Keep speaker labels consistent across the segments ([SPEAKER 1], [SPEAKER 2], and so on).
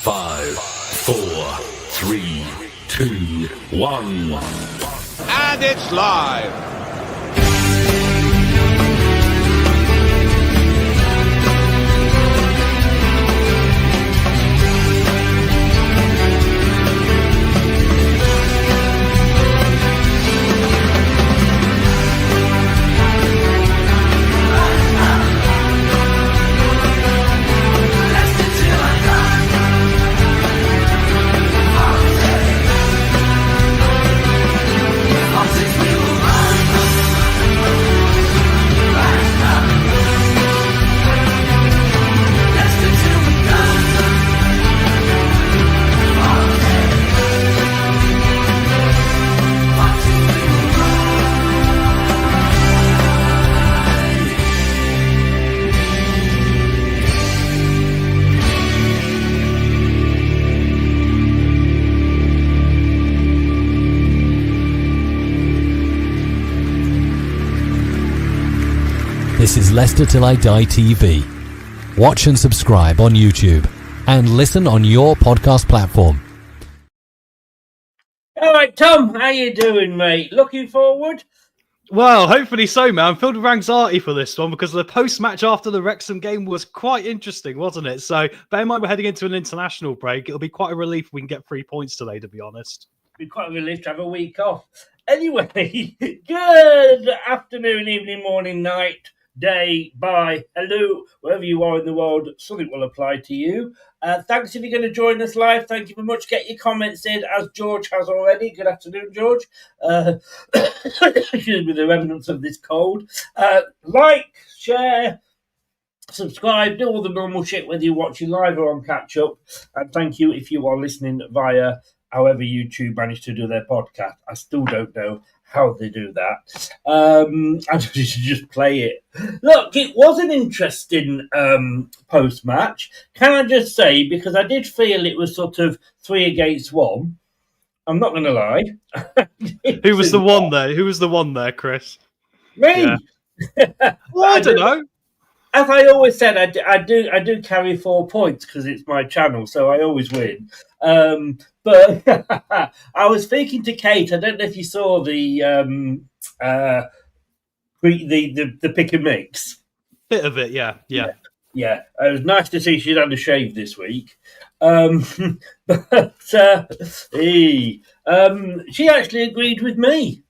[SPEAKER 1] 5, 4, 3, 2, 1.
[SPEAKER 2] And it's live.
[SPEAKER 3] This is Leicester Till I Die TV. Watch and subscribe on YouTube and listen on your podcast platform.
[SPEAKER 4] All right, Tom, how you doing, mate? Looking forward?
[SPEAKER 5] Well, hopefully so, man. I'm filled with anxiety for this one because the post-match after the Wrexham game was quite interesting, wasn't it? So bear in mind we're heading into an international break. It'll be quite a relief if we can get 3 points today, to be honest.
[SPEAKER 4] It'll be quite a relief to have a week off. Anyway, good afternoon, evening, morning, night, day, bye, hello, wherever you are in the world, something will apply to you. Thanks if you're going to join us live. Thank you very much. Get your comments in, as George has already. Good afternoon, George. Excuse me, the remnants of this cold. Like, share, subscribe, do all the normal shit, whether you're watching live or on catch-up. And thank you if you are listening via however YouTube managed to do their podcast. I still don't know how they do that. I should just play it. Look, it was an interesting post-match. Can I just say, because I did feel it was sort of 3 against 1. I'm not going to lie.
[SPEAKER 5] Who was the one there? Who was the one there, Chris?
[SPEAKER 4] Me.
[SPEAKER 5] Yeah. Well, I don't know.
[SPEAKER 4] As I always said, I do carry 4 points because it's my channel, so I always win. But I was speaking to Kate. I don't know if you saw the pick and mix.
[SPEAKER 5] Bit of it, yeah.
[SPEAKER 4] It was nice to see she'd had a shave this week. But she actually agreed with me.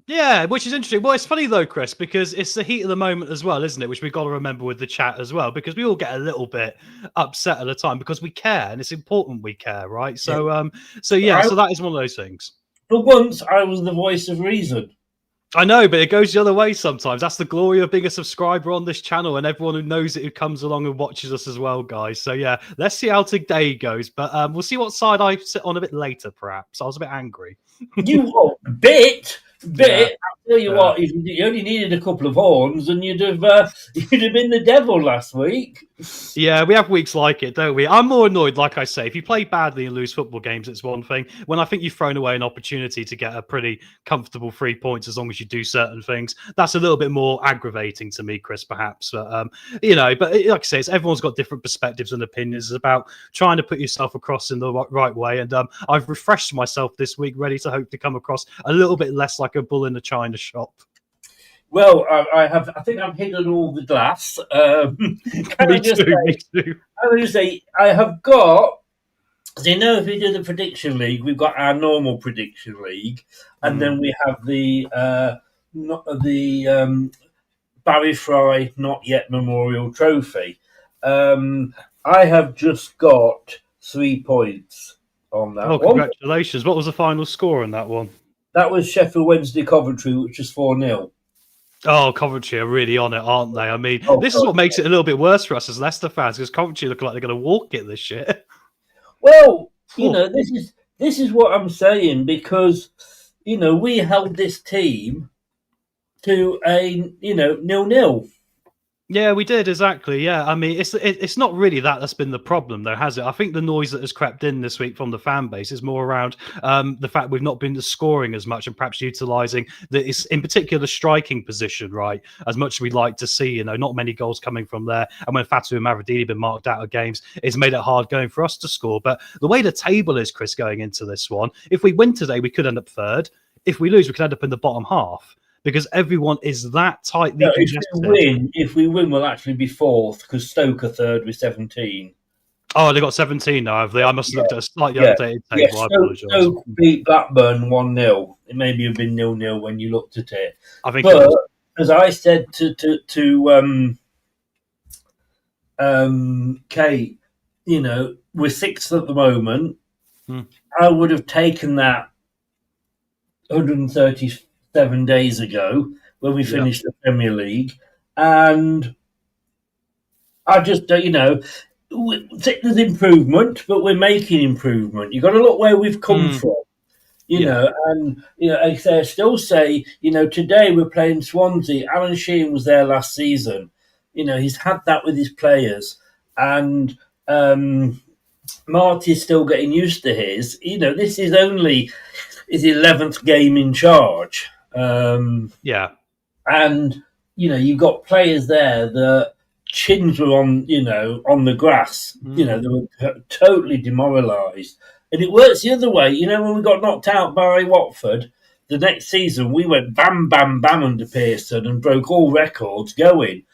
[SPEAKER 5] Yeah, which is interesting. Well, it's funny though, Chris, because it's the heat of the moment as well, isn't it? Which we've got to remember with the chat as well, because we all get a little bit upset at the time because we care, and it's important we care, right? So, so that is one of those things.
[SPEAKER 4] For once, I was the voice of reason.
[SPEAKER 5] I know, but it goes the other way sometimes. That's the glory of being a subscriber on this channel, and everyone who knows it who comes along and watches us as well, guys. So yeah, let's see how today goes. But we'll see what side I sit on a bit later, perhaps. I was a bit angry.
[SPEAKER 4] You are a bit. Yeah. I'll tell you what, if you only needed a couple of horns and you'd have been the devil last week.
[SPEAKER 5] Yeah, we have weeks like it, don't we? I'm more annoyed, like I say, if you play badly and lose football games, it's one thing. When I think you've thrown away an opportunity to get a pretty comfortable 3 points as long as you do certain things, that's a little bit more aggravating to me, Chris, perhaps. But, but like I say, everyone's got different perspectives and opinions. It's about trying to put yourself across in the right way. And I've refreshed myself this week, ready to hope to come across a little bit less like a bull in a china shop.
[SPEAKER 4] Well, I think I've hidden all the glass.
[SPEAKER 5] Me too.
[SPEAKER 4] I would just say I have got. So you know, if we do the prediction league, we've got our normal prediction league, and then we have the Barry Fry Not Yet Memorial Trophy. I have just got 3 points on that.
[SPEAKER 5] Congratulations! What was the final score on that one?
[SPEAKER 4] That was Sheffield Wednesday Coventry, which was 4-0.
[SPEAKER 5] Oh, Coventry are really on it, aren't they? I mean, this is what makes it a little bit worse for us as Leicester fans, because Coventry look like they're going to walk it this year.
[SPEAKER 4] Well, this is what I'm saying, because we held this team to a 0-0.
[SPEAKER 5] Yeah, we did, exactly. Yeah, I mean, it's not really that's been the problem, though, has it? I think the noise that has crept in this week from the fan base is more around the fact we've not been scoring as much and perhaps utilising it's in particular the striking position, right? As much as we'd like to see, not many goals coming from there. And when Fatu and Mavrodini been marked out of games, it's made it hard going for us to score. But the way the table is, Chris, going into this one, if we win today, we could end up third. If we lose, we could end up in the bottom half. Because everyone is that tightly congested.
[SPEAKER 4] If we win, we'll actually be fourth because Stoke are third with 17.
[SPEAKER 5] Oh, they got 17 now, have they? I must have looked at a slightly updated table. I apologise.
[SPEAKER 4] Stoke beat Blackburn 1-0. It maybe have been 0-0 when you looked at it.
[SPEAKER 5] I think
[SPEAKER 4] but as I said to Kate, we're sixth at the moment. I would have taken that 137 days ago when we finished the Premier League, and I just there's improvement, but we're making improvement. You've got to look where we've come from, and I still say, today we're playing Swansea. Alan Sheehan was there last season. He's had that with his players, and Marty's still getting used to his. This is only his 11th game in charge. And you've got players there that chins were on the grass. They were totally demoralised, and it works the other way. When we got knocked out by Watford, the next season we went bam bam bam under Pearson and broke all records going.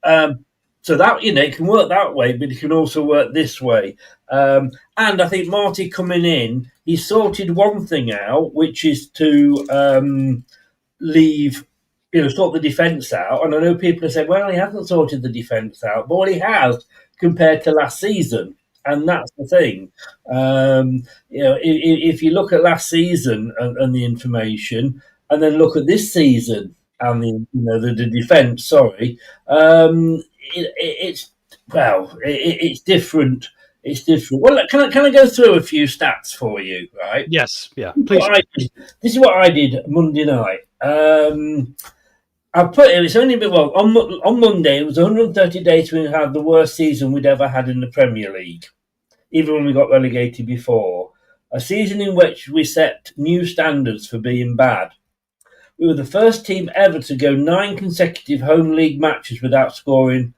[SPEAKER 4] So that it can work that way, but it can also work this way. And I think Marty coming in, he sorted one thing out, which is to leave, sort the defence out. And I know people have said, well, he hasn't sorted the defence out, but he has compared to last season. And that's the thing. If you look at last season and the information, and then look at this season and the defence, it's different. It's different. Well, can I go through a few stats for you, right?
[SPEAKER 5] Yes, yeah, please.
[SPEAKER 4] This is what I did Monday night. I put it. It's only been on Monday. It was 130 days we had the worst season we'd ever had in the Premier League, even when we got relegated before. A season in which we set new standards for being bad. We were the first team ever to go 9 consecutive home league matches without scoring.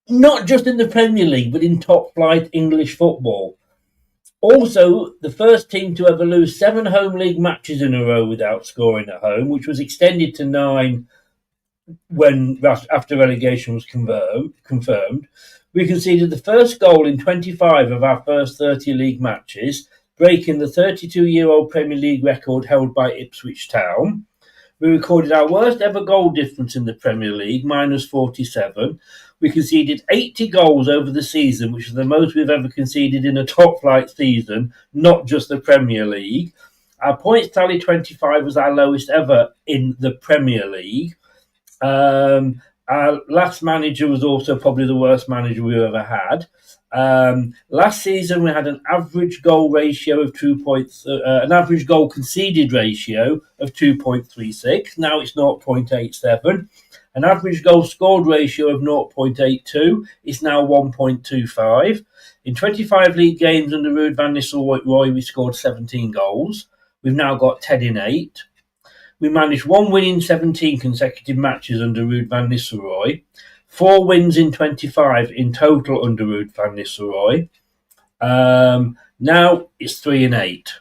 [SPEAKER 4] Not just in the Premier League, but in top-flight English football. Also, the first team to ever lose 7 home league matches in a row without scoring at home, which was extended to 9 after relegation was confirmed. We conceded the first goal in 25 of our first 30 league matches, breaking the 32-year-old Premier League record held by Ipswich Town. We recorded our worst ever goal difference in the Premier League, -47. We conceded 80 goals over the season, which is the most we've ever conceded in a top-flight season, not just the Premier League. Our points tally 25 was our lowest ever in the Premier League. Our last manager was also probably the worst manager we've ever had. Last season we had an average goal ratio of an average goal conceded ratio of 2.36. Now it's 0.87. An average goal scored ratio of 0.82 is now 1.25. In 25 league games under Ruud van Nistelrooy, we scored 17 goals. We've now got 10 in 8. We managed 1 win in 17 consecutive matches under Ruud van Nistelrooy. 4 wins in 25 in total under Ruud van Nistelrooy. Now it's 3 in 8.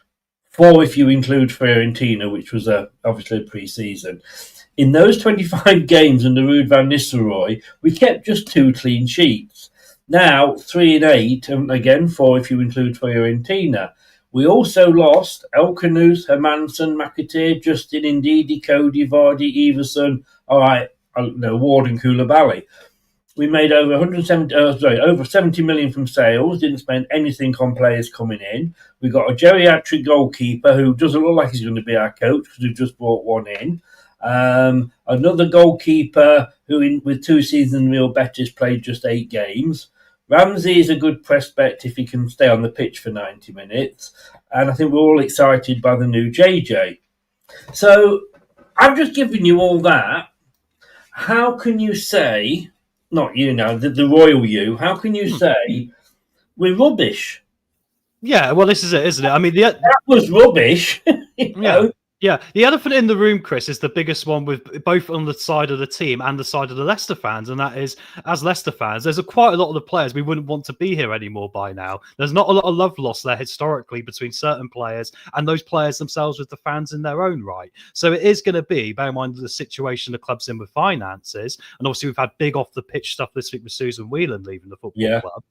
[SPEAKER 4] 4 if you include Fiorentina, which was obviously a pre-season. In those 25 games under Ruud van Nistelrooy, we kept just 2 clean sheets. Now 3 in 8, and again 4 if you include Fiorentina. We also lost Elkanous, Hermansen, McAteer, Justin, Ndidi, Cody, Vardy, Everson, Ward and Koulibaly. We made over 70 million from sales, didn't spend anything on players coming in. We got a geriatric goalkeeper who doesn't look like he's going to be our coach because we've just brought one in. Another goalkeeper who, with 2 seasons in Real Betis, played just 8 games. Ramsey is a good prospect if he can stay on the pitch for 90 minutes. And I think we're all excited by the new JJ. So I've just given you all that. how can you say, not you now, the royal you, how can you say we're rubbish?
[SPEAKER 5] Yeah, well, this is it, isn't it? I mean,
[SPEAKER 4] That was rubbish. You know?
[SPEAKER 5] yeah. Yeah, the elephant in the room, Chris, is the biggest one with both on the side of the team and the side of the Leicester fans, and that is, as Leicester fans, there's quite a lot of the players we wouldn't want to be here anymore by now. There's not a lot of love lost there historically between certain players and those players themselves with the fans in their own right. So it is going to be, bear in mind the situation the club's in with finances, and obviously we've had big off the pitch stuff this week with Susan Whelan leaving the football club.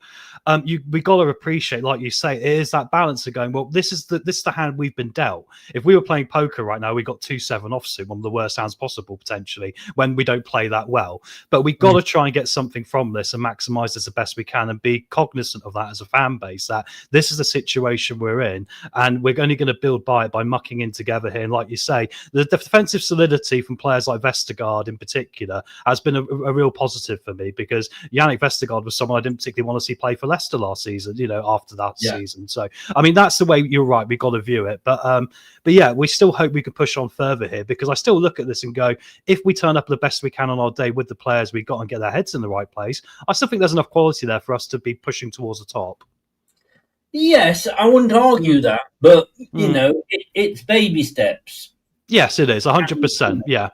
[SPEAKER 5] We got to appreciate, like you say, it is that balance of going, well, this is the hand we've been dealt. If we were playing poker right now, we got 2-7 offsuit, one of the worst hands possible potentially when we don't play that well. But we've got to try and get something from this and maximize this the best we can and be cognizant of that as a fan base, that this is the situation we're in and we're only going to build by it by mucking in together here. And like you say, the defensive solidity from players like Vestergaard in particular has been a real positive for me, because Yannick Vestergaard was someone I didn't particularly want to see play for Leicester last season, after that season. So I mean, that's the way, you're right, we've got to view it. But yeah, we still hope we can push on further here, because I still look at this and go, if we turn up the best we can on our day with the players we've got and get their heads in the right place, I still think there's enough quality there for us to be pushing towards the top.
[SPEAKER 4] Yes, I wouldn't argue that, but it's baby steps.
[SPEAKER 5] Yes, it is 100%. Yeah.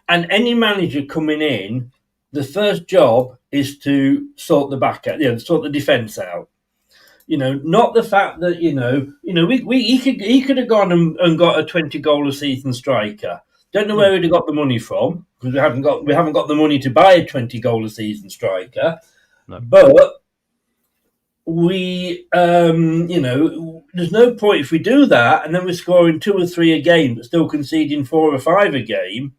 [SPEAKER 4] And any manager coming in, the first job is to sort the back out, sort the defence out. Not the fact that he could have gone and got a 20-goal a season striker. Don't know where he'd have got the money from, because we haven't got the money to buy a 20-goal a season striker. No. But we, there's no point if we do that and then we're scoring 2 or 3 a game, but still conceding 4 or 5 a game,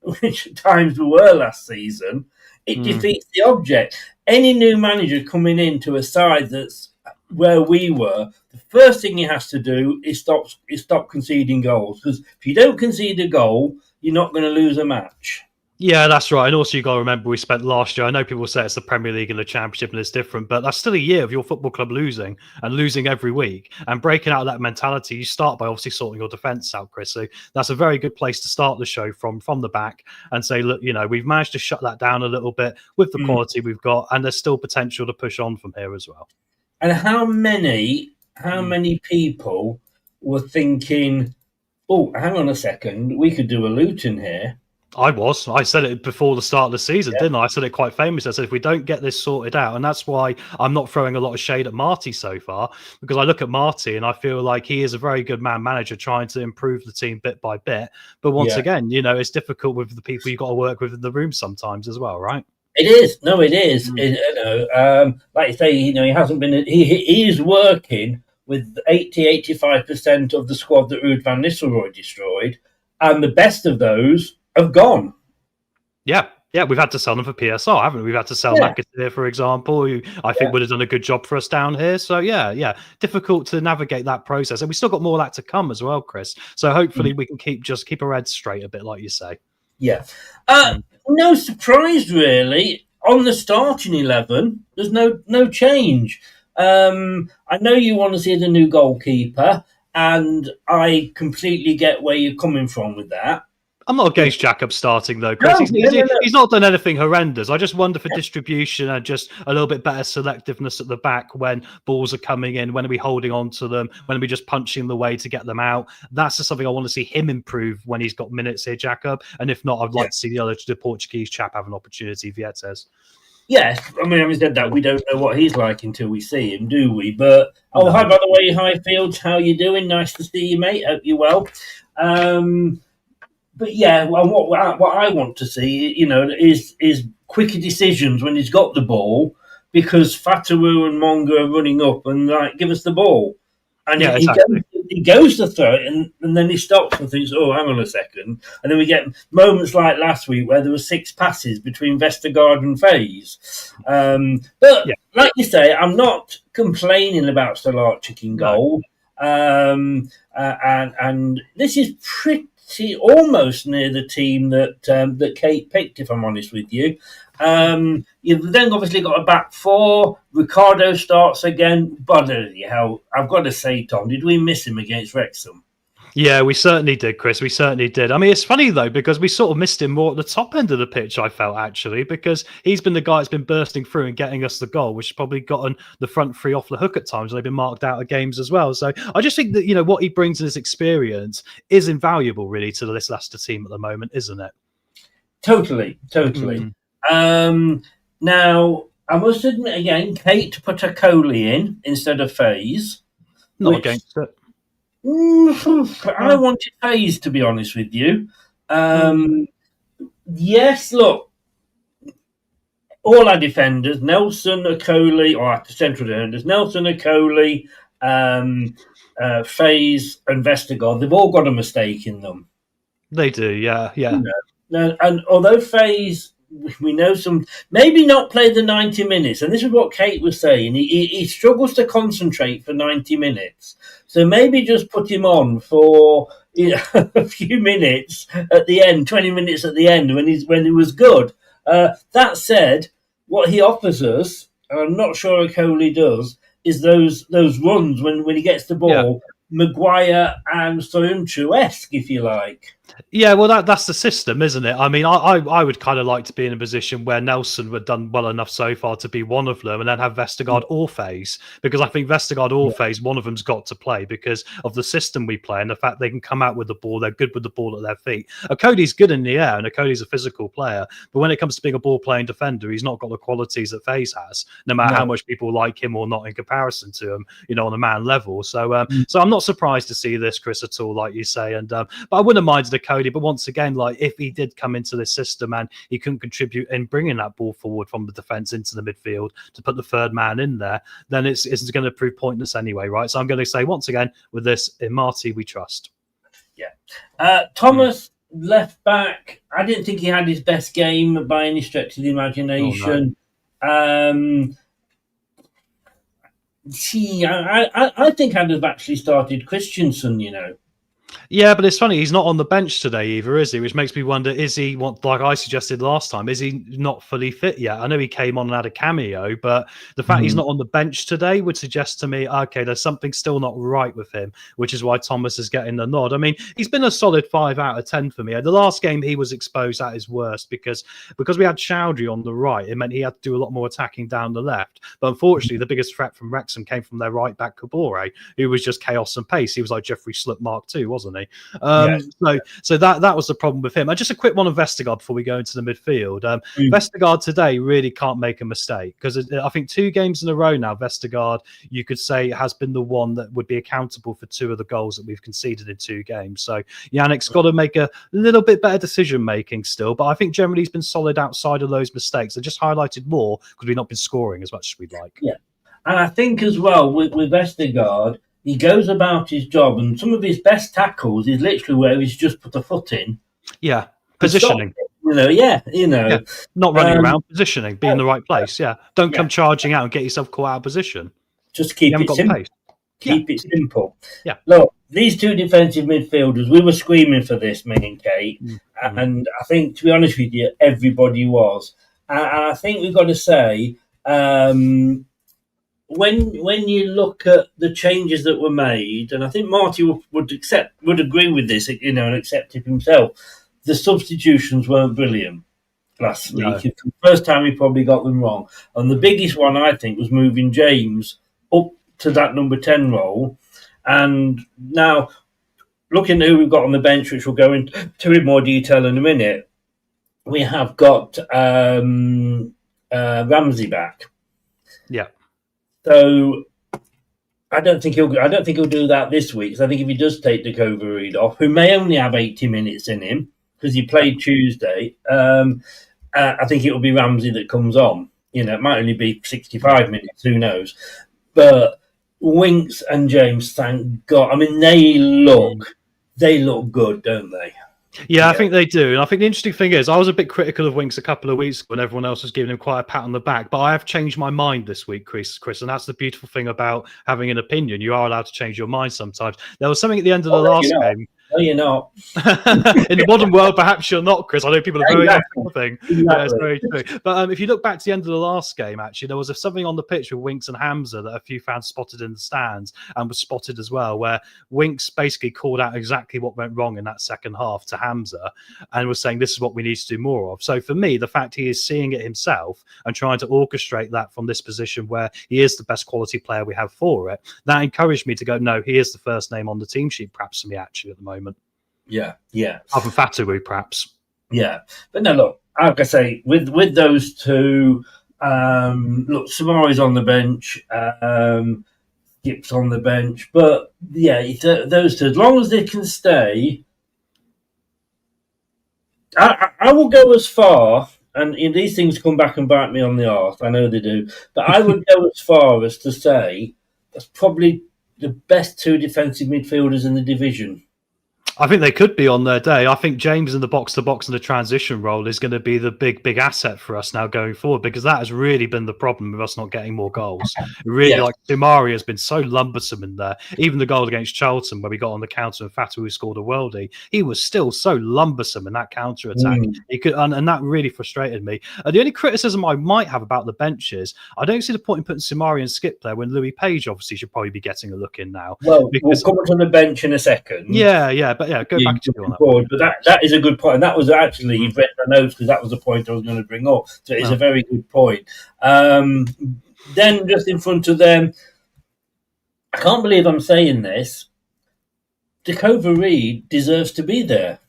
[SPEAKER 4] which at times we were last season. It defeats the object. Any new manager coming into a side that's where we were, the first thing he has to do is stop conceding goals, because if you don't concede a goal, you're not going to lose a match.
[SPEAKER 5] Yeah, that's right. And also, you've got to remember, we spent last year, I know people say it's the Premier League and the Championship and it's different, but that's still a year of your football club losing and losing every week. And breaking out of that mentality, you start by obviously sorting your defence out, Chris. So that's a very good place to start the show from the back and say, look, we've managed to shut that down a little bit with the quality we've got, and there's still potential to push on from here as well.
[SPEAKER 4] And how many people were thinking, oh, hang on a second, we could do a Luton here?
[SPEAKER 5] I said it before the start of the season, didn't I? I said it quite famously. I said, if we don't get this sorted out, and that's why I'm not throwing a lot of shade at Marty so far, because I look at Marty and I feel like he is a very good man-manager trying to improve the team bit by bit. But once again, it's difficult with the people you've got to work with in the room sometimes as well, right?
[SPEAKER 4] It is. No, it is. Like you say, he hasn't been. He is working with 80-85% of the squad that Ruud van Nistelrooy destroyed, and the best of those have gone. Yeah,
[SPEAKER 5] we've had to sell them for PSR, haven't we? We've had to sell McAteer, for example, who I think would have done a good job for us down here. So yeah, difficult to navigate that process, and we still got more of that to come as well, Chris. So hopefully we can keep our heads straight a bit, like you say.
[SPEAKER 4] Yeah. No surprise, really. On the starting 11, there's no change. I know you want to see the new goalkeeper, and I completely get where you're coming from with that.
[SPEAKER 5] I'm not against Jacob starting, though, Chris. He's not done anything horrendous. I just wonder for distribution and just a little bit better selectiveness at the back when balls are coming in, when are we holding on to them, when are we just punching the way to get them out. That's just something I want to see him improve when he's got minutes here, Jacob. And if not, I'd like to see the Portuguese chap have an opportunity, Vietes.
[SPEAKER 4] Yes, I mean, having said that, we don't know what he's like until we see him, do we? But, hi, by the way, Highfields, how you doing? Nice to see you, mate. Hope you're well. But yeah, well, what I want to see, is quicker decisions when he's got the ball, because Fatawu and Monga are running up and give us the ball, and he goes to throw it, and then he stops and thinks, oh, hang on a second, and then we get moments like last week where there were 6 passes between Vestergaard and Faze. But like you say, I'm not complaining about Stolarczyk in goal, and this is pretty almost near the team that Kate picked, if I'm honest with you. You've then obviously got a back 4. Ricardo starts again. But hell, I've got to say, Tom, did we miss him against Wrexham?
[SPEAKER 5] Yeah, we certainly did, Chris. We certainly did. I mean, it's funny though, because we sort of missed him more at the top end of the pitch, I felt actually, because he's been the guy that's been bursting through and getting us the goal, which has probably gotten the front three off the hook at times. They've been marked out of games as well. So I just think that, what he brings in his experience is invaluable, really, to this Leicester team at the moment, isn't it?
[SPEAKER 4] Totally. Now, I must admit again, Kate put a Coley in instead of Faze.
[SPEAKER 5] Not against it.
[SPEAKER 4] I wanted Faze, to be honest with you. Yes, look, all our defenders, Nelson, Okoli, or our central defenders, Nelson, Okoli, Faze, and Vestergaard, they've all got a mistake in them.
[SPEAKER 5] They do, yeah.
[SPEAKER 4] And although Faze, we know maybe not play the 90 minutes, and this is what Kate was saying, he struggles to concentrate for 90 minutes. So maybe just put him on for a few minutes at the end, 20 minutes at the end when he was good. That said, what he offers us, and I'm not sure Okoli does, is those runs when he gets the ball. Yeah. Maguire and Soyuncu-esque, if you like.
[SPEAKER 5] Yeah, well, that's the system, isn't it? I mean, I would kind of like to be in a position where Nelson had done well enough so far to be one of them, and then have Vestergaard or Faze, because I think Vestergaard or Faze, one of them's got to play because of the system we play and the fact they can come out with the ball, they're good with the ball at their feet. Cody's good in the air, and Cody's a physical player, but when it comes to being a ball-playing defender, he's not got the qualities that Faze has, no matter how much people like him or not in comparison to him, on a man level. So, so I'm not surprised to see this, Chris, at all, like you say, and but I wouldn't have minded Cody, but once again, like if he did come into this system and he couldn't contribute in bringing that ball forward from the defence into the midfield to put the third man in there, then it's going to prove pointless anyway, right? So I'm going to say once again, with this, in Marty we trust.
[SPEAKER 4] Yeah. Thomas, left back, I didn't think he had his best game by any stretch of the imagination. Oh, no. I think I'd have actually started Christensen,
[SPEAKER 5] Yeah, but it's funny, he's not on the bench today either, is he? Which makes me wonder, is he, like I suggested last time, is he not fully fit yet? I know he came on and had a cameo, but the fact he's not on the bench today would suggest to me, okay, there's something still not right with him, which is why Thomas is getting the nod. I mean, he's been a solid 5 out of 10 for me. The last game he was exposed at his worst because we had Chowdhury on the right. It meant he had to do a lot more attacking down the left. But unfortunately, the biggest threat from Wrexham came from their right back, Kabore, who was just chaos and pace. He was like Jeffrey Sloop Mark II, wasn't he? So that was the problem with him. Just a quick one on Vestergaard before we go into the midfield. Vestergaard today really can't make a mistake because I think 2 games in a row now, Vestergaard, you could say, has been the one that would be accountable for 2 of the goals that we've conceded in 2 games. So Yannick's got to make a little bit better decision making still, but I think generally he's been solid outside of those mistakes. They're just highlighted more because we've not been scoring as much as we'd like.
[SPEAKER 4] Yeah, and I think as well with Vestergaard, he goes about his job, and some of his best tackles is literally where he's just put a foot in.
[SPEAKER 5] Yeah, positioning.
[SPEAKER 4] Yeah.
[SPEAKER 5] Not running around, positioning, be in the right place. Yeah, don't come charging out and get yourself caught out of position.
[SPEAKER 4] Just keep it simple. Keep it simple.
[SPEAKER 5] Yeah.
[SPEAKER 4] Look, these 2 defensive midfielders, we were screaming for this, me and Kate, and I think, to be honest with you, everybody was. And I think we've got to say, when you look at the changes that were made, and I think Marty would agree with this, and accept it himself, the substitutions weren't brilliant last week. It's the first time he probably got them wrong. And the biggest one, I think, was moving James up to that number 10 role. And now, looking at who we've got on the bench, which we'll go into in more detail in a minute, we have got Ramsey back.
[SPEAKER 5] Yeah.
[SPEAKER 4] So I don't think he'll do that this week. So I think if he does take the Kovareed off, who may only have 80 minutes in him because he played Tuesday, I think it will be Ramsey that comes on. It might only be 65 minutes, who knows? But Winks and James, thank God. I mean, they look good, don't they?
[SPEAKER 5] Yeah, I think they do. And I think the interesting thing is, I was a bit critical of Winks a couple of weeks ago when everyone else was giving him quite a pat on the back. But I have changed my mind this week, Chris. And that's the beautiful thing about having an opinion. You are allowed to change your mind sometimes. There was something at the end of the last game
[SPEAKER 4] No, you're not.
[SPEAKER 5] In the modern world, perhaps you're not, Chris. I know people are very
[SPEAKER 4] Exactly.
[SPEAKER 5] thing.
[SPEAKER 4] Exactly.
[SPEAKER 5] That's very true. But if you look back to the end of the last game, actually, there was something on the pitch with Winks and Hamza that a few fans spotted in the stands and was spotted as well, where Winks basically called out exactly what went wrong in that second half to Hamza and was saying this is what we need to do more of. So for me, the fact he is seeing it himself and trying to orchestrate that from this position where he is the best quality player we have for it, that encouraged me to go, no, he is the first name on the team sheet, perhaps for me actually at the moment.
[SPEAKER 4] Yeah.
[SPEAKER 5] Other than Fatawu, perhaps.
[SPEAKER 4] Yeah. But no, look, like I say, with those two, look, Samari's on the bench, Skip's on the bench, but yeah, those two, as long as they can stay, I will go as far, and these things come back and bite me on the arse, I know they do, but I would go as far as to say that's probably the best two defensive midfielders in the division.
[SPEAKER 5] I think they could be on their day. I think James in the box-to-box and the transition role is going to be the big asset for us now going forward, because that has really been the problem with us not getting more goals. Really, like Sumari has been so lumbersome in there. Even the goal against Charlton, where we got on the counter and Fatawu scored a worldie, he was still so lumbersome in that counter-attack. He could, and that really frustrated me. The only criticism I might have about the bench is I don't see the point in putting Sumari and Skip there when Louis Page obviously should probably be getting a look in now.
[SPEAKER 4] Well, we'll come on to the bench in a second.
[SPEAKER 5] Yeah, but go back to you on that
[SPEAKER 4] one. But that is a good point. And that was actually, you've read my notes because that was the point I was going to bring up. So it's a very good point. Then just in front of them, I can't believe I'm saying this, Dakova Reed deserves to be there.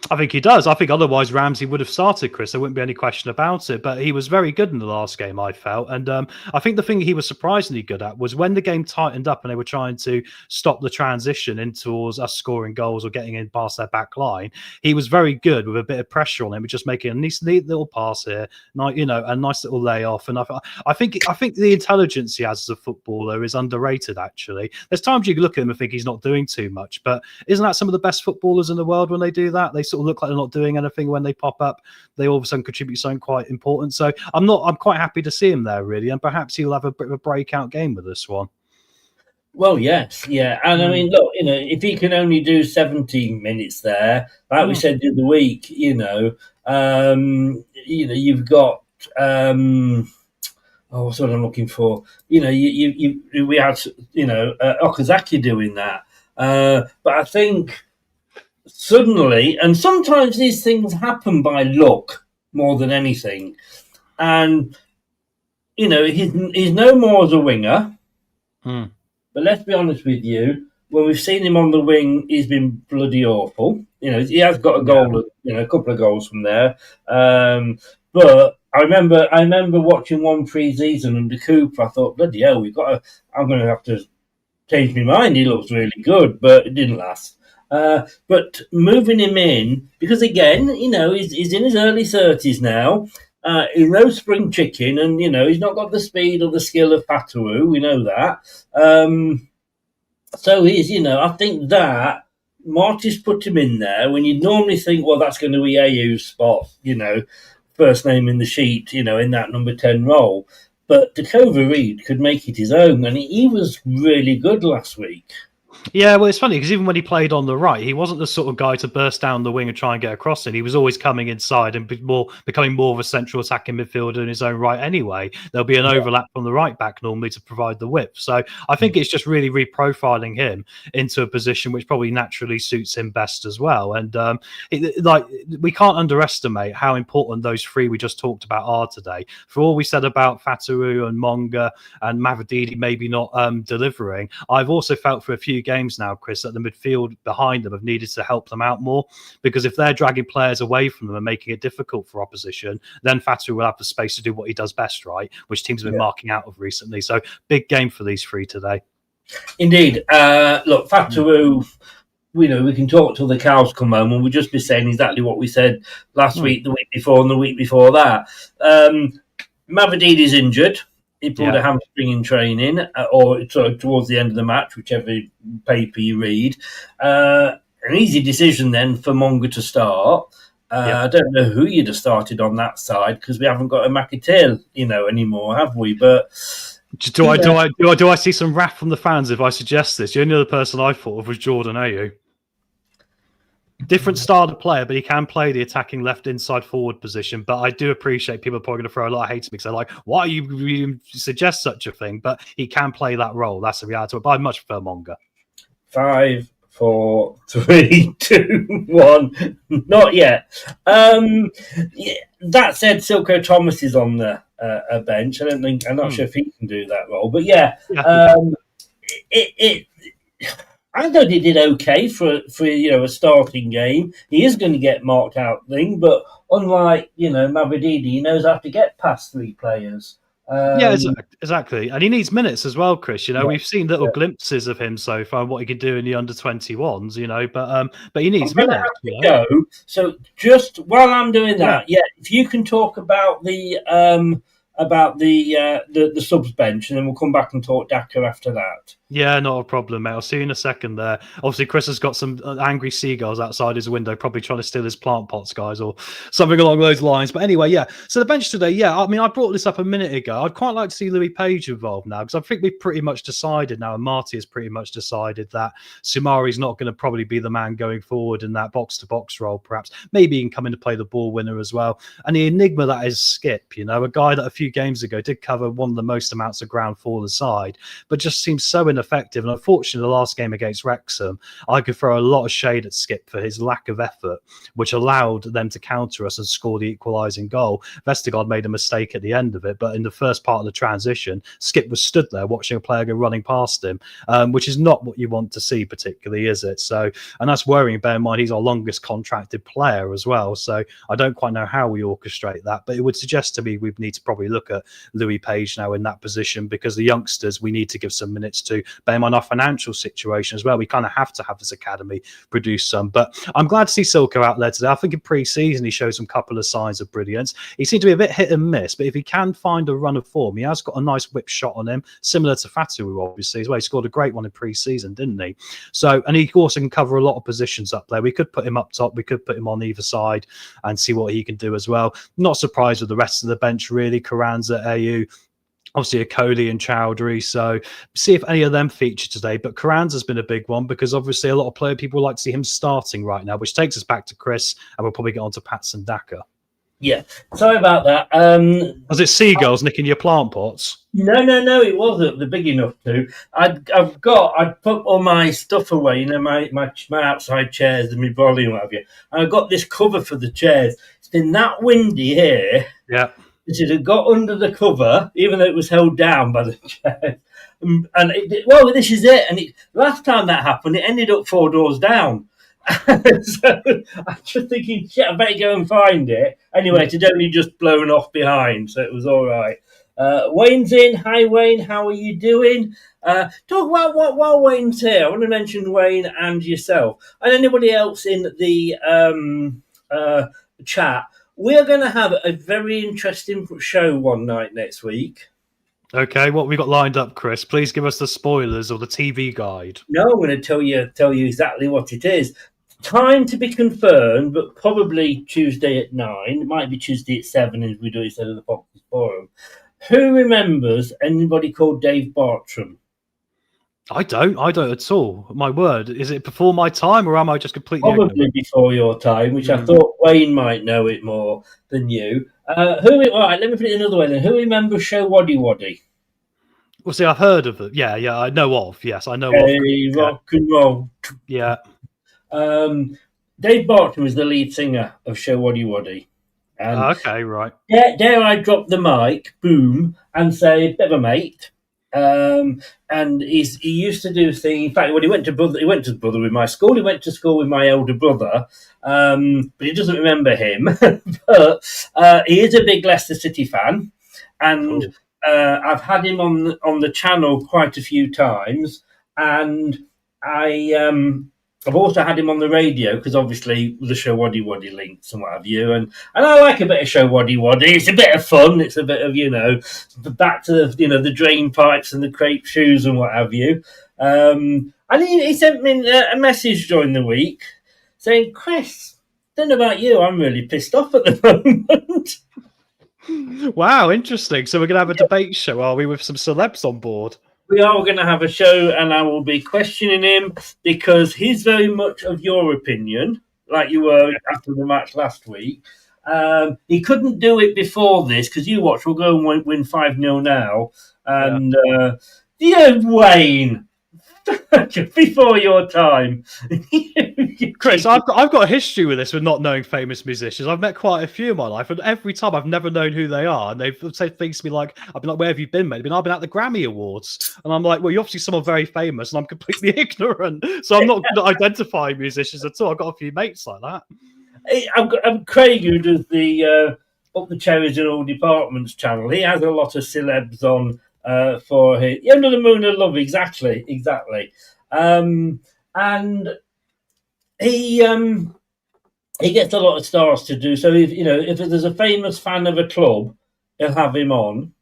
[SPEAKER 5] I think he does. I think otherwise Ramsey would have started, Chris. There wouldn't be any question about it. But he was very good in the last game, I felt. And I think the thing he was surprisingly good at was when the game tightened up and they were trying to stop the transition in towards us scoring goals or getting in past their back line, he was very good with a bit of pressure on him, just making a nice, neat little pass here, a nice little layoff. And I think the intelligence he has as a footballer is underrated, actually. There's times you look at him and think he's not doing too much. But isn't that some of the best footballers in the world when they do that? They sort of look like they're not doing anything. When they pop up, they all of a sudden contribute something quite important. So I'm quite happy to see him there, really, and perhaps he'll have a bit of a breakout game with this one.
[SPEAKER 4] Well, yes, yeah, and I mean, look, if he can only do 17 minutes there, like we said the other week, you've got what's what I'm looking for? We had Okazaki doing that, but I think. Suddenly, and sometimes these things happen by luck more than anything. And, he's no more as a winger. But let's be honest with you, when we've seen him on the wing, he's been bloody awful. He has got a goal, a couple of goals from there. But I remember watching one pre-season under Cooper. I thought, bloody hell, I'm going to have to change my mind. He looks really good, but it didn't last. But moving him in, because again, he's in his early 30s now. He's no spring chicken, and he's not got the speed or the skill of Fatawu. We know that. So he's, I think that Marty's put him in there when you normally think, well, that's going to be Ayew's spot. First name in the sheet. In that number 10 role. But Dakova Reed could make it his own, and he was really good last week.
[SPEAKER 5] Yeah, well, it's funny because even when he played on the right, he wasn't the sort of guy to burst down the wing and try and get across it. He was always coming inside and becoming more of a central attacking midfielder in his own right anyway. There'll be an overlap from the right back normally to provide the width. So I think it's just really reprofiling him into a position which probably naturally suits him best as well. And we can't underestimate how important those three we just talked about are today. For all we said about Fatawu and Monga and Mavididi maybe not delivering, I've also felt for a few games now, Chris, that the midfield behind them have needed to help them out more, because if they're dragging players away from them and making it difficult for opposition, then Fatawu will have the space to do what he does best, right? Which teams have been marking out of recently. So big game for these three today.
[SPEAKER 4] Indeed. Look, Fatawu, we can talk till the cows come home, and we'll just be saying exactly what we said last week, the week before, and the week before that. Mavididi's injured. He pulled a hamstring in training, or towards the end of the match, whichever paper you read. An easy decision then for Monga to start. I don't know who you'd have started on that side, because we haven't got a McAtee, anymore, have we? But
[SPEAKER 5] do I see some wrath from the fans if I suggest this? The only other person I thought of was Jordan Ayew. Different style of player, but he can play the attacking left inside forward position. But I do appreciate people are probably going to throw a lot of hate at me because they're like, why you suggest such a thing? But he can play that role. That's the reality. But I much prefer Monga.
[SPEAKER 4] 5, 4, 3, 2, 1. Not yet. That said, Silko Thomas is on the bench. I'm not sure if he can do that role. But I thought he did okay for a starting game. He is going to get marked out thing, but unlike Mavrididi, he knows how to get past 3 players.
[SPEAKER 5] Exactly. And he needs minutes as well, Chris. We've seen little glimpses of him so far, what he can do in the under-21s, but he needs minutes.
[SPEAKER 4] Go. So just while I'm doing that, if you can talk about the subs bench, and then we'll come back and talk Daka after that.
[SPEAKER 5] Yeah, not a problem, mate. I'll see you in a second there. Obviously, Chris has got some angry seagulls outside his window, probably trying to steal his plant pots, guys, or something along those lines. But anyway, so the bench today, I mean, I brought this up a minute ago. I'd quite like to see Louis Page involved now, because I think we've pretty much decided now, and Marty has pretty much decided that Sumari's not going to probably be the man going forward in that box-to-box role, perhaps. Maybe he can come in to play the ball winner as well. And the enigma that is Skip, a guy that a few games ago did cover one of the most amounts of ground for the side, but just seems so ineffective. And unfortunately, the last game against Wrexham, I could throw a lot of shade at Skip for his lack of effort, which allowed them to counter us and score the equalising goal. Vestergaard made a mistake at the end of it, but in the first part of the transition, Skip was stood there watching a player go running past him, which is not what you want to see particularly, is it? So, and that's worrying. Bear in mind, he's our longest contracted player as well. So I don't quite know how we orchestrate that, but it would suggest to me we need to probably look at Louis Page now in that position, because the youngsters we need to give some minutes to. Bear in mind our financial situation as well. We kind of have to have this academy produce some. But I'm glad to see Silko out there today. I think in pre-season he showed some couple of signs of brilliance. He seemed to be a bit hit and miss, but if he can find a run of form, he has got a nice whip shot on him, similar to Fatu, obviously, as well. He scored a great one in pre-season, didn't he? So, and he also can cover a lot of positions up there. We could put him up top, we could put him on either side and see what he can do as well. Not surprised with the rest of the bench, really. Carranza, AU, obviously Akoli and Chowdhury, so see if any of them feature today. But Carranza's been a big one, because obviously a lot of people like to see him starting right now, which takes us back to Chris, and we'll probably get on to Pats and Daka.
[SPEAKER 4] Yeah, sorry about that.
[SPEAKER 5] Was it seagulls nicking your plant pots?
[SPEAKER 4] No, it wasn't. They're big enough to. I'd put all my stuff away, my outside chairs and my brolly and what have you. And I got this cover for the chairs. It's been that windy here.
[SPEAKER 5] Yeah.
[SPEAKER 4] It had got under the cover, even though it was held down by the chair. And this is it. And last time that happened, it ended up 4 doors down. So I'm just thinking, shit, I better go and find it. Anyway, it had only just blown off behind, so it was all right. Wayne's in. Hi, Wayne. How are you doing? Talk about while Wayne's here. I want to mention Wayne and yourself and anybody else in the chat. We're going to have a very interesting show one night next week.
[SPEAKER 5] Okay, what we got lined up, Chris? Please give us the spoilers or the TV guide.
[SPEAKER 4] No, I'm going to tell you exactly what it is. Time to be confirmed, but probably Tuesday at 9. It might be Tuesday at 7 as we do instead of the Foxes Forum. Who remembers anybody called Dave Bartram?
[SPEAKER 5] I don't at all. My word. Is it before my time, or am I just completely
[SPEAKER 4] Probably
[SPEAKER 5] ignorant?
[SPEAKER 4] Before your time, which I thought Wayne might know it more than you. All right, let me put it another way then. Who remembers Show Waddy Waddy?
[SPEAKER 5] Well, see, I've heard of it. Yeah, I know of. Yes, I know
[SPEAKER 4] of. Rock and roll.
[SPEAKER 5] Yeah.
[SPEAKER 4] Dave Bartram was the lead singer of Show Waddy Waddy.
[SPEAKER 5] Okay, right.
[SPEAKER 4] Dare I drop the mic, boom, and say, bit of a mate. And he used to do a thing. In fact, when he went to brother with my school. He went to school with my older brother, but he doesn't remember him. But he is a big Leicester City fan, and cool. I've had him on the channel quite a few times, and I've also had him on the radio because obviously the Show Waddy Waddy links and what have you, and I like a bit of Show Waddy Waddy. It's a bit of fun. It's a bit of back to the drain pipes and the crepe shoes and what have you. And he sent me a message during the week saying, "Chris, don't know about you, I'm really pissed off at the moment."
[SPEAKER 5] Wow, interesting. So we're gonna have a debate show, are we, with some celebs on board?
[SPEAKER 4] We are going to have a show, and I will be questioning him because he's very much of your opinion, like you were after the match last week. He couldn't do it before this because you watch. We'll go and win 5-0 now. And Wayne, before your time,
[SPEAKER 5] Chris, I've got a history with this with not knowing famous musicians. I've met quite a few in my life, and every time I've never known who they are. And they've said things to me like, "I've been like, where have you been, mate?" I've been at the Grammy Awards, and I'm like, "Well, you're obviously someone very famous," and I'm completely ignorant, so I'm not identifying musicians at all. I've got a few mates like that.
[SPEAKER 4] I'm Craig, who does the Up the Cherries in All Departments channel. He has a lot of celebs on for his Under the Moon of Love, exactly. And he gets a lot of stars to do. So if there's a famous fan of a club, he'll have him on.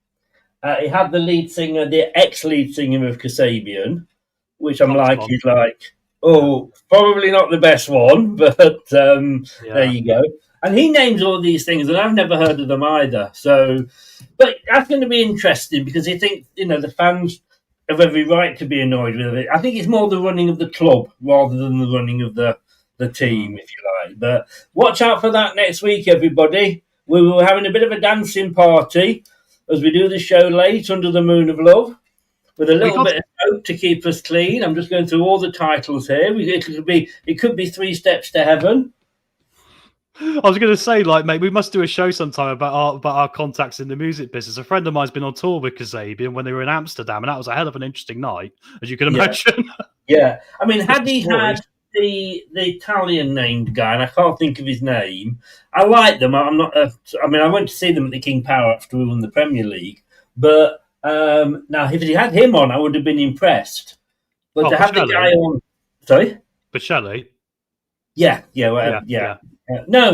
[SPEAKER 4] He had the lead singer, the ex-lead singer of Kasabian, which I'm like, he's like, oh, probably not the best one, but there you go. And he names all these things, and I've never heard of them either. So, but that's going to be interesting because he thinks, the fans have every right to be annoyed with it. I think it's more the running of the club rather than the running of the team, if you like. But watch out for that next week, everybody. We were having a bit of a dancing party as we do the show late, Under the Moon of Love, with a little bit of hope to keep us clean. I'm just going through all the titles here. It could be 3 Steps to Heaven.
[SPEAKER 5] I was going to say, mate, we must do a show sometime about our contacts in the music business. A friend of mine's been on tour with Kasabian when they were in Amsterdam, and that was a hell of an interesting night, as you can imagine.
[SPEAKER 4] Yeah. I mean, had he had the Italian named guy, and I can't think of his name, I like them. I'm not. I went to see them at the King Power after we won the Premier League, but now if he had him on, I would have been impressed. But to have the guy on, sorry,
[SPEAKER 5] Bocelli.
[SPEAKER 4] Yeah. No,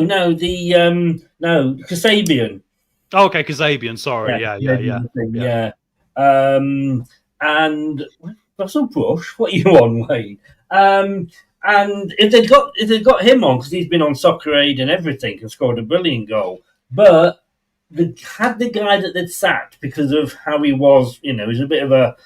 [SPEAKER 4] Kasabian.
[SPEAKER 5] Oh, okay, Kasabian. Sorry, yeah.
[SPEAKER 4] And Russell Brush, what are you on, Wayne? And if they've got him on, because he's been on Soccer Aid and everything and scored a brilliant goal, but had the guy that they'd sacked because of how he was, he was a bit of a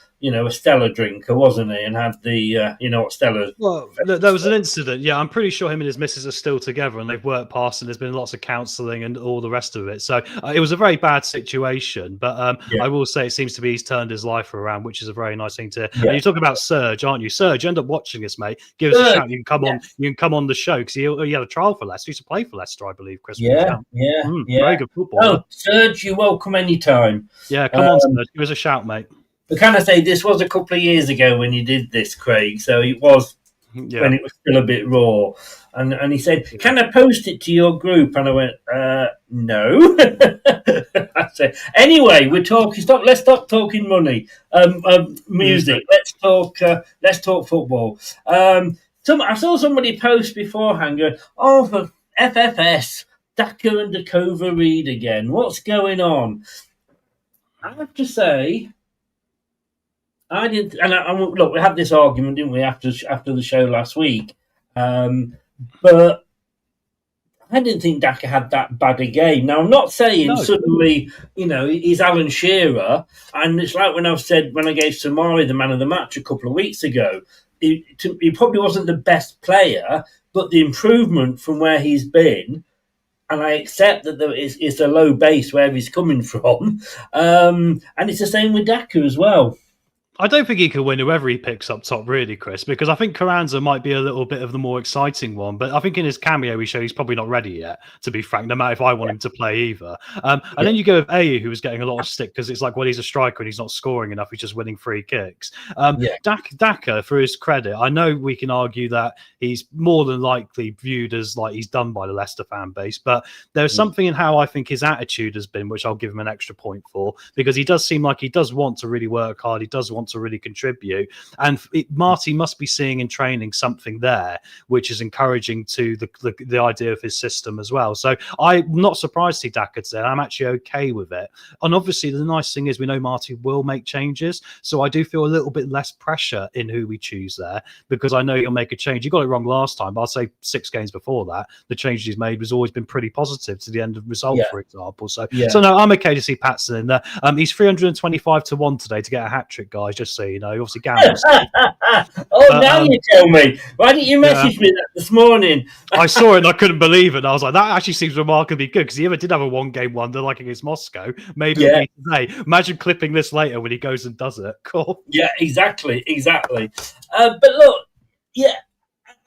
[SPEAKER 4] Stella drinker, wasn't he? And had the, what Stella...
[SPEAKER 5] Well, there was an incident. Yeah, I'm pretty sure him and his missus are still together and they've worked past and there's been lots of counselling and all the rest of it. So it was a very bad situation. But I will say it seems to be he's turned his life around, which is a very nice thing to... Yeah. And you're talking about Serge, aren't you? Serge, you end up watching this, mate. Give us a shout. You can come on. You can come on the show because he had a trial for Leicester. He used to play for Leicester, I believe, Chris.
[SPEAKER 4] Yeah.
[SPEAKER 5] Very good football.
[SPEAKER 4] Oh, Serge, you're welcome anytime.
[SPEAKER 5] Yeah, come on, Serge. Give us a shout, mate.
[SPEAKER 4] But can I say this was a couple of years ago when you did this, Craig? So it was when it was still a bit raw. And he said, "Can I post it to your group?" And I went, "No." I said, "Anyway, we're talking. Let's stop talking money, music. Let's talk football." I saw somebody post beforehand going, "Oh, for FFS, Daka and Dakova Reed again. What's going on?" I have to say, I didn't, and look, we had this argument, didn't we, after the show last week? But I didn't think Daka had that bad a game. Now, I'm not saying suddenly, he's Alan Shearer, and it's like when I gave Samari the man of the match a couple of weeks ago, he probably wasn't the best player, but the improvement from where he's been, and I accept that it's a low base where he's coming from, and it's the same with Daka as well.
[SPEAKER 5] I don't think he could win whoever he picks up top, really, Chris, because I think Carranza might be a little bit of the more exciting one. But I think in his cameo, he showed he's probably not ready yet, to be frank, no matter if I want him to play either. And then you go with Ayew, who was getting a lot of stick because it's like, well, he's a striker and he's not scoring enough. He's just winning free kicks. Daka, for his credit, I know we can argue that he's more than likely viewed as like he's done by the Leicester fan base. But there's something in how I think his attitude has been, which I'll give him an extra point for, because he does seem like he does want to really work hard. He does want to really contribute, and Marty must be seeing in training something there which is encouraging to the idea of his system as well. So I'm not surprised to see Daka today. I'm actually okay with it, and obviously the nice thing is we know Marty will make changes, so I do feel a little bit less pressure in who we choose there, because I know he'll make a change. He got it wrong last time, but I'll say 6 games before that the changes he's made has always been pretty positive to the end of results, for example. So no, I'm okay to see Patson in there. He's 325 to 1 today to get a hat-trick, guys. just so you know. Obviously, gambles.
[SPEAKER 4] Now you tell me. Why didn't you message me that this morning?
[SPEAKER 5] I saw it and I couldn't believe it. And I was like, that actually seems remarkably good because he ever did have a one-game wonder like against Moscow. Maybe it'll be today. Imagine clipping this later when he goes and does it. Cool.
[SPEAKER 4] Yeah, exactly. But look,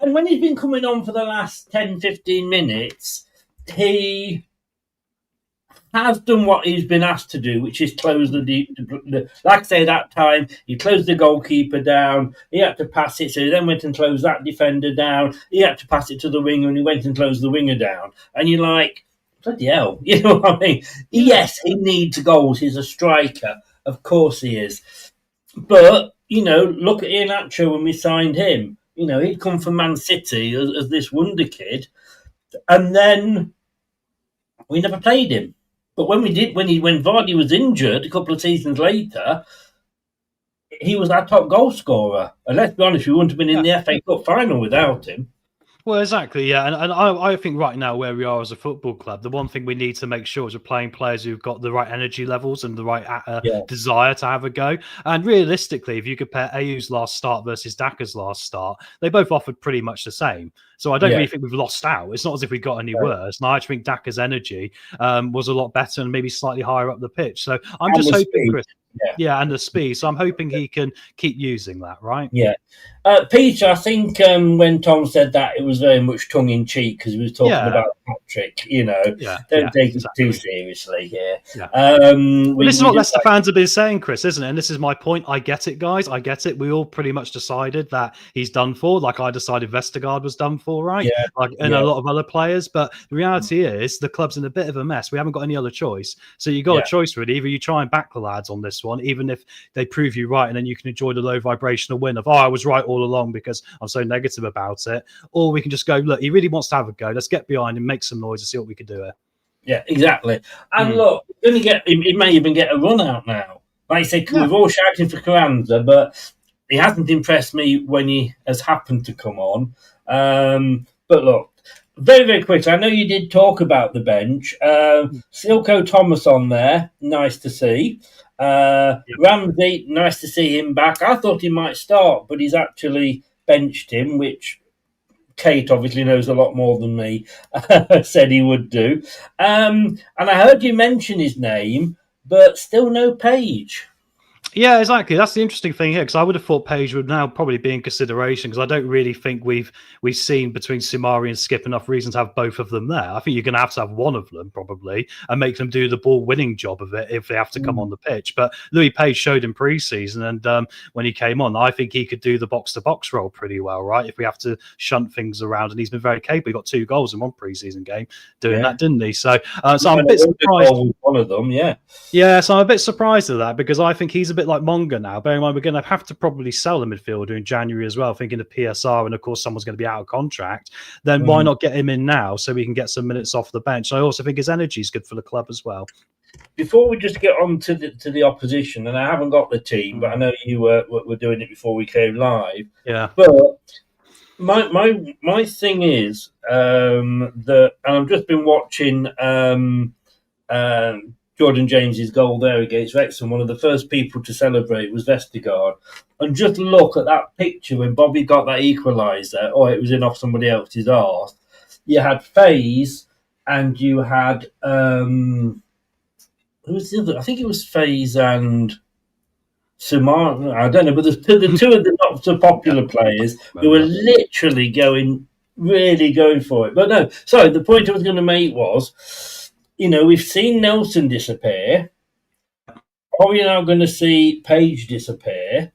[SPEAKER 4] and when he's been coming on for the last 10, 15 minutes, he has done what he's been asked to do, which is close the like I say, that time, he closed the goalkeeper down, he had to pass it, so he then went and closed that defender down, he had to pass it to the winger, and he went and closed the winger down. And you're like, bloody hell, you know what I mean? Yes, he needs goals, he's a striker, of course he is. But, look at Iheanacho when we signed him. He'd come from Man City as this wonder kid, and then we never played him. But when Vardy was injured a couple of seasons later, he was our top goal scorer. And let's be honest, we wouldn't have been in the FA Cup final without him.
[SPEAKER 5] Well, exactly, yeah. And I think right now where we are as a football club, the one thing we need to make sure is we're playing players who've got the right energy levels and the right desire to have a go. And realistically, if you compare Ayew's last start versus Daka's last start, they both offered pretty much the same. So I don't really think we've lost out. It's not as if we got any worse. And I actually think Daka's energy was a lot better and maybe slightly higher up the pitch. So I'm just hoping, Chris. Yeah, and the speed. So I'm hoping he can keep using that, right?
[SPEAKER 4] Yeah. Peter, I think when Tom said that, it was very much tongue-in-cheek because he was talking about Patrick, Don't take it too seriously here.
[SPEAKER 5] This is what Leicester fans have been saying, Chris, isn't it? And this is my point. I get it, guys. I get it. We all pretty much decided that he's done for, like I decided Vestergaard was done for, right? A lot of other players. But the reality is the club's in a bit of a mess. We haven't got any other choice. So you got a choice, really. Either you try and back the lads on this one, even if they prove you right, and then you can enjoy the low vibrational win of, I was right all along because I'm so negative about it. Or we can just go, look, he really wants to have a go. Let's get behind him, make some noise and see what we can do here. Yeah,
[SPEAKER 4] exactly. And look, he may even get a run out now. Like I said, we're all shouting for Carranza, but he hasn't impressed me when he has happened to come on. But look, very, very quickly, I know you did talk about the bench. Silko Thomas on there, nice to see. Ramsey, nice to see him back. I thought he might start, but he's actually benched him, which Kate obviously knows a lot more than me, said he would do. And I heard you mention his name, but still no Page.
[SPEAKER 5] Yeah, exactly. That's the interesting thing here, because I would have thought Page would now probably be in consideration, because I don't really think we've seen between Simari and Skip enough reason to have both of them there. I think you're going to have one of them probably and make them do the ball-winning job of it if they have to come on the pitch. But Louis Page showed in pre-season, and when he came on, I think he could do the box-to-box role pretty well, right? If we have to shunt things around, and he's been very capable. He got 2 goals in one pre-season game doing that, didn't he? So I'm a bit surprised.
[SPEAKER 4] One of them,
[SPEAKER 5] so I'm a bit surprised at that, because I think he's a bit like Monga now. Bear in mind, we're going to have to probably sell the midfielder in January as well, thinking of PSR, and of course someone's going to be out of contract. Then why not get him in now so we can get some minutes off the bench? I also think his energy is good for the club as well.
[SPEAKER 4] Before we just get on to the opposition, and I haven't got the team, but I know you were doing it before we came live.
[SPEAKER 5] Yeah.
[SPEAKER 4] But my thing is that, and I've just been watching Jordan James's goal there against Wrexham. One of the first people to celebrate was Vestergaard. And just look at that picture when Bobby got that equaliser, or it was in off somebody else's arse. You had Faze and you had who was the other? I think it was Faze and Sumar. I don't know, but the two of the not so popular players who were literally going for it. But no, sorry, the point I was going to make was, we've seen Nelson disappear. Are we now going to see Page disappear?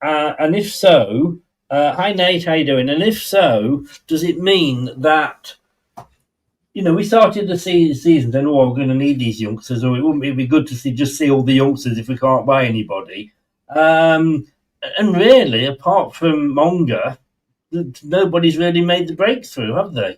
[SPEAKER 4] And if so, hi Nate, how you doing? And if so, does it mean that, we started the season saying, we're going to need these youngsters, or it'd be good to see all the youngsters if we can't buy anybody. And really, apart from Monga, nobody's really made the breakthrough, have they?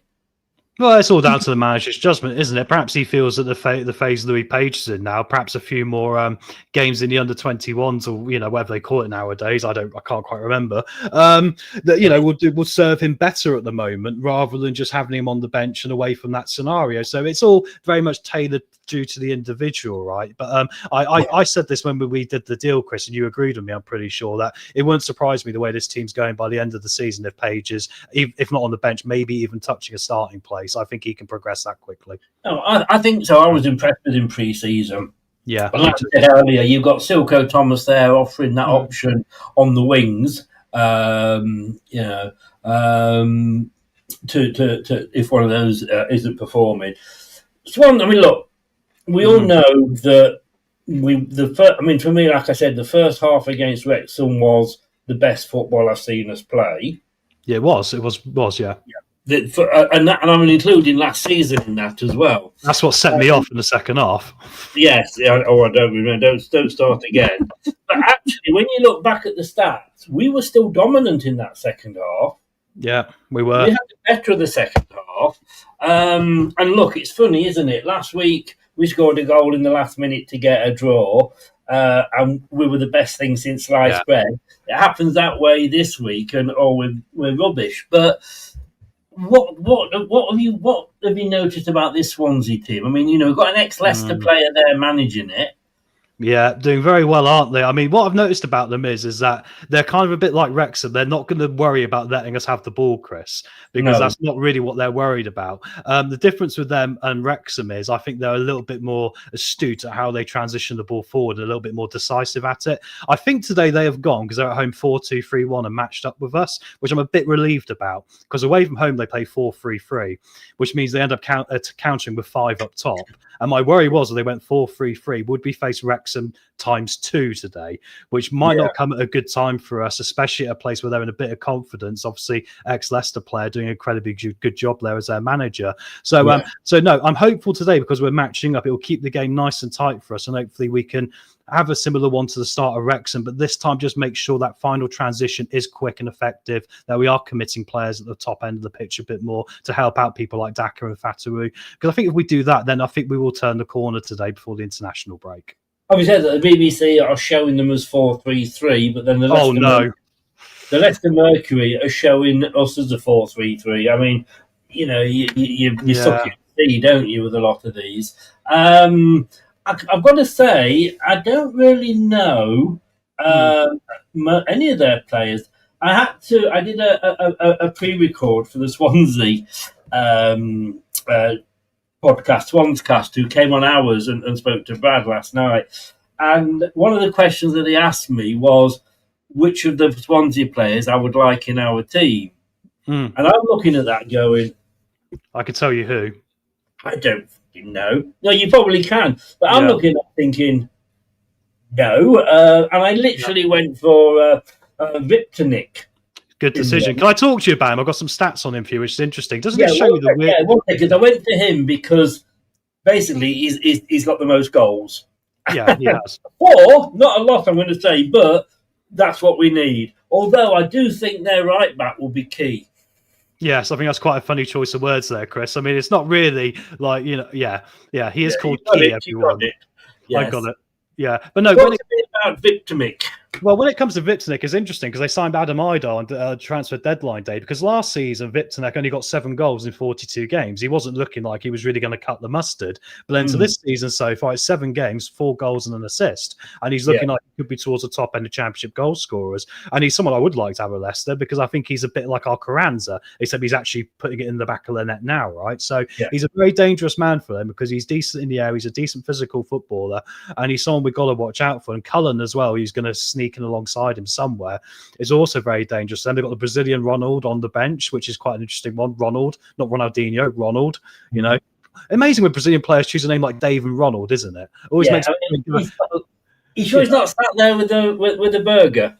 [SPEAKER 5] Well, it's all down to the manager's judgment, isn't it? Perhaps he feels that the phase Louis Page is in now, perhaps a few more games in the under-21s, or whatever they call it nowadays. I can't quite remember. That would serve him better at the moment, rather than just having him on the bench and away from that scenario. So it's all very much tailored due to the individual, right? But I said this when we did the deal, Chris, and you agreed with me. I'm pretty sure that it wouldn't surprise me the way this team's going by the end of the season if Page is, if not on the bench, maybe even touching a starting place. I think he can progress that quickly.
[SPEAKER 4] No, I think so. I was impressed with him pre-season.
[SPEAKER 5] Yeah.
[SPEAKER 4] But like I said earlier, you've got Silko Thomas there offering that option on the wings. To if one of those isn't performing. Swan, I mean, look, we all know that for me, like I said, the first half against Wrexham was the best football I've seen us play.
[SPEAKER 5] Yeah, it was, yeah.
[SPEAKER 4] And I'm including last season in that as well.
[SPEAKER 5] That's what set me off in the second half.
[SPEAKER 4] Yes. I don't remember. Don't start again. But actually, when you look back at the stats, we were still dominant in that second half.
[SPEAKER 5] Yeah, we were.
[SPEAKER 4] We had the better of the second half. And look, it's funny, isn't it? Last week, we scored a goal in the last minute to get a draw. And we were the best thing since sliced bread. It happens that way this week, and we're rubbish. But what have you noticed about this Swansea team? I mean, we've got an ex-Leicester player there managing it.
[SPEAKER 5] Yeah, doing very well, aren't they? I mean, what I've noticed about them is that they're kind of a bit like Wrexham. They're not going to worry about letting us have the ball, Chris, because that's not really what they're worried about. The difference with them and Wrexham is I think they're a little bit more astute at how they transition the ball forward, and a little bit more decisive at it. I think today they have gone, because they're at home 4-2-3-1 and matched up with us, which I'm a bit relieved about, because away from home they play 4-3-3, which means they end up countering with 5 up top. And my worry was that they went 4-3-3, would we face Wrexham ×2 today, which might not come at a good time for us, especially at a place where they're in a bit of confidence. Obviously, ex-Leicester player doing an incredibly good job there as their manager. So, no, I'm hopeful today because we're matching up. It will keep the game nice and tight for us, and hopefully we can have a similar one to the start of Wrexham, but this time just make sure that final transition is quick and effective, that we are committing players at the top end of the pitch a bit more to help out people like Daka and Fatawu. Because I think if we do that, then I think we will turn the corner today before the international break.
[SPEAKER 4] Obviously, the BBC are showing them as 4-3-3, but then the Leicester Mercury are showing us as a 4-3-3. I mean, you suck it, don't you, with a lot of these. I've got to say, I don't really know any of their players. I did a pre-record for the Swansea podcast, Swanscast, who came on ours and spoke to Brad last night. And one of the questions that he asked me was which of the Swansea players I would like in our team. And I'm looking at that going,
[SPEAKER 5] I could tell you who.
[SPEAKER 4] I don't know. No, you probably can. But I'm looking at thinking, no. And I literally went for Viptonik.
[SPEAKER 5] Good decision. Can I talk to you about him? I've got some stats on him for you, which is interesting. Doesn't it show you the weird...
[SPEAKER 4] because I went to him because basically he's got the most goals.
[SPEAKER 5] Yeah, he has.
[SPEAKER 4] Or, not a lot, I'm going to say, but that's what we need. Although I do think their right back will be key.
[SPEAKER 5] Yes, I think that's quite a funny choice of words there, Chris. I mean, it's not really like, he is called key, everyone.
[SPEAKER 4] Yes.
[SPEAKER 5] I got it. Yeah, but no.
[SPEAKER 4] What's it about Viptonik?
[SPEAKER 5] Well, when it comes to Viptonik, it's interesting because they signed Adam Ida on transfer deadline day, because last season Viptonik only got 7 goals in 42 games. He wasn't looking like he was really going to cut the mustard. But then to this season so far, it's 7 games, 4 goals and an assist. And he's looking like he could be towards the top end of Championship goal scorers. And he's someone I would like to have at Leicester because I think he's a bit like our Carranza, except he's actually putting it in the back of the net now, right? So he's a very dangerous man for them because he's decent in the air. He's a decent physical footballer. And he's someone we've got to watch out for. And Cullen as well, who's going to sneak in alongside him somewhere, is also very dangerous. Then they've got the Brazilian Ronald on the bench, which is quite an interesting one. Ronald, not Ronaldinho, Ronald, Amazing when Brazilian players choose a name like Dave and Ronald, isn't it? Always makes me...
[SPEAKER 4] You sure he's not sat there with a burger?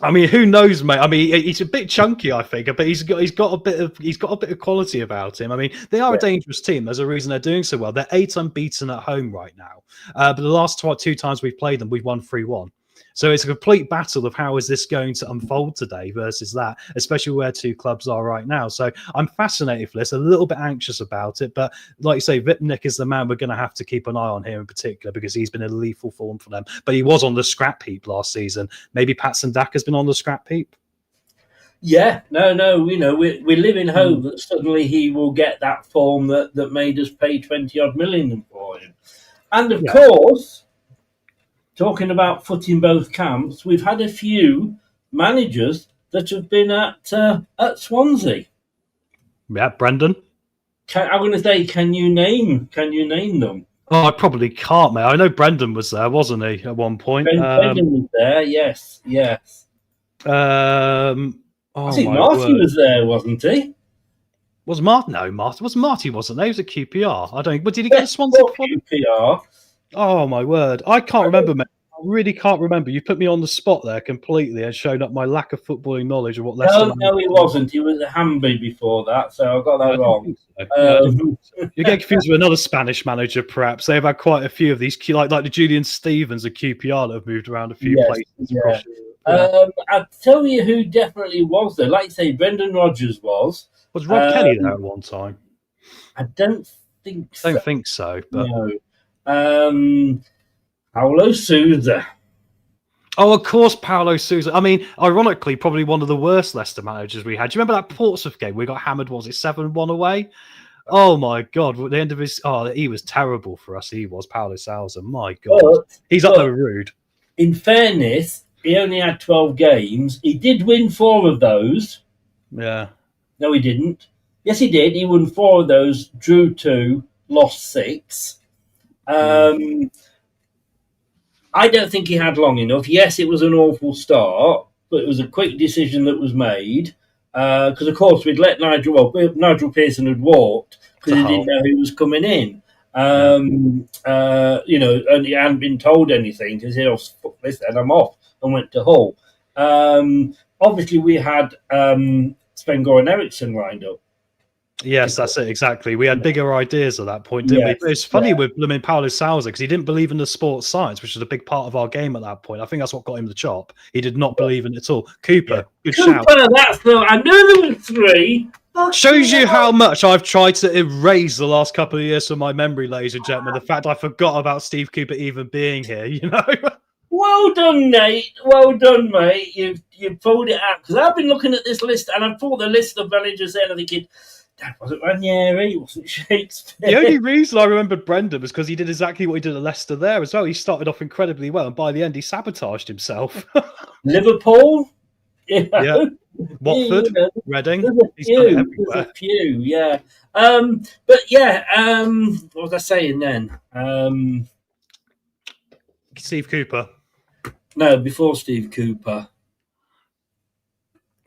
[SPEAKER 5] I mean, who knows, mate? I mean, he's a bit chunky, I think, but he's got a bit of quality about him. I mean, they are a dangerous team. There's a reason they're doing so well. They're 8 unbeaten at home right now, but the last 2 times we've played them, we've won 3-1. So it's a complete battle of how is this going to unfold today versus that, especially where two clubs are right now. So I'm fascinated for this, a little bit anxious about it. But like you say, Vipnik is the man we're going to have to keep an eye on here in particular, because he's been in lethal form for them. But he was on the scrap heap last season. Maybe Patson Daka's been on the scrap heap.
[SPEAKER 4] Yeah, no, we live in hope that suddenly he will get that form that made us pay 20 odd million for him. And of course, talking about foot in both camps, we've had a few managers that have been at Swansea.
[SPEAKER 5] Yeah, Brendan.
[SPEAKER 4] I'm going to say, can you name them?
[SPEAKER 5] Oh, I probably can't, mate. I know Brendan was there, wasn't he, at one point?
[SPEAKER 4] Brendan was there, yes. I think Marty was there, wasn't he?
[SPEAKER 5] Was Marty? No, Marty wasn't there. He was at QPR. I don't. But did he get a Swansea before
[SPEAKER 4] QPR?
[SPEAKER 5] Oh my word! I can't remember, mate. I really can't remember. You put me on the spot there completely and showed up my lack of footballing knowledge of what Leicester.
[SPEAKER 4] No, he wasn't. He was at Hamby before that, so I got that wrong.
[SPEAKER 5] So. You get confused with another Spanish manager, perhaps. They've had quite a few of these, like the Julian Stevens at QPR that have moved around a few places.
[SPEAKER 4] Yeah. I'll tell you who definitely was there. Like you say, Brendan Rodgers was.
[SPEAKER 5] Was Rob Kelly there at one time?
[SPEAKER 4] I don't think so.
[SPEAKER 5] I don't think so. But...
[SPEAKER 4] No. Paulo Sousa.
[SPEAKER 5] Oh, of course, Paulo Sousa. I mean, ironically, probably one of the worst Leicester managers we had. Do you remember that Portsmouth game we got hammered, was it 7-1 away? Oh, my God. At the end of his... Oh, he was terrible for us. He was, Paulo Sousa. My God. He's up there rude.
[SPEAKER 4] In fairness, he only had 12 games. He did win 4 of those.
[SPEAKER 5] Yeah.
[SPEAKER 4] No, he didn't. Yes, he did. He won 4 of those, drew 2, lost 6. I don't think he had long enough. Yes, it was an awful start, but it was a quick decision that was made. Because, of course, we'd let Nigel Pearson had walked because he didn't know who was coming in. And he hadn't been told anything because he said, "Fuck this, then I'm off," and went to Hull. Obviously, we had Sven-Goran Eriksson lined up.
[SPEAKER 5] Yes, that's it, exactly. We had bigger ideas at that point, didn't we? But it's funny with Paulo Sousa because he didn't believe in the sports science, which was a big part of our game at that point. I think that's what got him the chop. He did not believe in it at all. Cooper, good shout.
[SPEAKER 4] I knew there were 3.
[SPEAKER 5] Shows you how much I've tried to erase the last couple of years from my memory, ladies and gentlemen. The fact I forgot about Steve Cooper even being here, you know?
[SPEAKER 4] Well done, Nate. Well done, mate. You've pulled it out. Because I've been looking at this list, and I've pulled the list of managers there, and I'm thinking, that wasn't Ranieri, it wasn't Shakespeare.
[SPEAKER 5] The only reason I remembered Brendan was because he did exactly what he did at Leicester there as well. He started off incredibly well, and by the end, he sabotaged himself.
[SPEAKER 4] Liverpool?
[SPEAKER 5] Yeah. Watford, Reading.
[SPEAKER 4] There's a few, yeah. But yeah, what was I saying then?
[SPEAKER 5] Steve Cooper.
[SPEAKER 4] No, before Steve Cooper.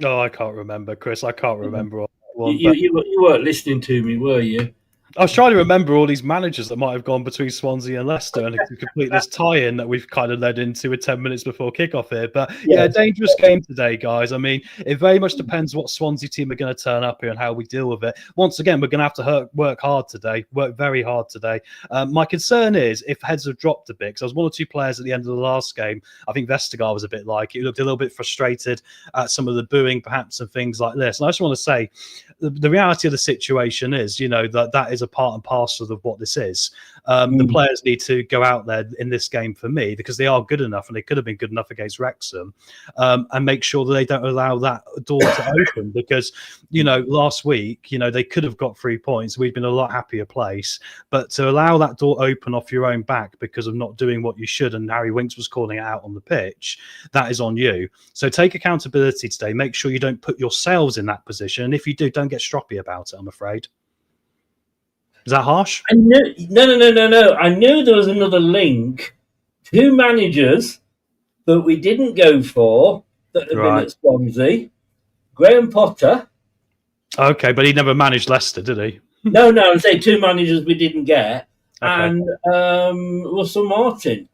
[SPEAKER 5] Oh, I can't remember, Chris. I can't remember all that one.
[SPEAKER 4] You weren't listening to me, were you?
[SPEAKER 5] I was trying to remember all these managers that might have gone between Swansea and Leicester and to complete this tie-in that we've kind of led into with 10 minutes before kickoff here. But yeah, dangerous game today, guys. I mean, it very much depends what Swansea team are going to turn up here and how we deal with it. Once again, we're going to have to work hard today, work very hard today. My concern is if heads have dropped a bit, because there was 1 or 2 players at the end of the last game. I think Vestergaard was a bit like it. He looked a little bit frustrated at some of the booing, perhaps, and things like this. And I just want to say, the reality of the situation is, you know, that is a part and parcel of what this is. The players need to go out there in this game for me because they are good enough and they could have been good enough against Wrexham, and make sure that they don't allow that door to open because, you know, last week, you know, they could have got 3 points. We'd been a lot happier place, but to allow that door open off your own back because of not doing what you should, and Harry Winks was calling it out on the pitch, that is on you. So take accountability today. Make sure you don't put yourselves in that position. And if you do, don't get stroppy about it, I'm afraid. Is that harsh?
[SPEAKER 4] No. I knew there was another link. 2 managers that we didn't go for that have been at Swansea. Graham Potter.
[SPEAKER 5] Okay, but he never managed Leicester, did he?
[SPEAKER 4] No, I'm saying 2 managers we didn't get.
[SPEAKER 5] Okay.
[SPEAKER 4] And Russell Martin.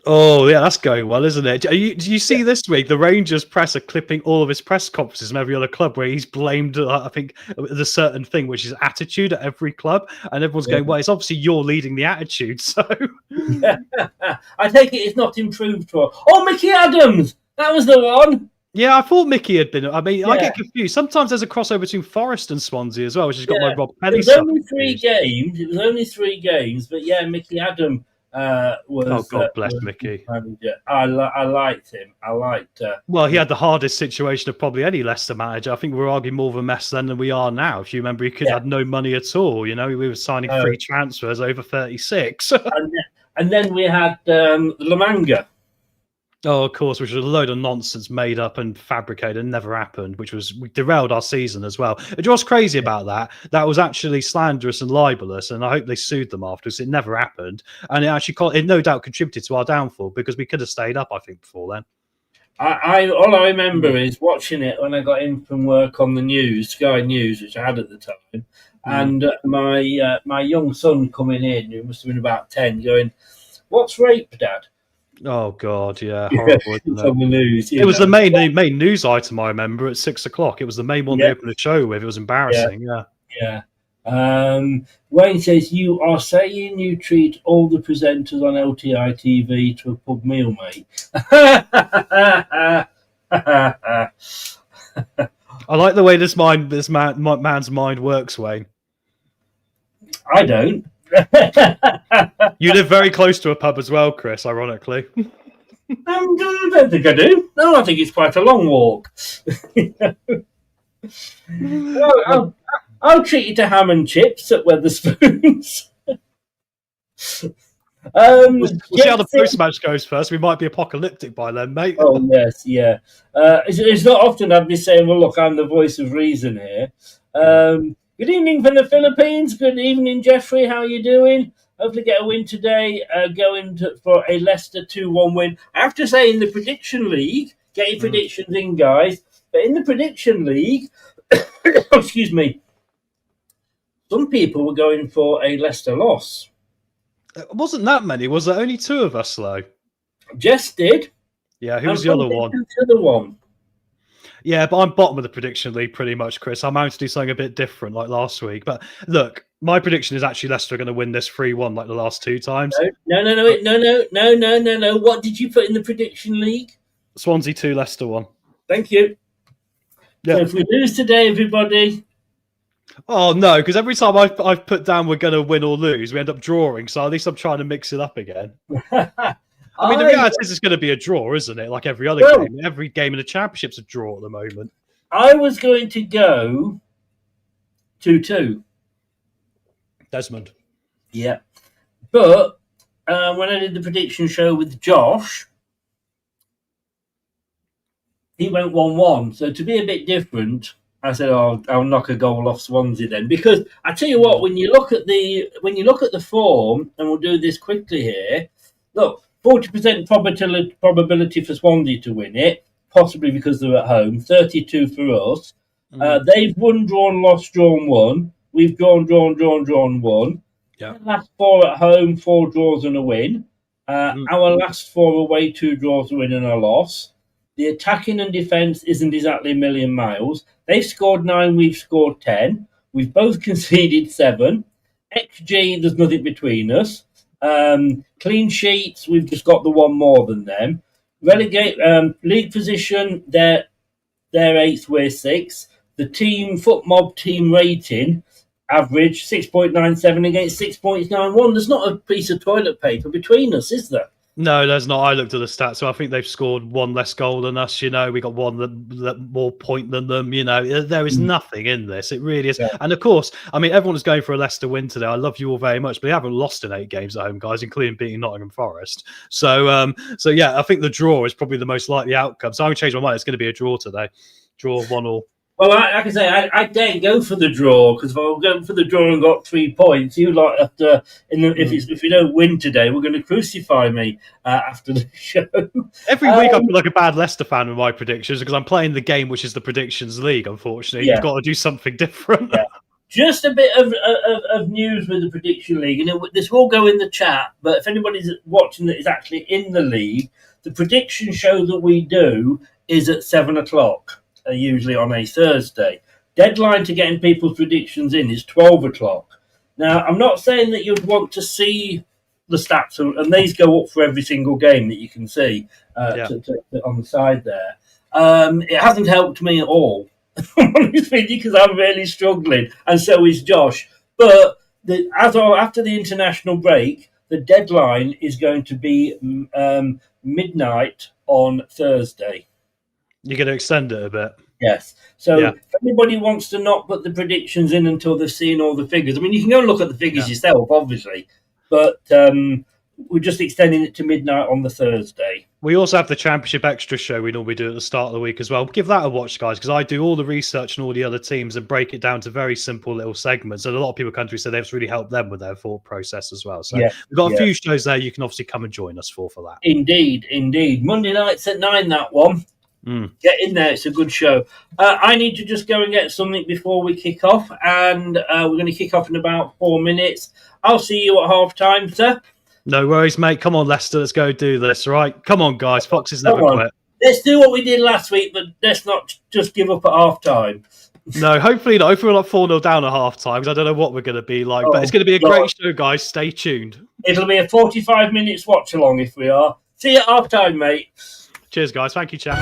[SPEAKER 5] Oh, yeah, that's going well, isn't it? Do you see this week, the Rangers press are clipping all of his press conferences from every other club where he's blamed, I think, the certain thing, which is attitude at every club. And everyone's going, well, it's obviously you're leading the attitude. So
[SPEAKER 4] I take it it's not improved for. Oh, Mickey Adams! That was the one!
[SPEAKER 5] Yeah, I thought Mickey had been. I mean, I
[SPEAKER 4] Yeah.
[SPEAKER 5] get confused. Sometimes there's a crossover between Forest and Swansea as well, which has got my Rob
[SPEAKER 4] It
[SPEAKER 5] Penny
[SPEAKER 4] was
[SPEAKER 5] stuff
[SPEAKER 4] only 3
[SPEAKER 5] confused.
[SPEAKER 4] games. It was only 3 games, but yeah, Mickey Adam was.
[SPEAKER 5] Oh, God bless
[SPEAKER 4] was
[SPEAKER 5] Mickey.
[SPEAKER 4] manager. I liked him. I liked.
[SPEAKER 5] Well, he had the hardest situation of probably any Leicester manager. I think we're arguing more of a mess then than we are now. If you remember, he had no money at all. You know, we were signing free transfers over 36.
[SPEAKER 4] And then we had La Manga.
[SPEAKER 5] Oh, of course, which was a load of nonsense made up and fabricated and never happened, which was derailed our season as well. And what's crazy about that was actually slanderous and libelous, and I hope they sued them afterwards. It never happened, and it no doubt contributed to our downfall because we could have stayed up, I think, before then.
[SPEAKER 4] All I remember is watching it when I got in from work on the news, Sky News, which I had at the time, and my young son coming in, who must have been about 10, going, "What's rape, Dad?"
[SPEAKER 5] Oh God, yeah, horrible.
[SPEAKER 4] It's on the news.
[SPEAKER 5] It was the main news item. I remember at 6 o'clock. It was the main one they opened the show with. It was embarrassing.
[SPEAKER 4] Yeah. Wayne says, "You are saying you treat all the presenters on LTI TV to a pub meal, mate."
[SPEAKER 5] I like the way this man's mind works, Wayne.
[SPEAKER 4] I don't.
[SPEAKER 5] You live very close to a pub as well, Chris, ironically.
[SPEAKER 4] I don't think I do. No, I think it's quite a long walk. I'll treat you to ham and chips at Wetherspoons.
[SPEAKER 5] We'll see how the post-match goes first. We might be apocalyptic by then, mate.
[SPEAKER 4] Oh, yes, yeah. It's not often I'd be saying, well, look, I'm the voice of reason here. Good evening from the Philippines. Good evening, Jeffrey. How are you doing? Hopefully get a win today, for a Leicester 2-1 win. I have to say, in the prediction league, get your predictions in, guys, but in the prediction league, excuse me, some people were going for a Leicester loss.
[SPEAKER 5] It wasn't that many, was there? Only 2 of us, though.
[SPEAKER 4] Jess did.
[SPEAKER 5] Yeah, who was the other one?
[SPEAKER 4] The other one.
[SPEAKER 5] Yeah, but I'm bottom of the prediction league pretty much, Chris. I'm out to do something a bit different like last week. But look, my prediction is actually Leicester are going to win this 3-1 like the last 2 times.
[SPEAKER 4] No. What did you put in the prediction league?
[SPEAKER 5] Swansea 2, Leicester 1.
[SPEAKER 4] Thank you.
[SPEAKER 5] Yeah.
[SPEAKER 4] So if we lose today, everybody...
[SPEAKER 5] Oh, no, because every time I've put down we're going to win or lose, we end up drawing. So at least I'm trying to mix it up again. I mean, the reality is it's going to be a draw, isn't it? Like every other game. Every game in the Championship's a draw at the moment.
[SPEAKER 4] I was going to go 2-2.
[SPEAKER 5] Desmond.
[SPEAKER 4] Yeah. But when I did the prediction show with Josh, he went 1-1. So to be a bit different, I said, "Oh, I'll knock a goal off Swansea then." Because I tell you what, when you look at the form, and we'll do this quickly here. Look, 40% probability for Swansea to win it, possibly because they're at home. 32 for us. They've won, drawn, lost, drawn, won. We've drawn, won.
[SPEAKER 5] Yeah.
[SPEAKER 4] The last 4 at home, 4 draws and a win. Our last 4 away, 2 draws, a win and a loss. The attacking and defence isn't exactly a million miles. They've scored 9, we've scored 10. We've both conceded 7. XG, there's nothing between us. Clean sheets, we've just got the 1 more than them. Relegate league position, they're 8th, we're 6th. The team FootMob team rating average 6.97 against 6.91. There's not a piece of toilet paper between us, is there?
[SPEAKER 5] No, there's not. I looked at the stats, so I think they've scored 1 less goal than us. You know, we got 1 more point than them. You know, there is nothing in this. It really is. Yeah. And of course, I mean, everyone is going for a Leicester win today. I love you all very much, but they haven't lost in 8 games at home, guys, including beating Nottingham Forest. So yeah, I think the draw is probably the most likely outcome. So I'm going to change my mind. It's going to be a draw today. Draw 1-1.
[SPEAKER 4] Well, like I say, I dare go for the draw, because if I was going for the draw and got 3 points, you like after if you don't win today, we're going to crucify me after the show.
[SPEAKER 5] Every week I feel like a bad Leicester fan with my predictions because I'm playing the game which is the predictions league. Unfortunately, you've got to do something different.
[SPEAKER 4] Yeah. Just a bit of news with the prediction league, and this will go in the chat. But if anybody's watching that is actually in the league, the prediction show that we do is at 7 o'clock. Usually on a Thursday. Deadline to getting people's predictions in is 12 o'clock. Now, I'm not saying that you'd want to see the stats, and these go up for every single game that you can see on the side there. It hasn't helped me at all, honestly, because I'm really struggling, and so is Josh. But after the international break, the deadline is going to be midnight on Thursday.
[SPEAKER 5] You're going to extend it a bit.
[SPEAKER 4] Yes. So if anybody wants to not put the predictions in until they've seen all the figures, I mean, you can go and look at the figures yourself, obviously, but we're just extending it to midnight on the Thursday.
[SPEAKER 5] We also have the Championship Extra show we normally do at the start of the week as well. Give that a watch, guys, because I do all the research and all the other teams and break it down to very simple little segments. And a lot of people country said they've really helped them with their thought process as well. So we've got a few shows there you can obviously come and join us for that.
[SPEAKER 4] Indeed. Monday nights at 9, that one. Get in there, it's a good show. I need to just go and get something before we kick off, and we're going to kick off in about 4 minutes. I'll see you at half time, sir.
[SPEAKER 5] No worries, mate. Come on, Leicester, let's go do this, right? Come on, guys. Foxes never quit.
[SPEAKER 4] Let's do what we did last week, but let's not just give up at half time.
[SPEAKER 5] No, hopefully not. Hopefully we're not 4-0 down at half time, because I don't know what we're going to be like, but it's going to be a great show, guys. Stay tuned.
[SPEAKER 4] It'll be a 45 minutes watch along if we are. See you at half time, mate.
[SPEAKER 5] Cheers, guys. Thank you, chap.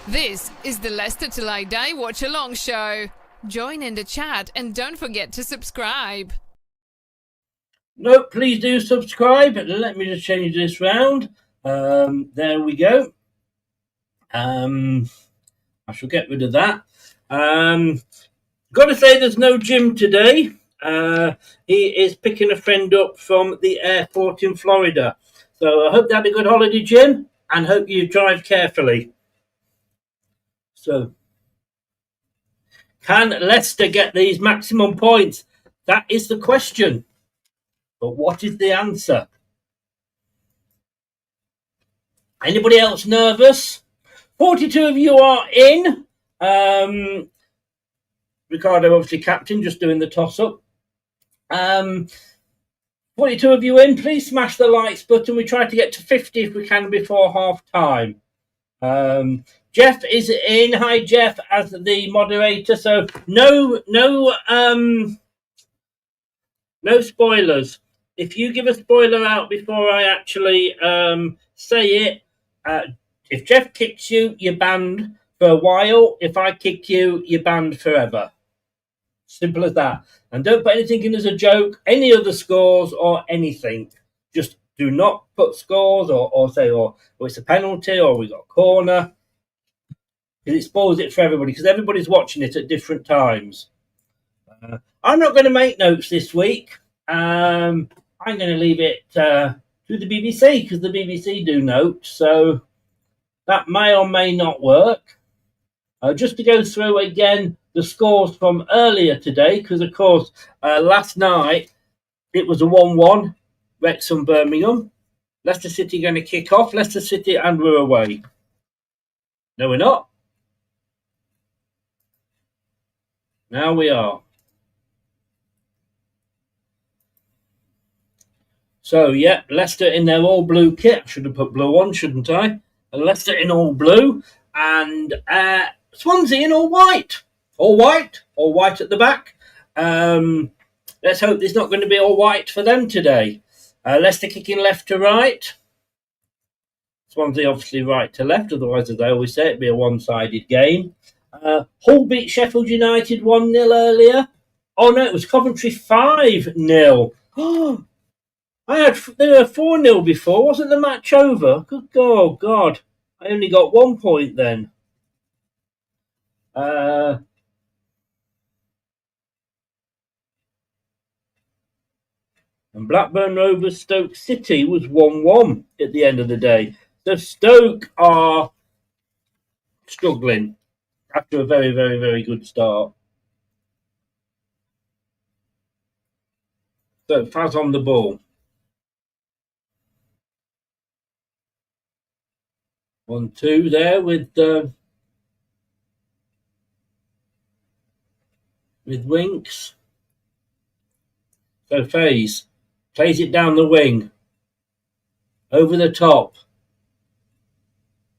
[SPEAKER 6] This is the Leicester Till I Die Watch Along show. Join in the chat and don't forget to subscribe.
[SPEAKER 4] No, please do subscribe. Let me just change this round. There we go. I shall get rid of that. Got to say there's no Jim today. He is picking a friend up from the airport in Florida. So I hope you had a good holiday, Jim, and hope you drive carefully. So, can Leicester get these maximum points? That is the question. But what is the answer? Anybody else nervous? 42 of you are in. Ricardo, obviously captain, just doing the toss-up. 42 of you in. Please smash the likes button. We try to get to 50 if we can before half-time. Jeff is in. Hi, Jeff, as the moderator. So no spoilers. If you give a spoiler out before I actually say it, if Jeff kicks you, you're banned for a while. If I kick you, you're banned forever. Simple as that. And don't put anything in as a joke, any other scores or anything. Just do not put scores or say, it's a penalty or we got a corner. Because it spoils it for everybody, because everybody's watching it at different times. I'm not going to make notes this week. I'm going to leave it to the BBC, because the BBC do notes, so that may or may not work. Just to go through again the scores from earlier today, because of course last night it was a 1-1, Wrexham Birmingham. Leicester City going to kick off. Leicester City, and we're away. No, we're not. Now we are. So, yeah, Leicester in their all blue kit. I should have put blue on, shouldn't I? Leicester in all blue. And Swansea in all white. All white at the back. Let's hope there's not going to be all white for them today. Leicester kicking left to right. Swansea obviously right to left, otherwise, as I always say, it'd be a one-sided game. Hull beat Sheffield United 1-0 earlier. Oh no, it was Coventry 5-0. They were 4-0 before. Wasn't the match over? Good God. I only got 1 point then. And Blackburn Rovers Stoke City was 1-1 at the end of the day. So Stoke are struggling after a very, very, very good start. So Faz on the ball. 1-2 there with Winks. So Faze plays it down the wing. Over the top.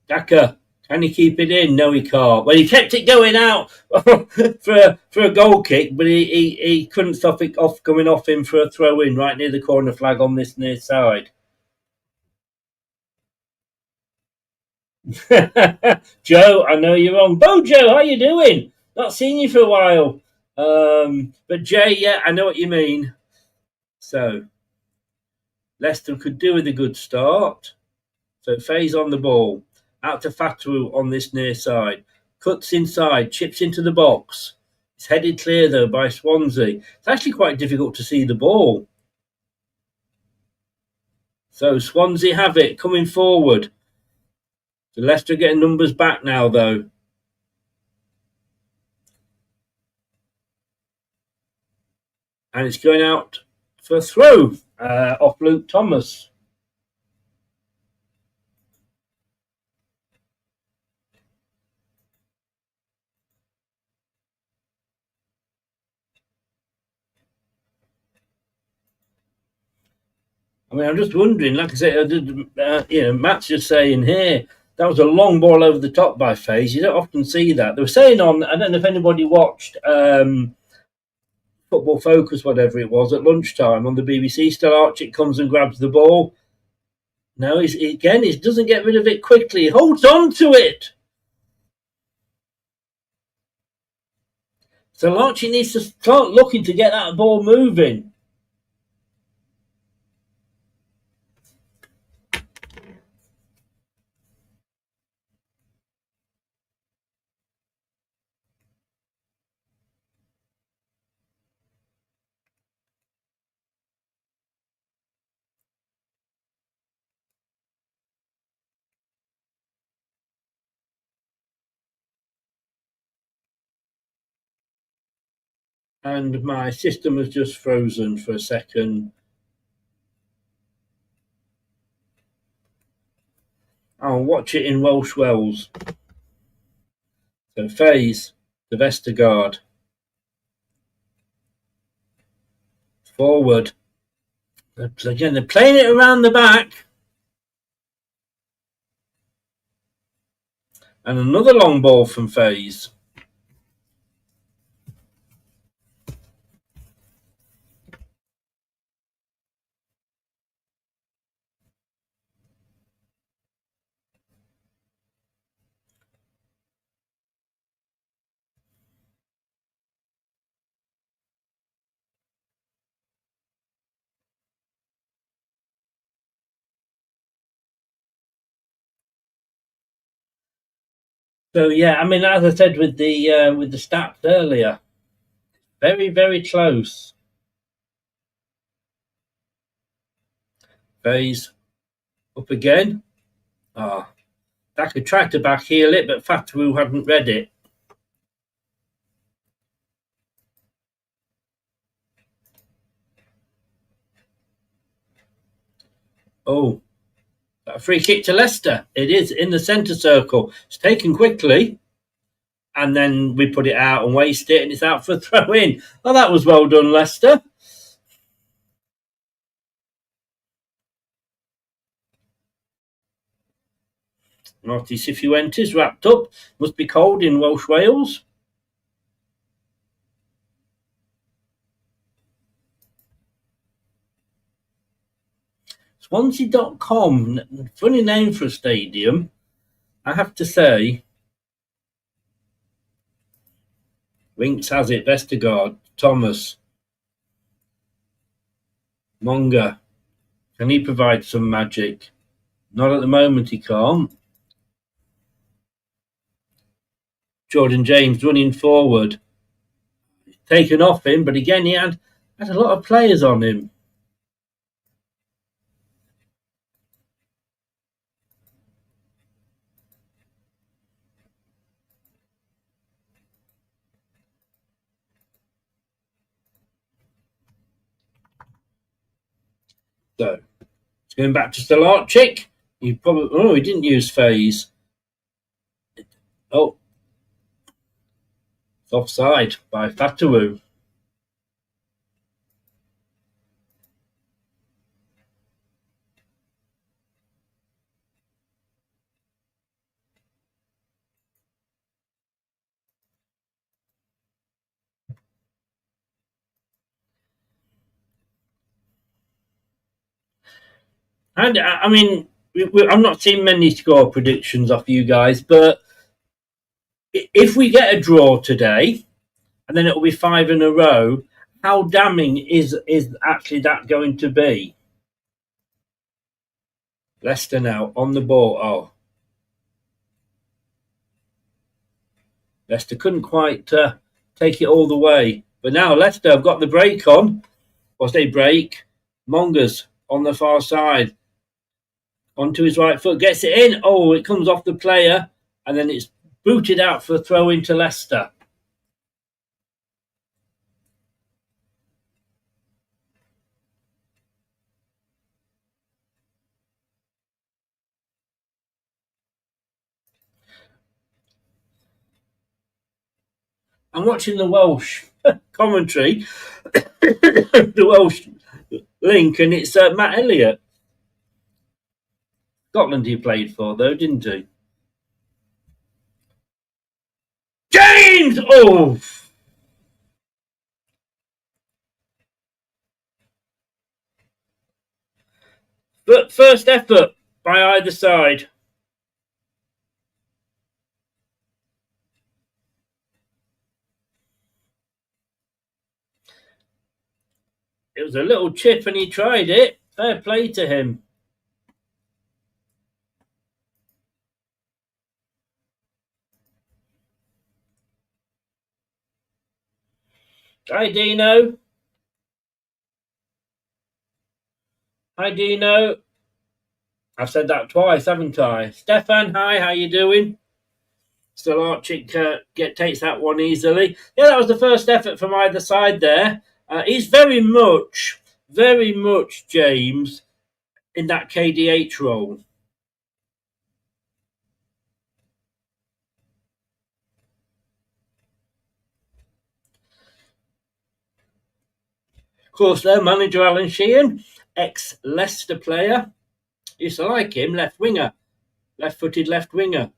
[SPEAKER 4] Daka, can he keep it in? No, he can't. Well, he kept it going out for a goal kick, but he couldn't stop it off coming off him for a throw in right near the corner flag on this near side. Joe, I know you're on. Bojo, how you doing? Not seen you for a while. But Jay, yeah, I know what you mean. So Leicester could do with a good start. So Faye's on the ball. Out to Fatu on this near side. Cuts inside, chips into the box. It's headed clear though by Swansea. It's actually quite difficult to see the ball. So Swansea have it coming forward. So Leicester getting numbers back now though. And it's going out for a throw off Luke Thomas. I mean, I'm just wondering, like I said, Matt's just saying here, that was a long ball over the top by Faze. You don't often see that. They were saying on, I don't know if anybody watched Football Focus, whatever it was, at lunchtime on the BBC. Still Archie comes and grabs the ball. No, he doesn't get rid of it quickly. He holds on to it. So Archie needs to start looking to get that ball moving. And my system has just frozen for a second. I'll watch it in Welsh Wells. So Faze, the Vestergaard. Forward. Again, they're playing it around the back. And another long ball from Faze. So yeah, I mean, as I said with the stats earlier, very, very close. Faze up again. Daka tried to back heel it, but Fatu hadn't read it. Oh, A free kick to Leicester. It is in the centre circle. It's taken quickly. And then we put it out and waste it, and it's out for a throw in. Oh, that was well done, Leicester. Naughty Cifuentes wrapped up. Must be cold in Welsh Wales. Swansea.com. Funny name for a stadium, I have to say. Winks has it. Vestergaard, Thomas, Monga. Can he provide some magic? Not at the moment, he can't. Jordan James running forward. Taken off him, but again, he had a lot of players on him. So, it's going back to Stolarczyk. He didn't use phase. Oh, it's offside by Fatawu. And I mean, I'm not seeing many score predictions off you guys, but if we get a draw today, and then it will be 5 in a row, how damning is actually that going to be? Leicester now on the ball. Oh, Leicester couldn't quite take it all the way, but now Leicester have got the break on. Or they break. Monga's on the far side. Onto his right foot, gets it in. Oh, it comes off the player, and then it's booted out for a throw into Leicester. I'm watching the Welsh commentary, the Welsh link, and it's Matt Elliott. Scotland he played for, though, didn't he? James! Oh! But first effort by either side. It was a little chip and he tried it. Fair play to him. Hi, Dino. Hi, Dino. I've said that twice, haven't I? Stefan, hi, how you doing? Stolarczyk takes that one easily. Yeah, that was the first effort from either side there. He's very much, James, in that KDH role. Of course, their manager, Alan Sheehan, ex-Leicester player. Used to like him, left winger. Left-footed left winger.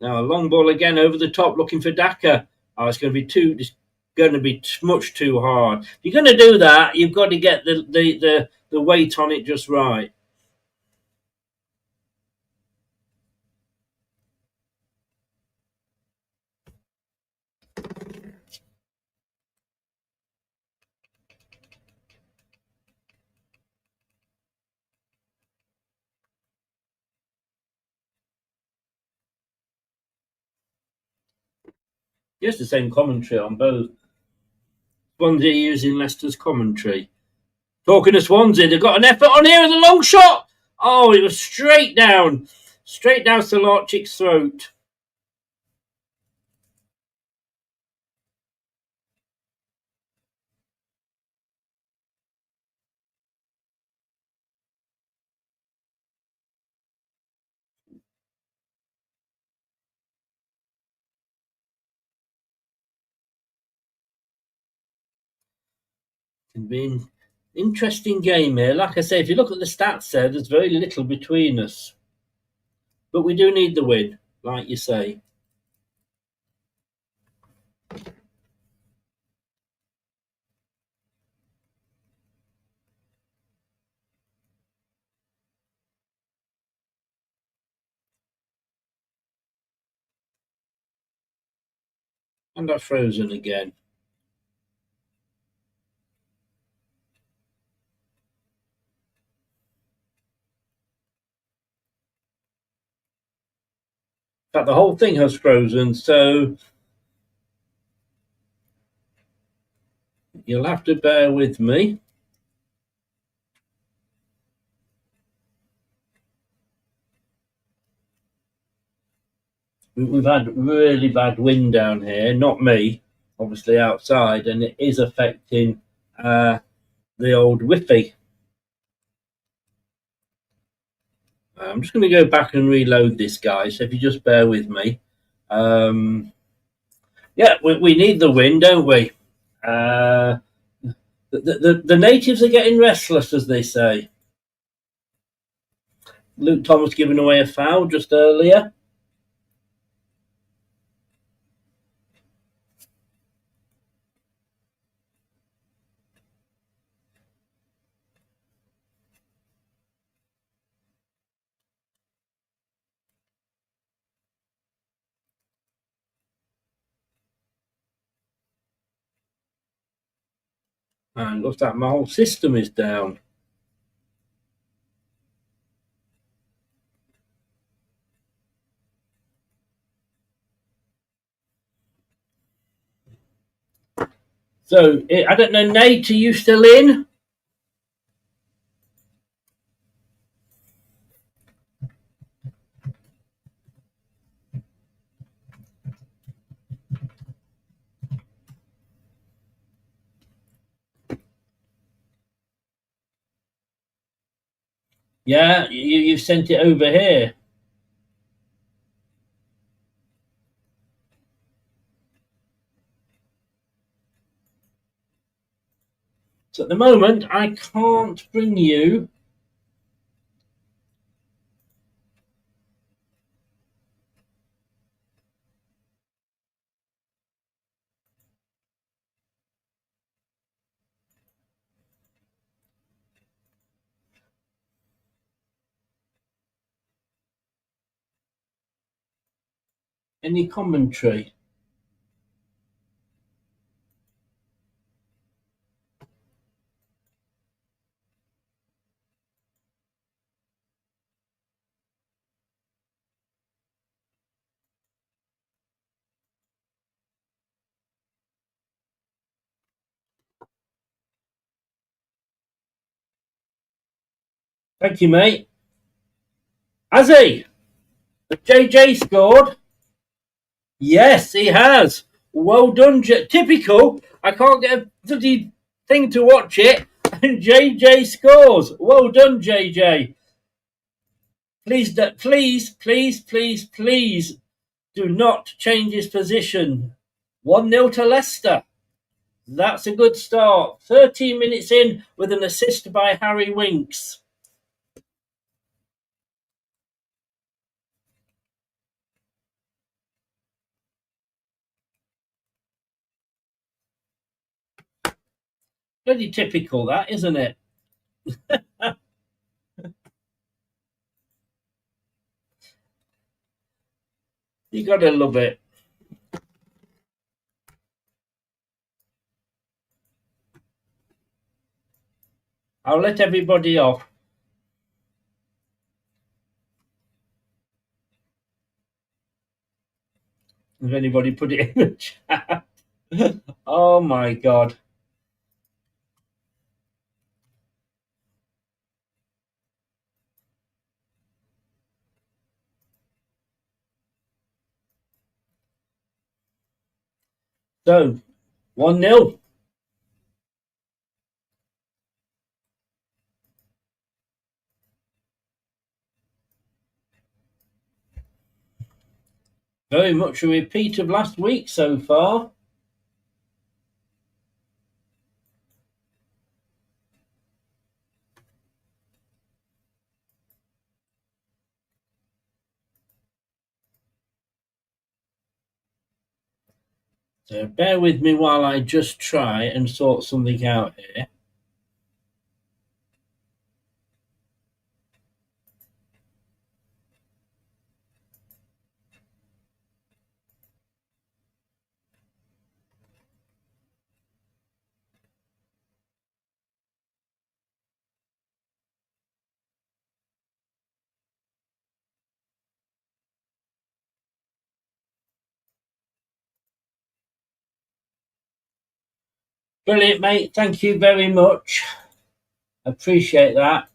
[SPEAKER 4] Now a long ball again over the top, looking for Daka. Oh, it's going to be much too hard. If you're going to do that, you've got to get the weight on it just right. Just the same commentary on both. Swansea using Leicester's commentary. Talking to Swansea, they've got an effort on here with a long shot. Oh, it was straight down Stolarczyk's throat. Can be an interesting game here. Like I say, if you look at the stats there, there's very little between us. But we do need the win, like you say. And I've frozen again. In fact, the whole thing has frozen, so you'll have to bear with me. We've had really bad wind down here, not me, obviously outside, and it is affecting the old Wi-Fi. I'm just going to go back and reload this, guys, so if you just bear with me. Yeah, we need the win, don't we? The natives are getting restless, as they say. Luke Thomas giving away a foul just earlier. And looks like my whole system is down. So, I don't know, Nate, are you still in? Yeah, you've sent it over here. So at the moment, I can't bring you any commentary. Thank you, mate. Has he? Has JJ scored? Yes, he has. Well done, typical. I can't get a bloody thing to watch it, and JJ scores. Well done, JJ. Please, please do not change his position. 1-0 to Leicester. That's a good start. 13 minutes in with an assist by Harry Winks. Bloody typical, that, isn't it? You gotta love it. I'll let everybody off. If anybody put it in the chat. Oh my God. So, 1-0. Very much a repeat of last week so far. So bear with me while I just try and sort something out here. Brilliant, mate. Thank you very much. Appreciate that.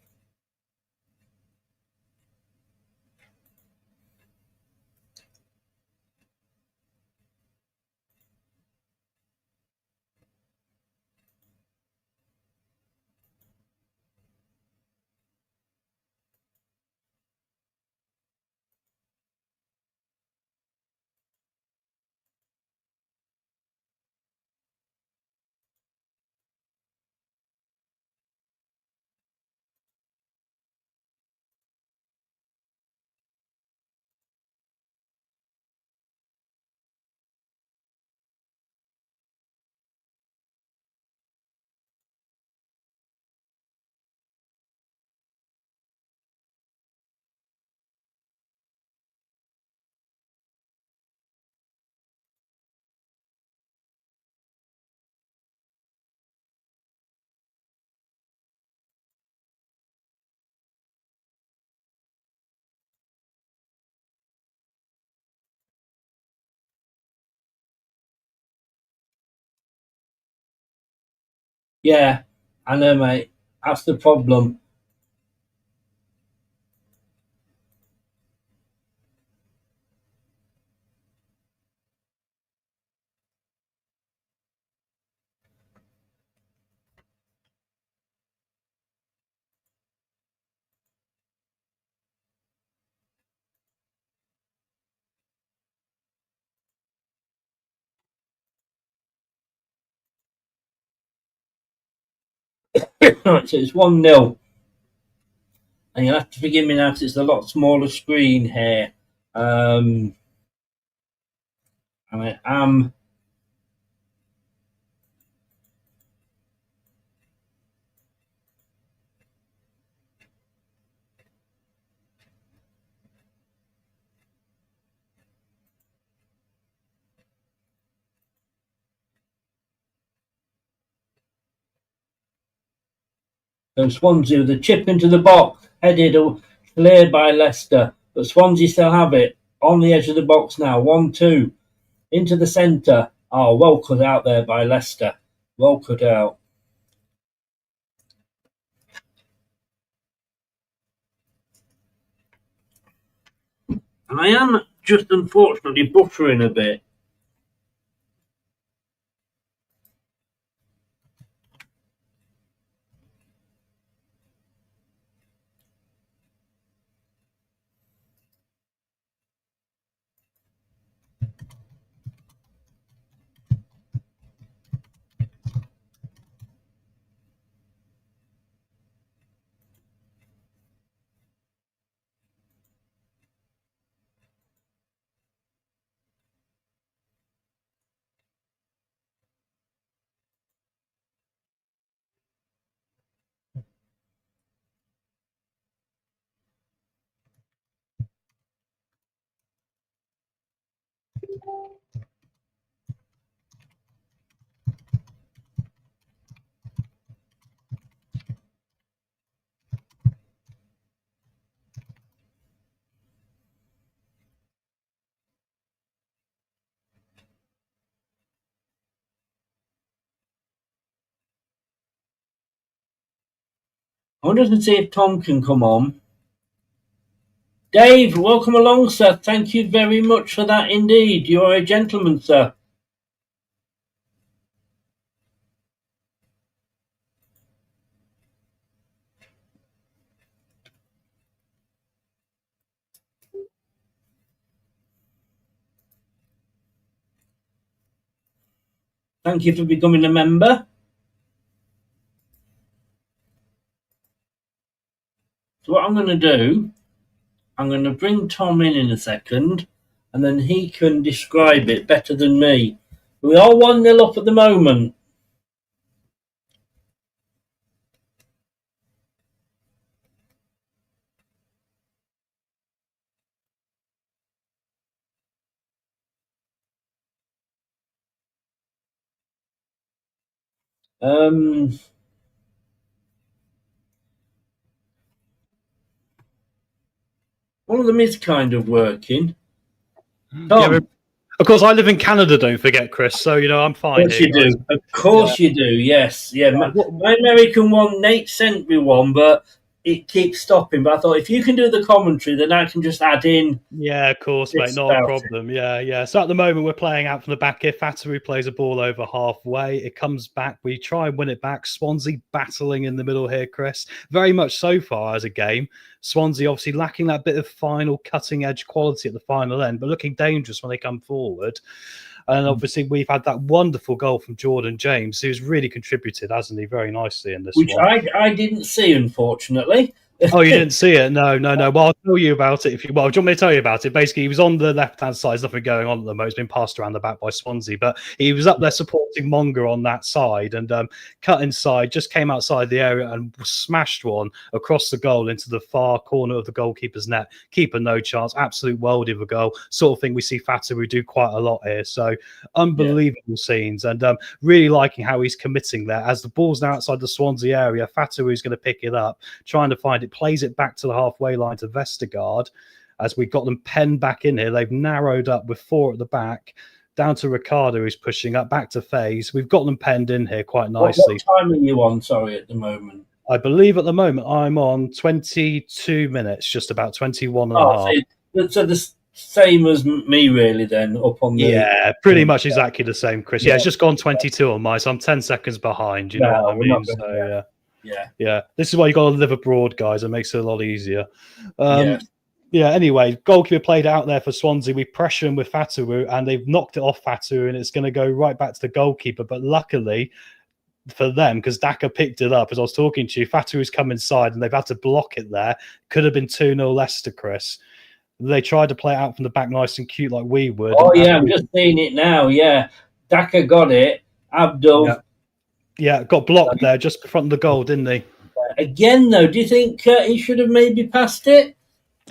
[SPEAKER 4] Yeah, I know, mate. That's the problem. Right, so it's 1-0. And you'll have to forgive me now because it's a lot smaller screen here. And I am. So Swansea with a chip into the box, headed or cleared by Leicester. But Swansea still have it on the edge of the box now. 1-2 into the centre. Oh, well cut out there by Leicester. Well cut out. And I am just unfortunately buffering a bit. I wonder to see if Tom can come on. Dave, welcome along, sir. Thank you very much for that indeed. You are a gentleman, sir. Thank you for becoming a member. So what I'm going to do, I'm going to bring Tom in a second, and then he can describe it better than me. We are 1-0 up at the moment. One of them is kind of working. Tom,
[SPEAKER 5] Yeah, of course, I live in Canada, don't forget, Chris. So, I'm fine.
[SPEAKER 4] of course
[SPEAKER 5] here,
[SPEAKER 4] you
[SPEAKER 5] guys.
[SPEAKER 4] do. Of course you do, yes. Yeah, my American one, Nate sent me one, but it keeps stopping. But I thought, if you can do the commentary, then I can just add in.
[SPEAKER 5] Yeah, of course, mate. Not a problem. Yeah. So at the moment, we're playing out from the back here. Fataru plays a ball over halfway. It comes back. We try and win it back. Swansea battling in the middle here, Chris. Very much so far as a game. Swansea obviously lacking that bit of final cutting edge quality at the final end, but looking dangerous when they come forward. And obviously, we've had that wonderful goal from Jordan James, who's really contributed, hasn't he, very nicely in this
[SPEAKER 4] Which
[SPEAKER 5] one.
[SPEAKER 4] I didn't see, unfortunately.
[SPEAKER 5] Oh, you didn't see it? No. Well, I'll tell you about it. Do you want me to tell you about it? Basically, he was on the left-hand side. There's nothing going on at the moment. It's been passed around the back by Swansea, but he was up there supporting Monger on that side and cut inside, just came outside the area and smashed one across the goal into the far corner of the goalkeeper's net. Keeper, no chance. Absolute worldie of a goal. Sort of thing we see Fataru do quite a lot here. So unbelievable scenes and really liking how he's committing there. As the ball's now outside the Swansea area, Fataru's going to pick it up, trying to find it, plays it back to the halfway line to Vestergaard. As we got them penned back in here, they've narrowed up with 4 at the back, down to Ricardo, who's pushing up, back to FaZe. We've got them penned in here quite nicely.
[SPEAKER 4] What time are you on, at the moment?
[SPEAKER 5] I believe at the moment I'm on 22 minutes, just about 21 and a half.
[SPEAKER 4] So the same as me, really, then, up on the...
[SPEAKER 5] Yeah, pretty much exactly the same, Chris. Yeah, it's just gone 22 on mine, so I'm 10 seconds behind. You know what I mean? So, yeah. This is why you got to live abroad, guys. It makes it a lot easier. Anyway, goalkeeper played out there for Swansea. We pressure him with Fataru, and they've knocked it off Fataru, and it's going to go right back to the goalkeeper. But luckily for them, because Daka picked it up as I was talking to you, Fataru's come inside, and they've had to block it there. Could have been 2-0 Leicester, Chris. They tried to play it out from the back nice and cute like we would.
[SPEAKER 4] Oh, yeah, I'm just seeing it now, yeah. Daka got it. Abdul...
[SPEAKER 5] Yeah, got blocked there just in front of the goal, didn't he?
[SPEAKER 4] Again, though, do you think he should have maybe passed it?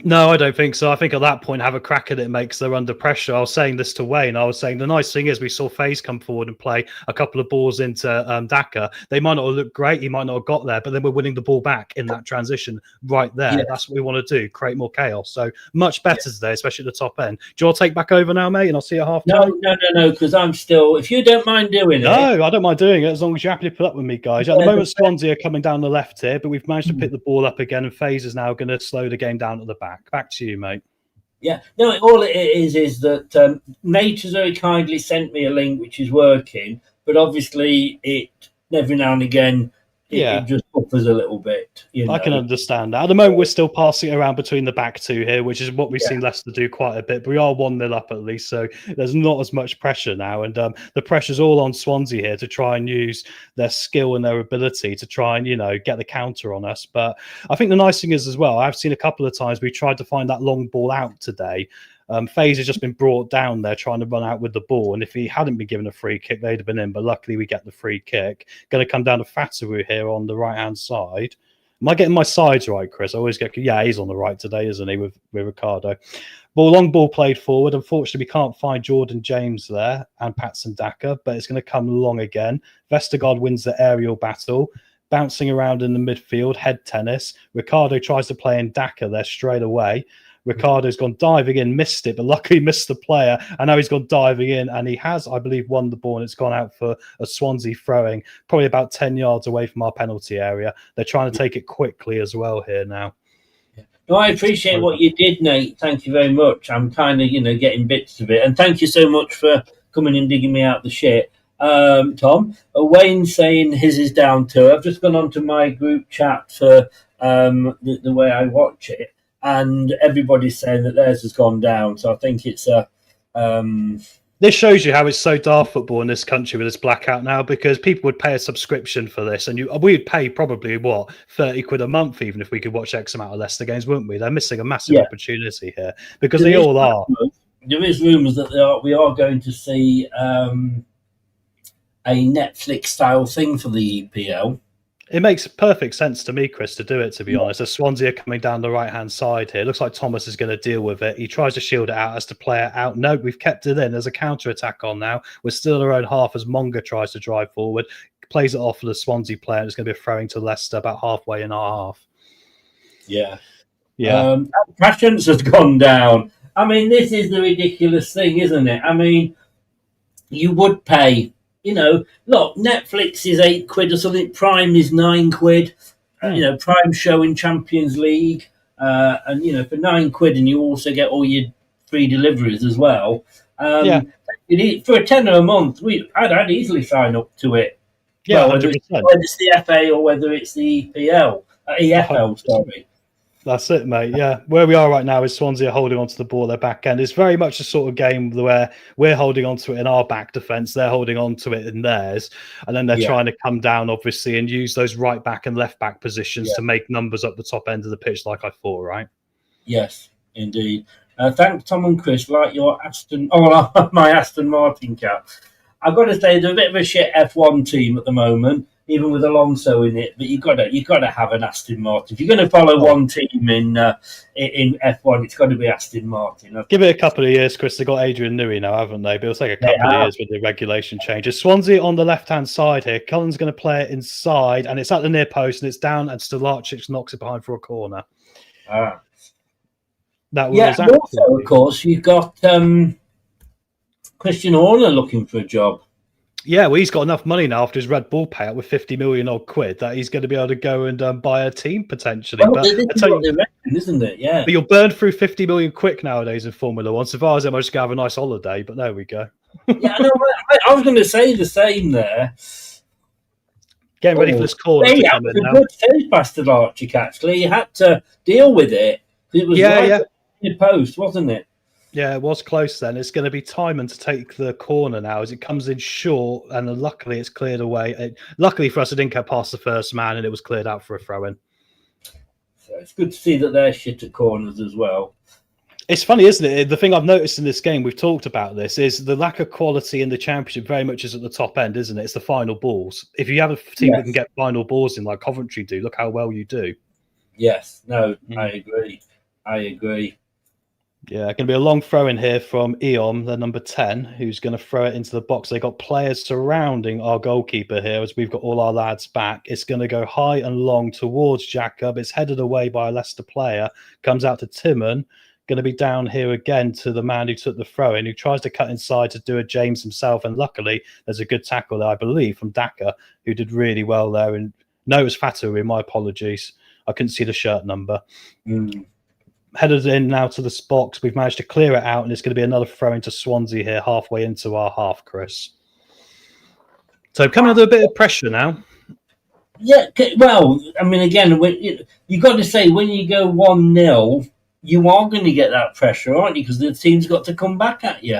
[SPEAKER 5] No, I don't think so. I think at that point, have a crack at it makes they're under pressure. I was saying this to Wayne. I was saying the nice thing is we saw FaZe come forward and play a couple of balls into Daka. They might not have looked great. He might not have got there, but then we're winning the ball back in that transition right there. Yeah. That's what we want to do, create more chaos. So much better today, especially at the top end. Do you want to take back over now, mate? And I'll see you at half time?
[SPEAKER 4] No, because I'm still... If you don't mind doing it...
[SPEAKER 5] No, I don't mind doing it as long as you're happy to put up with me, guys. At the moment, Swansea are coming down the left here, but we've managed to pick the ball up again, and FaZe is now going to slow the game down at the back. Back to you, mate.
[SPEAKER 4] Yeah, no, all it is that Nate has very kindly sent me a link which is working, but obviously it every now and again it just buffers a little bit.
[SPEAKER 5] I can understand that. At the moment, we're still passing around between the back two here, which is what we've seen Leicester do quite a bit. But we are 1-0 up at least, so there's not as much pressure now. And the pressure's all on Swansea here to try and use their skill and their ability to try and, get the counter on us. But I think the nice thing is as well, I've seen a couple of times we tried to find that long ball out today. FaZe has just been brought down there trying to run out with the ball. And if he hadn't been given a free kick, they'd have been in. But luckily, we get the free kick. Going to come down to Fataru here on the right-hand side. Am I getting my sides right, Chris? I always get... Yeah, he's on the right today, isn't he, with Ricardo? Long ball played forward. Unfortunately, we can't find Jordan James there and Patson Daka, but it's going to come long again. Vestergaard wins the aerial battle. Bouncing around in the midfield, head tennis. Ricardo tries to play in Daka there straight away. Ricardo's gone diving in, missed it, but luckily missed the player. And now he's gone diving in, and he has, I believe, won the ball, and it's gone out for a Swansea throwing, probably about 10 yards away from our penalty area. They're trying to take it quickly as well here now.
[SPEAKER 4] No, I appreciate what you did, Nate. Thank you very much. I'm kind of, getting bits of it. And thank you so much for coming and digging me out the shit. Tom, Wayne saying his is down too. I've just gone onto my group chat for the way I watch it. And everybody's saying that theirs has gone down. So I think it's a...
[SPEAKER 5] This shows you how it's so daft football in this country with this blackout now, because people would pay a subscription for this, and we would pay probably, 30 quid a month even if we could watch X amount of Leicester games, wouldn't we? They're missing a massive opportunity here, because they all are.
[SPEAKER 4] There is rumours that we are going to see a Netflix style thing for the EPL.
[SPEAKER 5] It makes perfect sense to me, Chris, to do it, to be honest. As Swansea are coming down the right-hand side here, looks like Thomas is going to deal with it. He tries to shield it out as to play it out. No, we've kept it in. There's a counter-attack on now. We're still in our own half as Monga tries to drive forward. Plays it off for the Swansea player. It's going to be a throwing to Leicester about halfway in our half.
[SPEAKER 4] Yeah.
[SPEAKER 5] Yeah.
[SPEAKER 4] Passions has gone down. I mean, this is the ridiculous thing, isn't it? I mean, you would pay... look, Netflix is £8 or something. Prime is £9. Prime show in Champions League, and for £9, and you also get all your free deliveries as well. For a tenner a month, I'd easily sign up to it.
[SPEAKER 5] Yeah,
[SPEAKER 4] well, whether it's the FA or whether it's the EFL. Sorry.
[SPEAKER 5] That's it, mate. Yeah, where we are right now is Swansea are holding onto the ball at their back end. It's very much a sort of game where we're holding onto it in our back defence, they're holding onto it in theirs, and then they're trying to come down, obviously, and use those right back and left back positions to make numbers up the top end of the pitch, like I thought, right?
[SPEAKER 4] Yes, indeed. Thanks, Tom and Chris. Like your my Aston Martin cap. I've got to say, they're a bit of a shit F1 team at the moment, even with Alonso in it. But you've got to have an Aston Martin. If you're going to follow one team in F1, it's got to be Aston Martin.
[SPEAKER 5] Give it a couple of years, Chris. They've got Adrian Newey now, haven't they? But it'll take a couple of years with the regulation changes. Swansea on the left-hand side here. Cullen's going to play it inside, and it's at the near post, and it's down, and Stolarczyk knocks it behind for a corner. That was
[SPEAKER 4] and also, of course, you've got Christian Horner looking for a job.
[SPEAKER 5] Yeah, well, he's got enough money now after his Red Bull payout with 50 million odd quid that he's going to be able to go and buy a team potentially.
[SPEAKER 4] Well, this is what they reckon, isn't it? Yeah.
[SPEAKER 5] But you'll burn through 50 million quick nowadays in Formula One. So far as I'm just going to have a nice holiday, but there we go.
[SPEAKER 4] Yeah, I was going to say the same there.
[SPEAKER 5] Getting ready for this corner to come in now.
[SPEAKER 4] Good save by Stolarczyk, actually. He had to deal with it. It was in the post, wasn't it?
[SPEAKER 5] Yeah, it was close then. It's going to be Timon to take the corner now as it comes in short, and luckily it's cleared away. Luckily for us, it didn't get past the first man, and it was cleared out for a throw-in.
[SPEAKER 4] So it's good to see that they're shit at corners as well.
[SPEAKER 5] It's funny, isn't it? The thing I've noticed in this game, we've talked about this, is the lack of quality in the Championship very much is at the top end, isn't it? It's the final balls. If you have a team that can get final balls in like Coventry do, look how well you do.
[SPEAKER 4] Yes, no, I agree.
[SPEAKER 5] Yeah, going to be a long throw in here from Eom, the number 10, who's going to throw it into the box. They've got players surrounding our goalkeeper here as we've got all our lads back. It's going to go high and long towards Jacob. It's headed away by a Leicester player. Comes out to Timon. Going to be down here again to the man who took the throw in, who tries to cut inside to do a James himself. And luckily, there's a good tackle there, I believe, from Daka, who did really well there. And no, it was Fatouri. My apologies. I couldn't see the shirt number. Headed in now to the box. We've managed to clear it out, and it's going to be another throw into Swansea here, halfway into our half, Chris. So coming under a bit of pressure now.
[SPEAKER 4] Yeah, well, I mean, again, you've got to say, when you go 1-0, you are going to get that pressure, aren't you? Because the team's got to come back at you.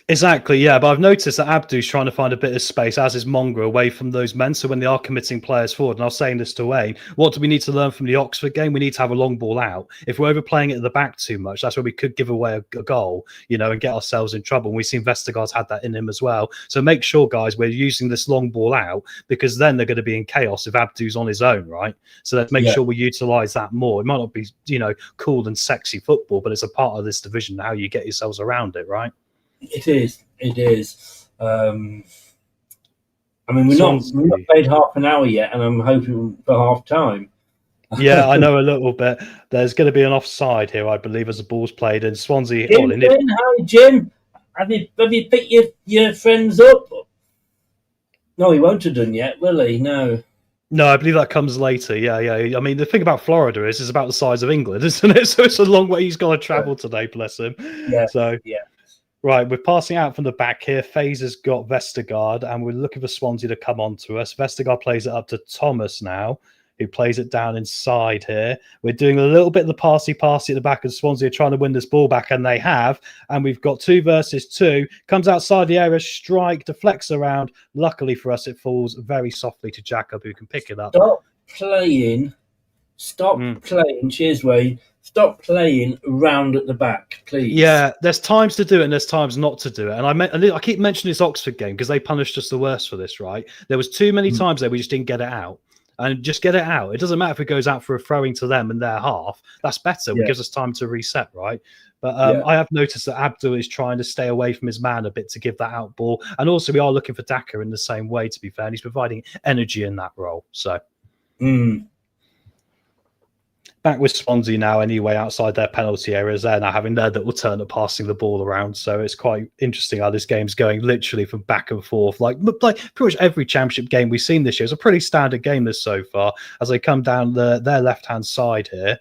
[SPEAKER 5] Exactly, yeah. But I've noticed that Abdu's trying to find a bit of space, as is Mongra, away from those men. So when they are committing players forward, and I was saying this to Wayne, what do we need to learn from the Oxford game? We need to have a long ball out. If we're overplaying it at the back too much, that's where we could give away a goal, and get ourselves in trouble. And we've seen Vestergaard's had that in him as well. So make sure, guys, we're using this long ball out, because then they're going to be in chaos if Abdu's on his own, right? So let's make sure we utilise that more. It might not be, cool and sexy football, but it's a part of this division, how you get yourselves around it, right?
[SPEAKER 4] It is. I mean, we're not played half an hour yet, and I'm hoping for half time.
[SPEAKER 5] Yeah, I know a little bit. There's going to be an offside here, I believe, as the ball's played in Swansea.
[SPEAKER 4] Hi, Jim. Have you picked your friends up? No, he won't have done yet, will he? No.
[SPEAKER 5] No, I believe that comes later. Yeah. I mean, the thing about Florida is it's about the size of England, isn't it? So it's a long way he's got to travel today, bless him.
[SPEAKER 4] Yeah.
[SPEAKER 5] Right, we're passing out from the back here. FaZe has got Vestergaard, and we're looking for Swansea to come on to us. Vestergaard plays it up to Thomas now, who plays it down inside here. We're doing a little bit of the passy at the back, and Swansea are trying to win this ball back, and they have. And we've got 2 versus 2. Comes outside the area, strike, deflects around. Luckily for us, it falls very softly to Jacob, who can pick it up.
[SPEAKER 4] Stop playing. Cheers, Wayne. stop playing round at the back, please.
[SPEAKER 5] Yeah, there's times to do it and there's times not to do it. And I keep mentioning this Oxford game because they punished us the worst for this, right? There was too many times there we just didn't get it out. And just get it out. It doesn't matter if it goes out for a throwing to them in their half. That's better. It gives us time to reset, right? But I have noticed that Abdul is trying to stay away from his man a bit to give that out ball. And also we are looking for Daka in the same way, to be fair. And he's providing energy in that role. So back with Swansea now anyway, outside their penalty areas. They're now having their little turn at passing the ball around. So it's quite interesting how this game's going literally from back and forth. Like pretty much every championship game we've seen this year. It's a pretty standard game this so far. As they come down their left-hand side here,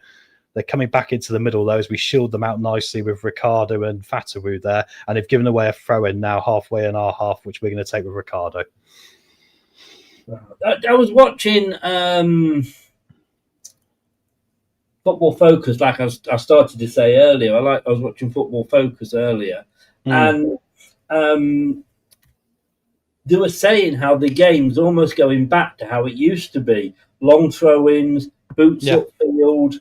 [SPEAKER 5] they're coming back into the middle though as we shield them out nicely with Ricardo and Fatawu there. And they've given away a throw-in now halfway in our half, which we're going to take with Ricardo.
[SPEAKER 4] I was watching... Football Focus, like I started to say earlier. I was watching Football Focus earlier, and they were saying how the game's almost going back to how it used to be: long throw-ins, boots upfield.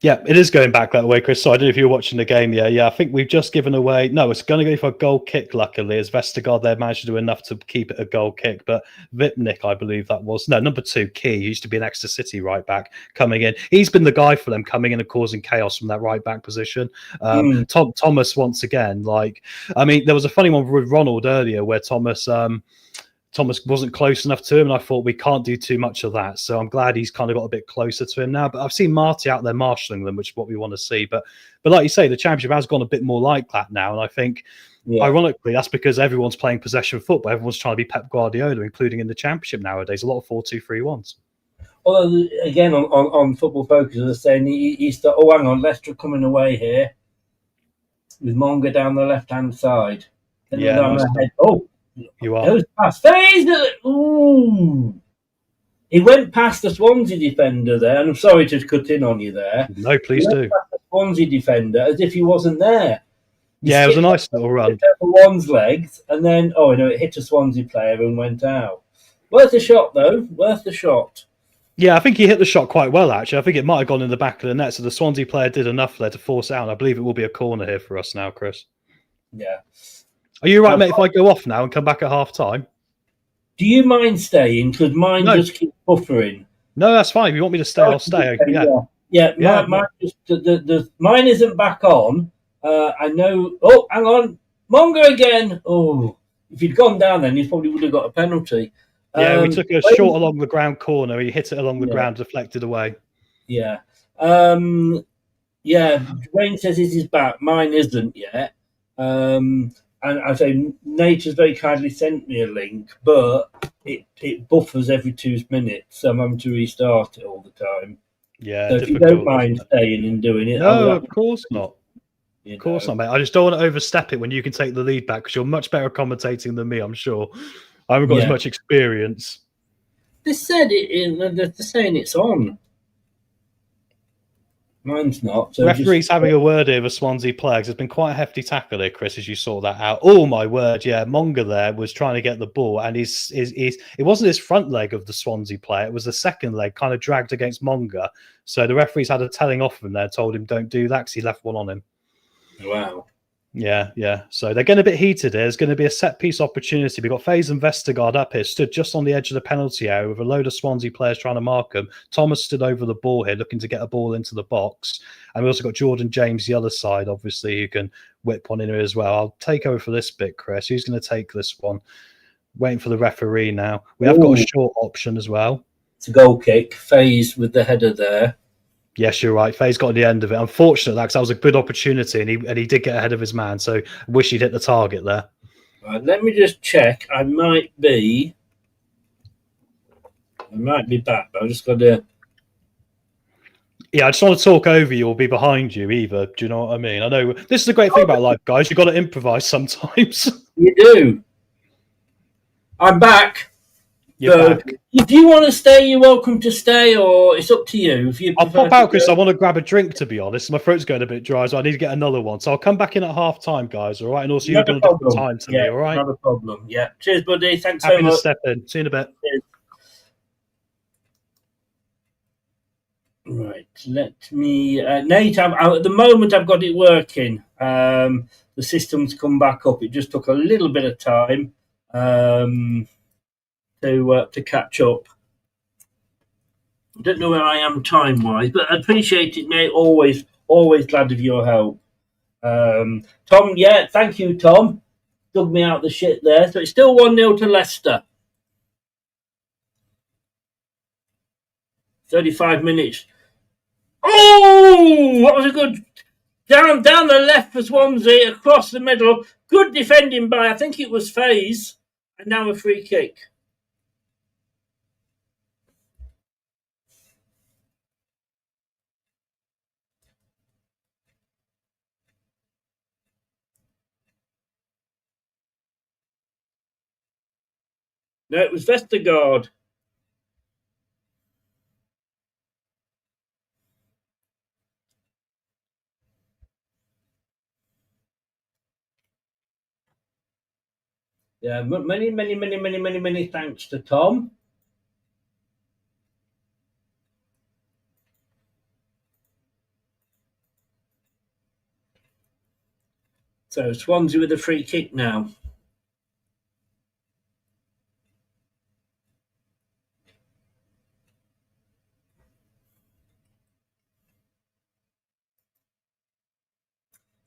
[SPEAKER 5] Yeah, it is going back that way, Chris. So I don't know if you were watching the game. Yeah. I think we've just given away... No, it's going to go for a goal kick, luckily, as Vestergaard there managed to do enough to keep it a goal kick. But Vipnik, I believe that was... No, number 2, Key, used to be an Exeter City right-back coming in. He's been the guy for them coming in and causing chaos from that right-back position. Thomas, once again, there was a funny one with Ronald earlier where Thomas wasn't close enough to him, and I thought we can't do too much of that. So I'm glad he's kind of got a bit closer to him now. But I've seen Marty out there marshalling them, which is what we want to see. But like you say, the championship has gone a bit more like that now, and I think, ironically, that's because everyone's playing possession football. Everyone's trying to be Pep Guardiola, including in the championship nowadays. A lot of 4-2-3-1s.
[SPEAKER 4] Although again, on Football Focus, they're saying he's hang on, Leicester coming away here with Monga down the left-hand side.
[SPEAKER 5] You are.
[SPEAKER 4] Ooh. He went past the Swansea defender there, and I'm sorry to cut in on you there.
[SPEAKER 5] No, please do.
[SPEAKER 4] Past the Swansea defender as if he wasn't there.
[SPEAKER 5] It was a nice little run.
[SPEAKER 4] One's legs, and then it hit a Swansea player and went out. Worth a shot though. Worth the shot.
[SPEAKER 5] Yeah, I think he hit the shot quite well, actually. I think it might have gone in the back of the net, so the Swansea player did enough there to force it out. I believe it will be a corner here for us now, Chris.
[SPEAKER 4] Yeah.
[SPEAKER 5] Are you right, mate, if I go off now and come back at half-time?
[SPEAKER 4] Do you mind staying? Because mine just keeps buffering.
[SPEAKER 5] No, that's fine. If you want me to stay, I'll stay.
[SPEAKER 4] Mine isn't back on. I know... Oh, hang on. Monga again. Oh, if he'd gone down then, he probably would have got a penalty.
[SPEAKER 5] Yeah, we took a short along the ground corner. He hit it along the ground, deflected away.
[SPEAKER 4] Yeah. Wayne says it is back. Mine isn't yet. And I say Nature's very kindly sent me a link, but it buffers every 2 minutes, so I'm having to restart it all the time.
[SPEAKER 5] Yeah,
[SPEAKER 4] so if you don't mind staying and doing it,
[SPEAKER 5] no, of course not. Of course not, mate. I just don't want to overstep it when you can take the lead back because you're much better commentating than me, I'm sure. I haven't got as much experience.
[SPEAKER 4] They said they're saying it's on. Mine's not. So
[SPEAKER 5] referee's having a word here with Swansea players. There's been quite a hefty tackle here, Chris, as you saw that out. Oh, my word. Yeah, Monga there was trying to get the ball, and it wasn't his front leg of the Swansea player. It was the second leg kind of dragged against Monga. So the referee's had a telling off him there, told him don't do that because he left one on him.
[SPEAKER 4] Wow.
[SPEAKER 5] Yeah. So they're getting a bit heated here. There's going to be a set-piece opportunity. We've got Faze and Vestergaard up here, stood just on the edge of the penalty area with a load of Swansea players trying to mark them. Thomas stood over the ball here, looking to get a ball into the box. And we've also got Jordan James, the other side, obviously, who can whip one in here as well. I'll take over for this bit, Chris. Who's going to take this one? Waiting for the referee now. We have got a short option as well.
[SPEAKER 4] It's a goal kick. Faze with the header there.
[SPEAKER 5] Yes, you're right. Faye's got the end of it. Unfortunate, because that was a good opportunity, and he did get ahead of his man. So I wish he'd hit the target there.
[SPEAKER 4] Right, let me just check. I might be back, but I've just got to.
[SPEAKER 5] Yeah, I just want to talk over you or be behind you either. Do you know what I mean? I know this is the great thing about life, guys. You've got to improvise sometimes.
[SPEAKER 4] You do. I'm back.
[SPEAKER 5] You're back.
[SPEAKER 4] If you want to stay, you're welcome to stay, or it's up to you. If you
[SPEAKER 5] I'll pop out because I want to grab a drink, to be honest. My throat's going a bit dry, so I need to get another one. So I'll come back in at half time, guys, all right? And also, you've done a different time to me, all right?
[SPEAKER 4] Not a problem. Yeah. Cheers, buddy. Thanks
[SPEAKER 5] Happy
[SPEAKER 4] so much.
[SPEAKER 5] to step in. See you in a bit.
[SPEAKER 4] Cheers. Right, let me... Nate, at the moment I've got it working. The system's come back up. It just took a little bit of time to catch up. I don't know where I am time-wise, but I appreciate it, Nate. Always glad of your help. Tom, yeah, thank you, Tom. Dug me out the shit there. So it's still 1-0 to Leicester. 35 minutes. Oh, that was a good... Down the left for Swansea, across the middle. Good defending by, I think it was Faze. And now a free kick. No, it was Vestergaard. Yeah, many thanks to Tom. So Swansea with a free kick now.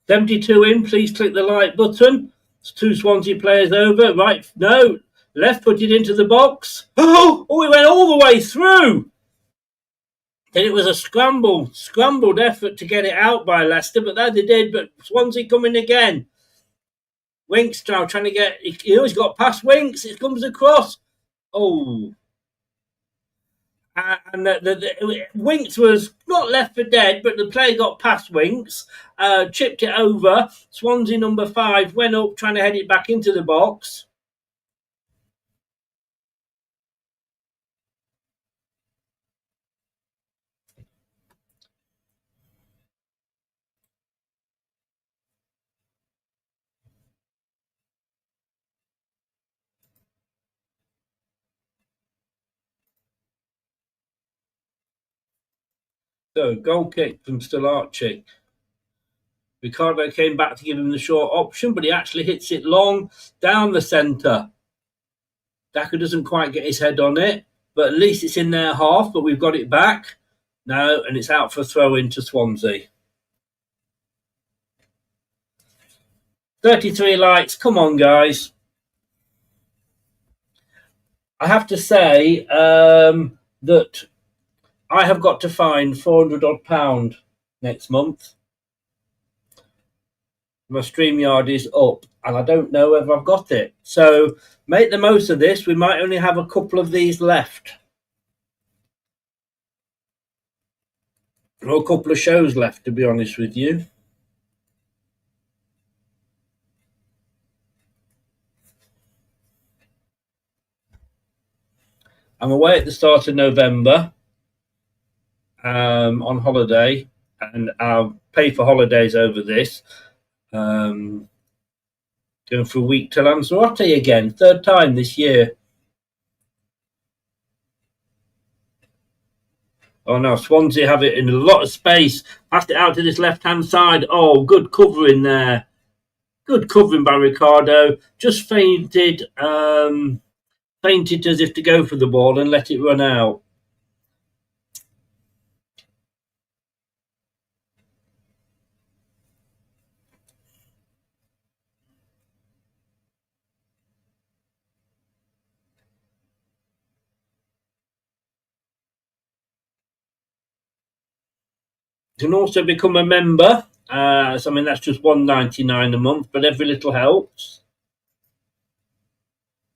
[SPEAKER 4] $72 in, please click the like button. It's 2 Swansea players over. Right, no, left put it into the box. Oh, it went all the way through. Then it was a scrambled effort to get it out by Leicester, but that they did. But Swansea coming again. Winks now trying to get, he's got past Winks. It comes across. Oh. And Winks was not left for dead, but the play got past Winks, chipped it over. Swansea number 5 went up trying to head it back into the box. So, goal kick from Stolarczyk. Ricardo came back to give him the short option, but he actually hits it long down the centre. Daka doesn't quite get his head on it, but at least it's in their half, but we've got it back. No, and it's out for a throw into Swansea. 33 likes. Come on, guys. I have to say that I have got to find £400 next month. My StreamYard is up, and I don't know whether I've got it. So make the most of this. We might only have a couple of these left. Or a couple of shows left, to be honest with you. I'm away at the start of November on holiday, and I'll pay for holidays over this. Going for a week to Lanzarote again, 3rd time this year. Oh no, Swansea have it in a lot of space. Passed it out to this left-hand side. Oh, good covering there. Good covering by Ricardo. Just fainted as if to go for the ball and let it run out. You can also become a member. I mean, that's just $1.99 a month, but every little helps.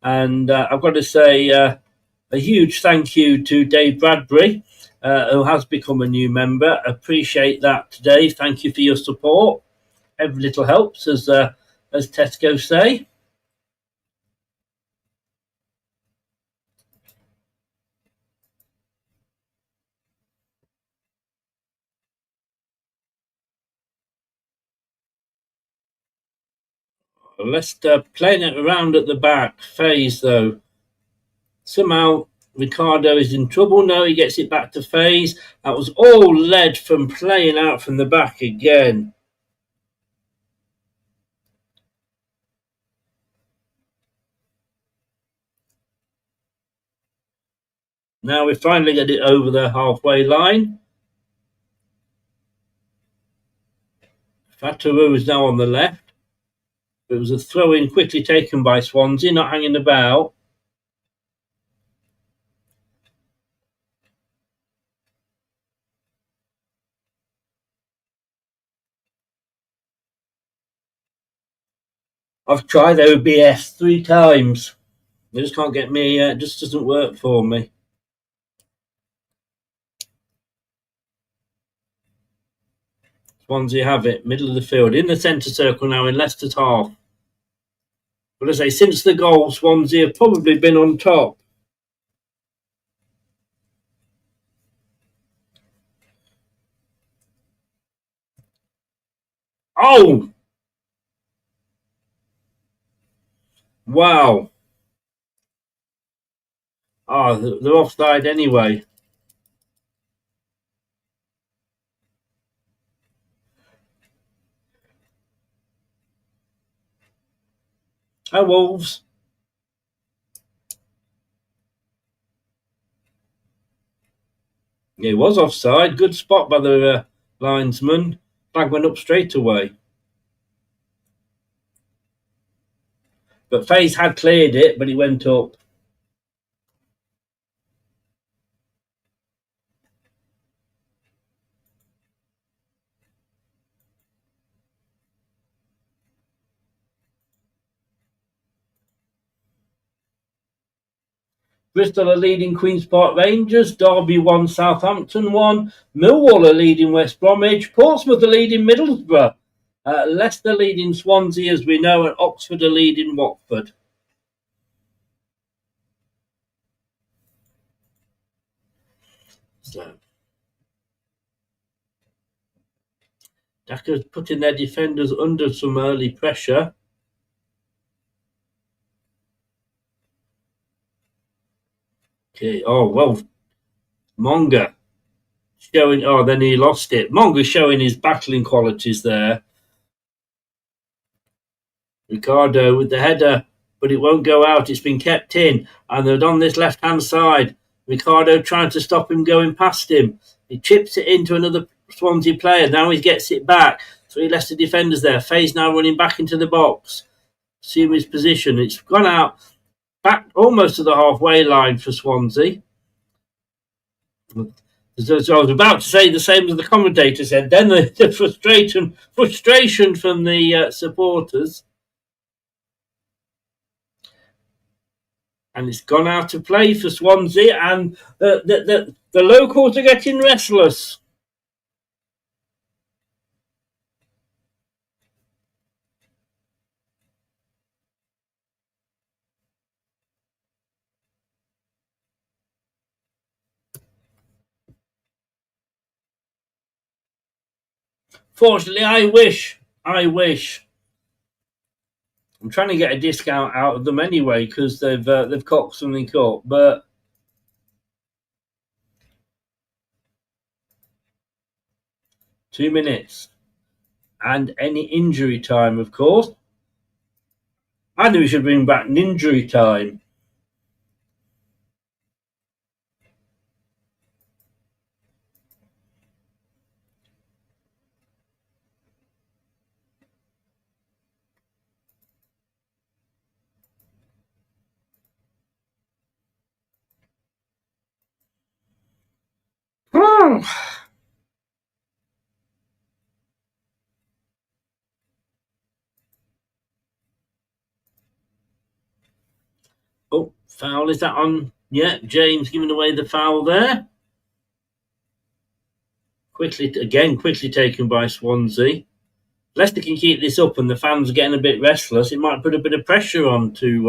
[SPEAKER 4] And I've got to say a huge thank you to Dave Bradbury, who has become a new member. Appreciate that, Dave. Thank you for your support. Every little helps, as Tesco say. Leicester playing it around at the back. Faze, though. Somehow Ricardo is in trouble. No, he gets it back to Faze. That was all led from playing out from the back again. Now we finally get it over the halfway line. Fataru is now on the left. It was a throw-in quickly taken by Swansea, not hanging about. I've tried OBS 3 times. They just can't get me, it just doesn't work for me. Swansea have it, middle of the field, in the centre circle now in Leicester's half. But as I say, since the goal, Swansea have probably been on top. Oh! Wow. Oh, they're offside anyway. Oh, Wolves. Yeah, he was offside. Good spot by the linesman. Flag went up straight away. But Faze had cleared it, but he went up. Bristol are leading Queen's Park Rangers. Derby 1, Southampton 1. Millwall are leading West Bromwich. Portsmouth are leading Middlesbrough. Leicester leading Swansea, as we know, and Oxford are leading Watford. So, Dakar putting their defenders under some early pressure. Okay, oh, well, Monga showing, oh, then he lost it. Monga showing his battling qualities there. Ricardo with the header, but it won't go out. It's been kept in, and they're on this left-hand side. Ricardo trying to stop him going past him. He chips it into another Swansea player. Now he gets it back. 3 Leicester defenders there. Faze now running back into the box. See his position. It's gone out back almost to the halfway line for Swansea. So I was about to say the same as the commentator said. Then the frustration from the supporters. And it's gone out of play for Swansea, and the locals are getting restless. Fortunately, I wish. I'm trying to get a discount out of them anyway because they've cocked something up, but two minutes and any injury time, of course. I think we should bring back an injury time. Oh, foul. Is that on? Yeah, James giving away the foul there. Quickly taken by Swansea. Leicester can keep this up and the fans are getting a bit restless. It might put a bit of pressure onto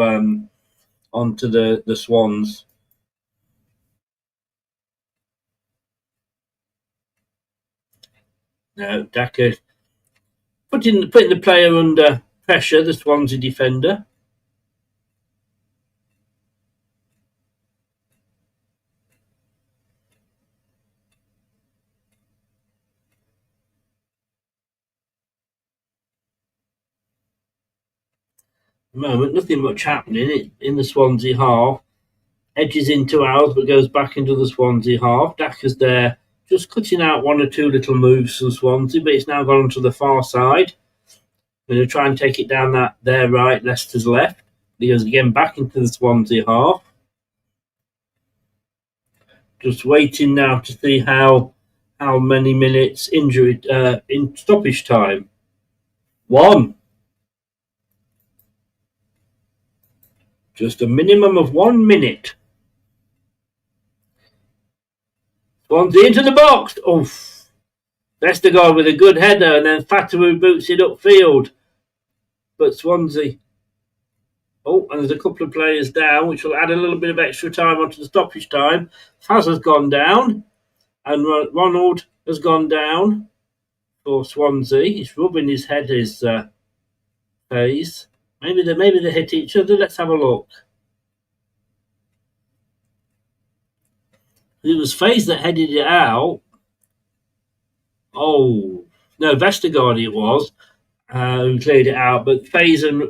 [SPEAKER 4] the Swans. No, Daka putting the player under pressure, the Swansea defender. the moment, nothing much happening in the Swansea half. Edges into ours, but goes back into the Swansea half. Daka's there, just cutting out one or two little moves from Swansea, but it's now gone onto the far side. Going to try and take it down their right, Leicester's left. He goes again back into the Swansea half. Just waiting now to see how many minutes injury in stoppage time. 1. Just a minimum of 1 minute. Swansea into the box. Oof. Vestergaard with a good header, and then Fatawu boots it upfield. But Swansea. Oh, and there's a couple of players down, which will add a little bit of extra time onto the stoppage time. Faz has gone down, and Ronald has gone down for Swansea. He's rubbing his head, his face. Maybe they hit each other. Let's have a look. It was Faze that headed it out. Oh, no, Vestergaard it was who cleared it out. But Faze and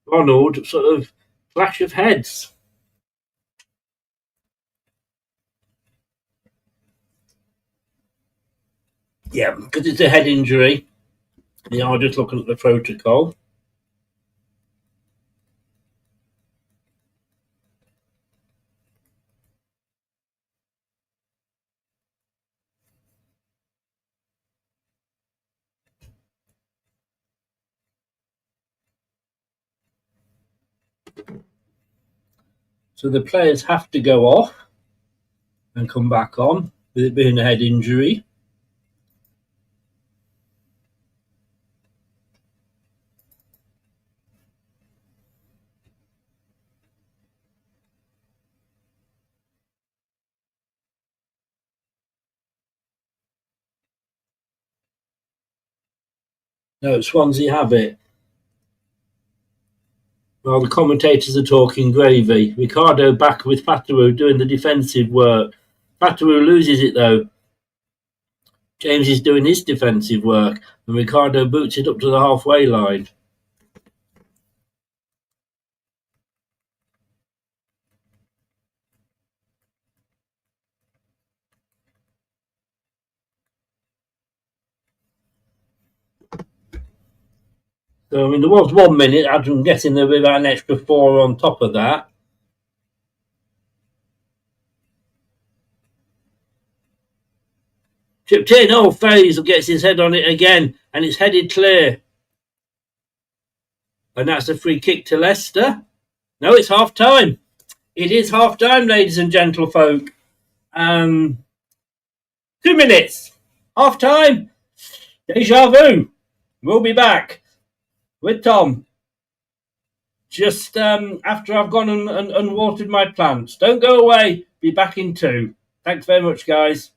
[SPEAKER 4] Ronald sort of clash of heads. Yeah, because it's a head injury. They are just looking at the protocol. So the players have to go off and come back on, with it being a head injury. No, Swansea have it. While the commentators are talking gravy. Ricardo back with Fatawu doing the defensive work. Fatawu loses it though. James is doing his defensive work, and Ricardo boots it up to the halfway line. So, I mean, there was 1 minute. I'm guessing there'll be about an extra 4 on top of that. Chipped in. Oh, Faze gets his head on it again, and it's headed clear. And that's a free kick to Leicester. No, it's half time. It is half time, ladies and gentlefolk. 2 minutes. Half time. Deja vu. We'll be back with Tom just after I've gone and watered my plants. Don't go away. Be back in 2. Thanks very much, guys.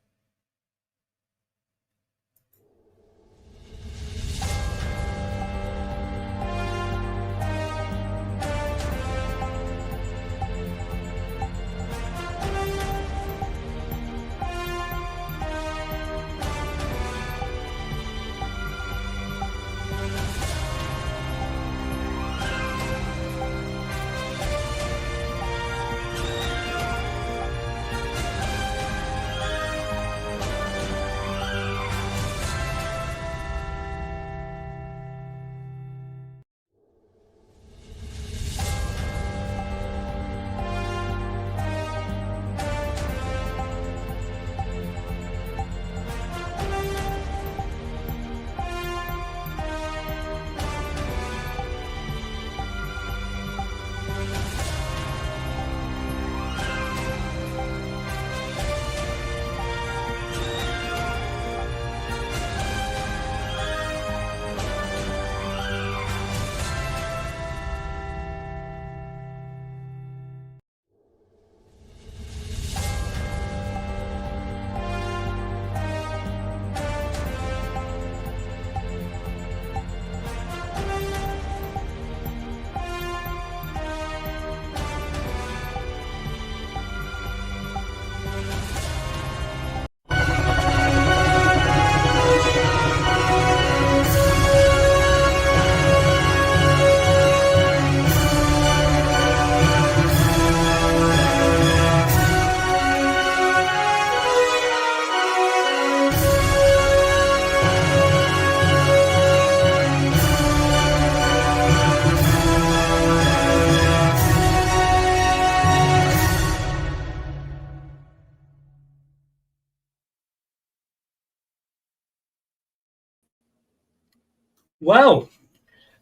[SPEAKER 4] Well,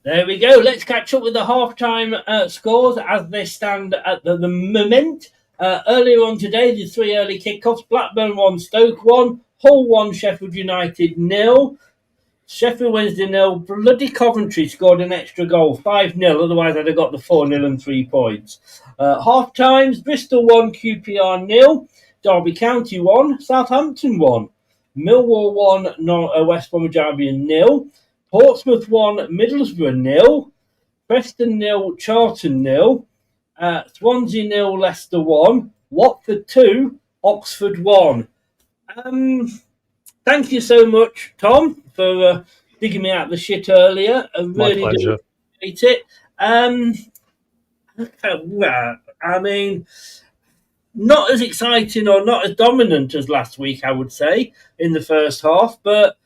[SPEAKER 4] there we go. Let's catch up with the half-time scores as they stand at the moment. Earlier on today, the 3 early kickoffs. Blackburn 1, Stoke 1, Hull 1, Sheffield United 0. Sheffield Wednesday 0. Bloody Coventry scored an extra goal, 5-0. Otherwise, I'd have got the 4-0 and 3 points. Half times: Bristol 1, QPR 0. Derby County 1, Southampton 1. Millwall 1, West Bromwich Albion 0. Portsmouth 1, Middlesbrough 0. Preston 0, Charlton 0. Swansea 0, Leicester 1. Watford 2, Oxford 1. Thank you so much, Tom, for digging me out the shit earlier. I really
[SPEAKER 5] My pleasure.
[SPEAKER 4] appreciate it. I mean, not as exciting or not as dominant as last week, I would say, in the first half, but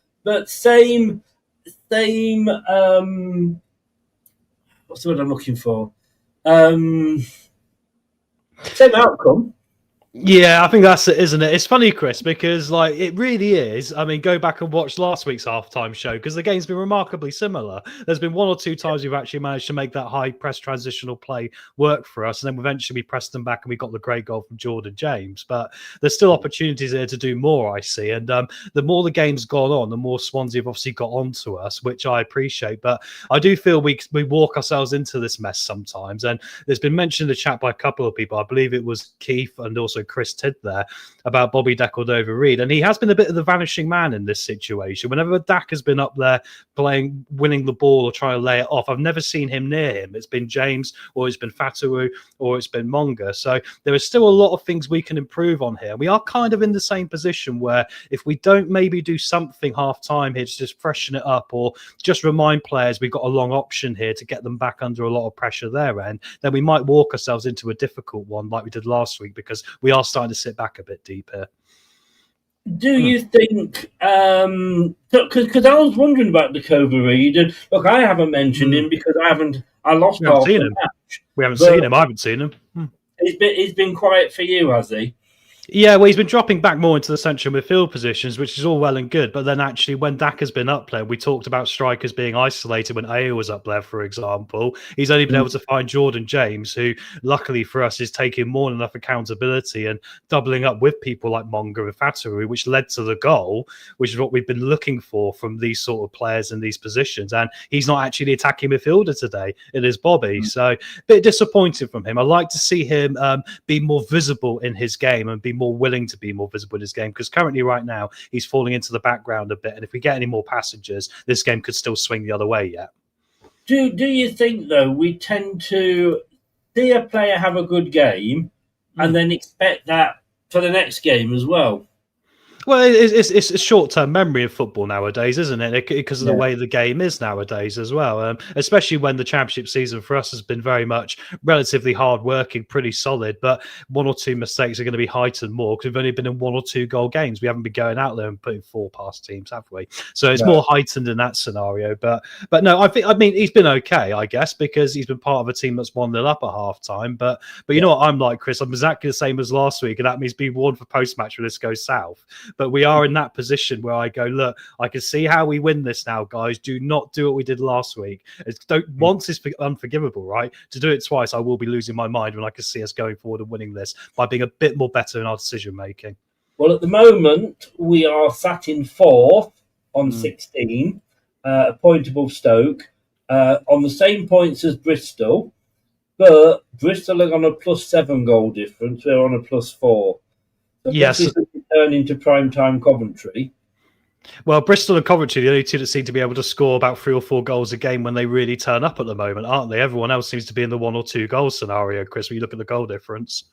[SPEAKER 4] same. What's the word I'm looking for? Same outcome.
[SPEAKER 5] Yeah, I think that's it, isn't it? It's funny, Chris, because like it really is. I mean, go back and watch last week's halftime show because the game's been remarkably similar. There's been 1 or 2 times we've actually managed to make that high press transitional play work for us, and then eventually we pressed them back and we got the great goal from Jordan James. But there's still opportunities there to do more, I see. And the more the game's gone on, the more Swansea have obviously got onto us, which I appreciate. But I do feel we walk ourselves into this mess sometimes. And there's been mentioned in the chat by a couple of people. I believe it was Keith and also Chris Tidd there about Bobby Decordova-Reid, and he has been a bit of the vanishing man in this situation. Whenever Dak has been up there playing, winning the ball or trying to lay it off, I've never seen him near him. It's been James, or it's been Fatawu, or it's been Monga. So there is still a lot of things we can improve on here. We are kind of in the same position where if we don't maybe do something half time here to just freshen it up, or just remind players we've got a long option here to get them back under a lot of pressure there, and then we might walk ourselves into a difficult one like we did last week, because we are starting to sit back a bit deep here.
[SPEAKER 4] Do you think? Because I was wondering about Decordova-Reid, and look, I haven't mentioned him because I lost half the match.
[SPEAKER 5] We haven't seen him. I haven't seen him.
[SPEAKER 4] He's been quiet for you, has he?
[SPEAKER 5] Yeah, well, he's been dropping back more into the central midfield positions, which is all well and good. But then actually, when Dak has been up there, we talked about strikers being isolated when Ayer was up there, for example. He's only been able to find Jordan James, who, luckily for us, is taking more than enough accountability and doubling up with people like Monga and Fatawu, which led to the goal, which is what we've been looking for from these sort of players in these positions. And he's not actually the attacking midfielder today. It is Bobby. So a bit disappointed from him. I'd like to see him be more visible in his game and be more willing to be more visible in his game, because currently right now he's falling into the background a bit, and if we get any more passengers, this game could still swing the other way yet.
[SPEAKER 4] Do you think, though, we tend to see a player have a good game and then expect that for the next game as well?
[SPEAKER 5] Well, it's a short-term memory of football nowadays, isn't it? Because of the way the game is nowadays as well. Especially when the championship season for us has been very much relatively hard-working, pretty solid, but 1 or 2 mistakes are going to be heightened more because we've only been in 1 or 2 goal games. We haven't been going out there and putting 4 past teams, have we? So it's more heightened in that scenario. But no, I mean, he's been okay, I guess, because he's been part of a team that's 1-0 up at half-time. But you know what I'm like, Chris? I'm exactly the same as last week, and that means be warned for post-match when this goes south. But we are in that position where I go, look, I can see how we win this now, guys. Do not do what we did last week. Once is unforgivable, right? To do it twice, I will be losing my mind when I can see us going forward and winning this by being a bit more better in our decision making.
[SPEAKER 4] Well, at the moment, we are sat in 4th on 16, a point above Stoke, on the same points as Bristol, but Bristol are on a +7 goal difference. We're on a +4. So
[SPEAKER 5] yes.
[SPEAKER 4] Turn into primetime Coventry.
[SPEAKER 5] Well, Bristol and Coventry, the only two that seem to be able to score about 3 or 4 goals a game when they really turn up at the moment, aren't they? Everyone else seems to be in the 1 or 2 goal scenario, Chris, when you look at the goal difference.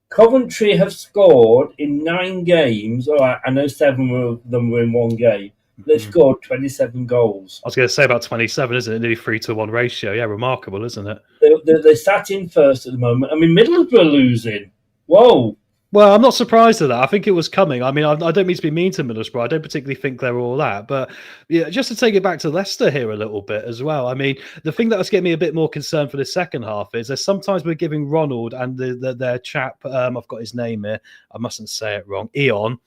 [SPEAKER 4] Coventry have scored in 9 games. All right, I know 7 of them were in 1 game. They've scored 27 goals. I
[SPEAKER 5] was going to say about 27, isn't it? Nearly 3-to-1 ratio. Yeah, remarkable, isn't it?
[SPEAKER 4] They sat in first at the moment. I mean, Middlesbrough losing. Whoa.
[SPEAKER 5] Well, I'm not surprised at that. I think it was coming. I mean, I don't mean to be mean to Middlesbrough. I don't particularly think they're all that. But yeah, just to take it back to Leicester here a little bit as well. I mean, the thing that was getting me a bit more concerned for the second half is that sometimes we're giving Ronald and their chap, I've got his name here, I mustn't say it wrong, Eon,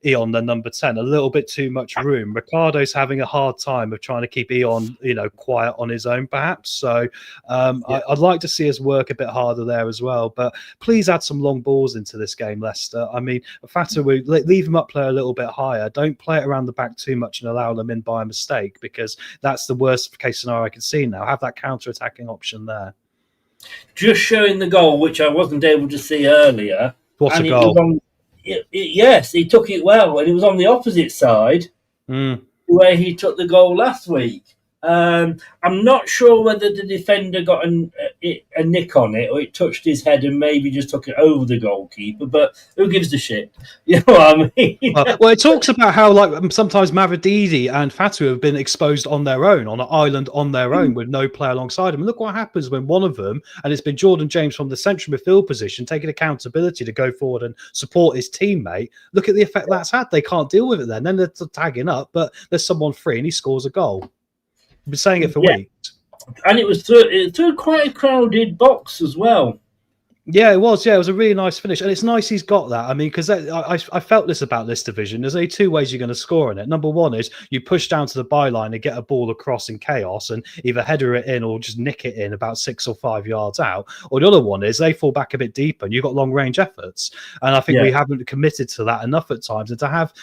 [SPEAKER 5] Eon, the number 10, a little bit too much room. Ricardo's having a hard time of trying to keep Eon, quiet on his own, perhaps. So I'd like to see us work a bit harder there as well. But please add some long balls into this game, Leicester. I mean, Fata, leave him up, play a little bit higher. Don't play it around the back too much and allow them in by a mistake, because that's the worst case scenario I can see now. Have that counter-attacking option there.
[SPEAKER 4] Just showing the goal, which I wasn't able to see earlier.
[SPEAKER 5] What a goal.
[SPEAKER 4] Yes, he took it well, and it was on the opposite side where he took the goal last week. I'm not sure whether the defender got a nick on it or it touched his head and maybe just took it over the goalkeeper, but who gives a shit? You know what I mean?
[SPEAKER 5] Well, it talks about how sometimes Mavididi and Fatu have been exposed on their own, on an island on their own with no player alongside them. And look what happens when one of them, and it's been Jordan James from the central midfield position, taking accountability to go forward and support his teammate. Look at the effect that's had. They can't deal with it then. Then they're tagging up, but there's someone free and he scores a goal. I've been saying it for weeks. And
[SPEAKER 4] it was through quite a crowded box as well.
[SPEAKER 5] Yeah, it was. Yeah, it was a really nice finish. And it's nice he's got that. I mean, because I felt this about this division. There's only two ways you're going to score in it. Number one is you push down to the byline and get a ball across in chaos and either header it in or just nick it in about 6 or 5 yards out. Or the other one is they fall back a bit deeper and you've got long range efforts. And I think we haven't committed to that enough at times. And to have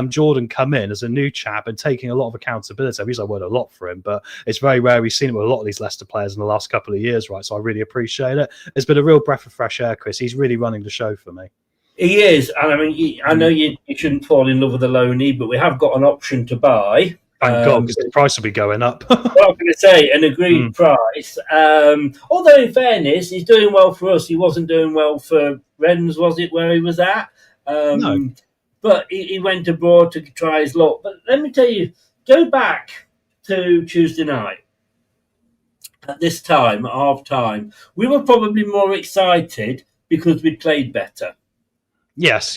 [SPEAKER 5] Jordan come in as a new chap and taking a lot of accountability, I've used that word a lot for him, but it's very rare we've seen it with a lot of these Leicester players in the last couple of years, right? So I really appreciate it. It's been a real breath of fresh air, Chris. He's really running the show for me.
[SPEAKER 4] He is, and I mean, I know you shouldn't fall in love with the loanee, but we have got an option to buy.
[SPEAKER 5] Thank God, because the price will be going up.
[SPEAKER 4] Well, I'm going to say an agreed price. Although, in fairness, he's doing well for us. He wasn't doing well for Rennes, was it, where he was at?
[SPEAKER 5] No.
[SPEAKER 4] But he went abroad to try his luck. But let me tell you, go back to Tuesday night. At this time, at half-time, we were probably more excited because we played better.
[SPEAKER 5] Yes.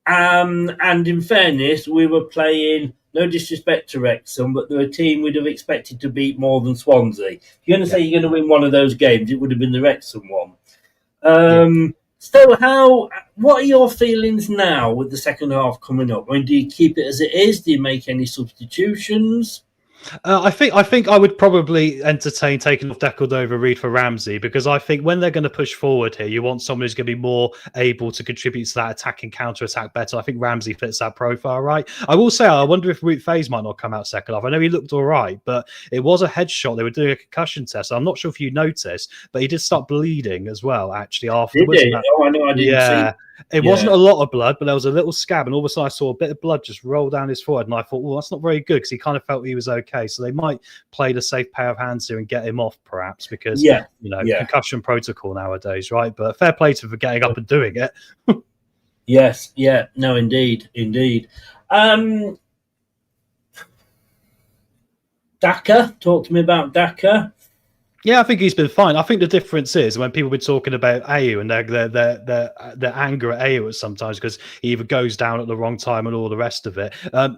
[SPEAKER 4] And in fairness, we were playing, no disrespect to Wrexham, but they're a team we'd have expected to beat more than Swansea. If you're going to say you're going to win one of those games, it would have been the Wrexham one. So what are your feelings now with the second half coming up? I mean, do you keep it as it is? Do you make any substitutions?
[SPEAKER 5] I think I would probably entertain taking off Decordova Reid for Ramsey, because I think when they're going to push forward here, you want someone who's going to be more able to contribute to that attacking counter-attack better. I think Ramsey fits that profile, right? I will say, I wonder if Root Faze might not come out second half. I know he looked all right, but it was a headshot. They were doing a concussion test. I'm not sure if you noticed, but he did start bleeding as well, actually, afterwards.
[SPEAKER 4] Did he? Oh, I know, I didn't see.
[SPEAKER 5] It wasn't a lot of blood, but there was a little scab, and all of a sudden I saw a bit of blood just roll down his forehead, and I thought, well, that's not very good, because he kind of felt he was okay. So they might play the safe pair of hands here and get him off, perhaps, because concussion protocol nowadays, right? But fair play to him for getting up and doing it.
[SPEAKER 4] Yes, no, indeed. Daka, talk to me about Daka.
[SPEAKER 5] Yeah, I think he's been fine. I think the difference is when people have been talking about Ayew and their anger at Ayew sometimes because he either goes down at the wrong time and all the rest of it.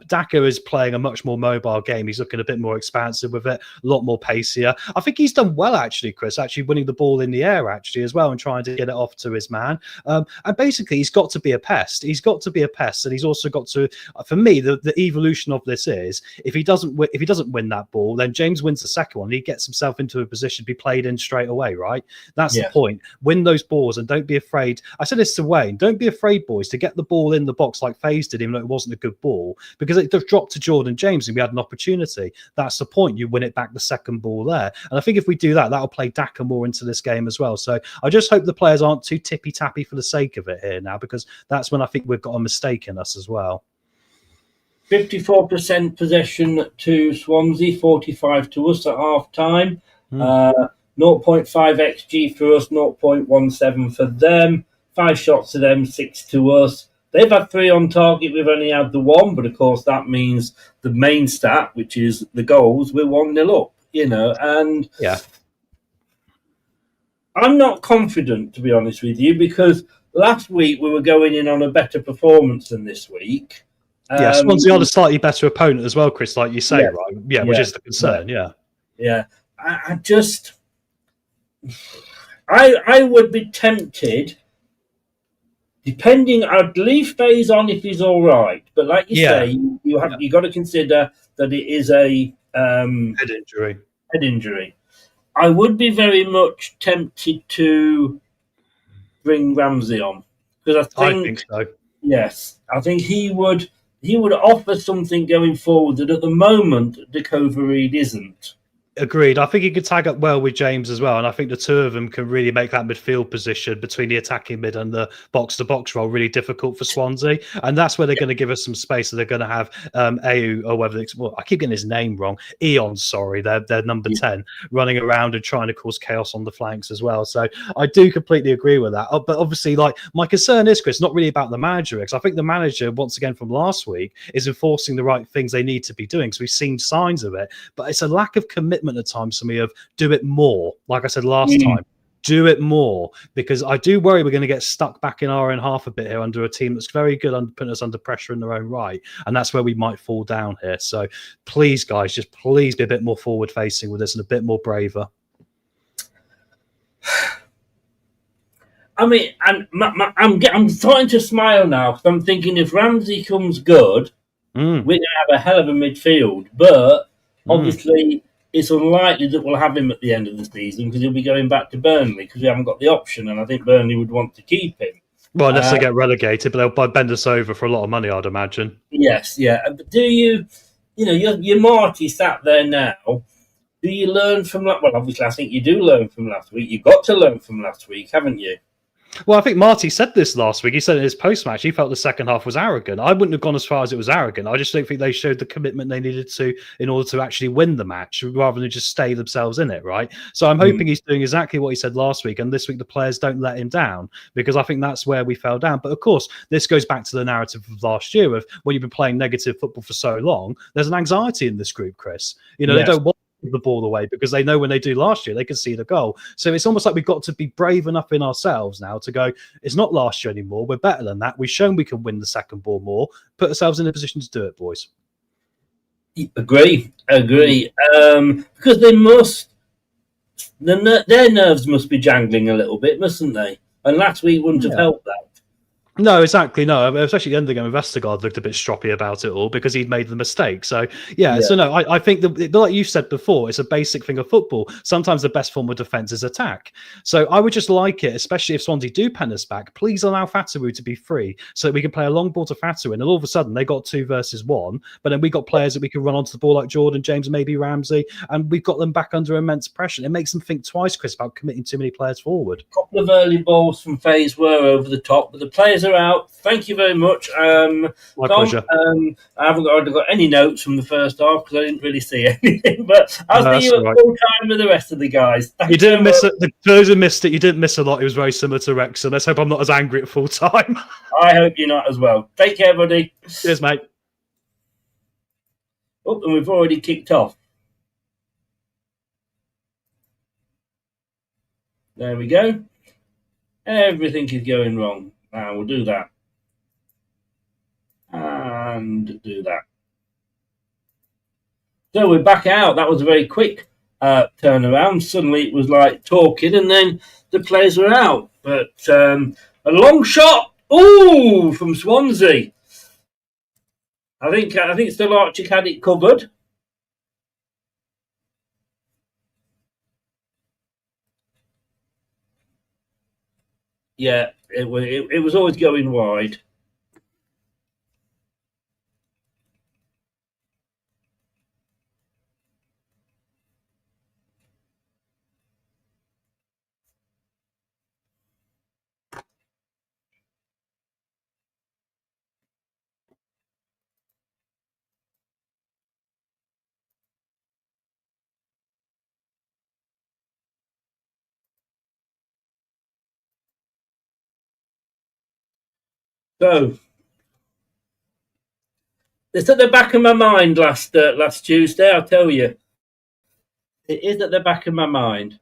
[SPEAKER 5] Daka is playing a much more mobile game. He's looking a bit more expansive with it, a lot more pacier. I think he's done well, actually, Chris, actually winning the ball in the air, actually, as well, and trying to get it off to his man. And basically, he's got to be a pest. He's got to be a pest, and he's also got to, for me, the evolution of this is, if he doesn't win that ball, then James wins the second one, and he gets himself into a position to be played in straight away, right? That's the point. Win those balls and don't be afraid. I said this to Wayne, don't be afraid, boys, to get the ball in the box like Faze did, even though it wasn't a good ball, because it just dropped to Jordan James and we had an opportunity. That's the point. You win it back the second ball there. And I think if we do that, that'll play Daka more into this game as well. So I just hope the players aren't too tippy-tappy for the sake of it here now, because that's when I think we've got a mistake in us as well.
[SPEAKER 4] 54% possession to Swansea, 45 to us at half-time. 0.5 XG for us, 0.17 for them. 5 shots to them, 6 to us. They've had 3 on target, we've only had the 1, but of course that means the main stat, which is the goals, we're 1-0 up, and I'm not confident, to be honest with you, because last week we were going in on a better performance than this week.
[SPEAKER 5] Swansea are a slightly better opponent as well, Chris, like you say, right? Yeah, which is the concern, I would be tempted,
[SPEAKER 4] Depending, I'd leave Faze on if he's all right. But like you say, you got to consider that it is a
[SPEAKER 5] Head injury.
[SPEAKER 4] Head injury. I would be very much tempted to bring Ramsey on because
[SPEAKER 5] I think so.
[SPEAKER 4] Yes, I think he would offer something going forward that at the moment Dakova Reed isn't.
[SPEAKER 5] Agreed. I think he could tag up well with James as well, and I think the two of them can really make that midfield position between the attacking mid and the box-to-box role really difficult for Swansea, and that's where they're going to give us some space. So they're going to have Ayew, or whether it's, well, I keep getting his name wrong. Eon, sorry, they're number 10, running around and trying to cause chaos on the flanks as well. So I do completely agree with that. But obviously, like, my concern is, Chris, not really about the manager, because I think the manager, once again from last week, is enforcing the right things they need to be doing. So we've seen signs of it, but it's a lack of commitment at times for me of do it more. Like I said last time, do it more, because I do worry we're going to get stuck back in our own half a bit here under a team that's very good under putting us under pressure in their own right, and that's where we might fall down here. So please, guys, just please be a bit more forward facing with this and a bit more braver.
[SPEAKER 4] I mean, I'm starting to smile now because I'm thinking if Ramsey comes good, we're going to have a hell of a midfield, but obviously it's unlikely that we'll have him at the end of the season because he'll be going back to Burnley because we haven't got the option, and I think Burnley would want to keep him.
[SPEAKER 5] Well, unless they get relegated, but they'll bend us over for a lot of money, I'd imagine.
[SPEAKER 4] Yes, yeah. But do you know, you're Marty sat there now. Do you learn from that? Well, obviously, I think you do learn from last week. You've got to learn from last week, haven't you?
[SPEAKER 5] Well, I think Marty said this last week. He said in his post-match he felt the second half was arrogant. I wouldn't have gone as far as it was arrogant. I just don't think they showed the commitment they needed to in order to actually win the match rather than just stay themselves in it, right? So I'm hoping he's doing exactly what he said last week, and this week the players don't let him down, because I think that's where we fell down. But of course, this goes back to the narrative of last year of when you've been playing negative football for so long, there's an anxiety in this group, Chris. You know, They don't want the ball away because they know when they do last year they can see the goal. So it's almost like we've got to be brave enough in ourselves now to go, it's not last year anymore, we're better than that, we've shown we can win the second ball more, put ourselves in a position to do it, boys.
[SPEAKER 4] Agree because they must, their nerves must be jangling a little bit, mustn't they? And last week wouldn't have helped that.
[SPEAKER 5] No, exactly. No, especially the end of the game, Vestergaard looked a bit stroppy about it all because he'd made the mistake. So, so no, I think that, like you said before, it's a basic thing of football. Sometimes the best form of defence is attack. So I would just like it, especially if Swansea do pen us back, please allow Fatawu to be free so that we can play a long ball to Fatawu. And all of a sudden, they got 2 versus 1, but then we got players that we can run onto the ball like Jordan, James, maybe Ramsey, and we've got them back under immense pressure. It makes them think twice, Chris, about committing too many players forward.
[SPEAKER 4] A couple of early balls from Faze were over the top, but the players are out. Thank you very much.
[SPEAKER 5] My pleasure.
[SPEAKER 4] I haven't got any notes from the first half because I didn't really see anything, but I'll see you at full time with the rest of the guys. Thanks, you didn't miss
[SPEAKER 5] it. Those who missed it, you didn't miss a lot. It was very similar to Wrexham. Let's hope I'm not as angry at full time.
[SPEAKER 4] I hope you're not as well. Take care, buddy.
[SPEAKER 5] Cheers, mate.
[SPEAKER 4] Oh, and we've already kicked off. There we go. Everything is going wrong. Now we'll do that. And do that. So we're back out. That was a very quick turnaround. Suddenly it was like talking, and then the players were out. But a long shot, from Swansea. I think still Archie had it covered. Yeah, it was always going wide. So it's at the back of my mind last Tuesday, I'll tell you. It is at the back of my mind.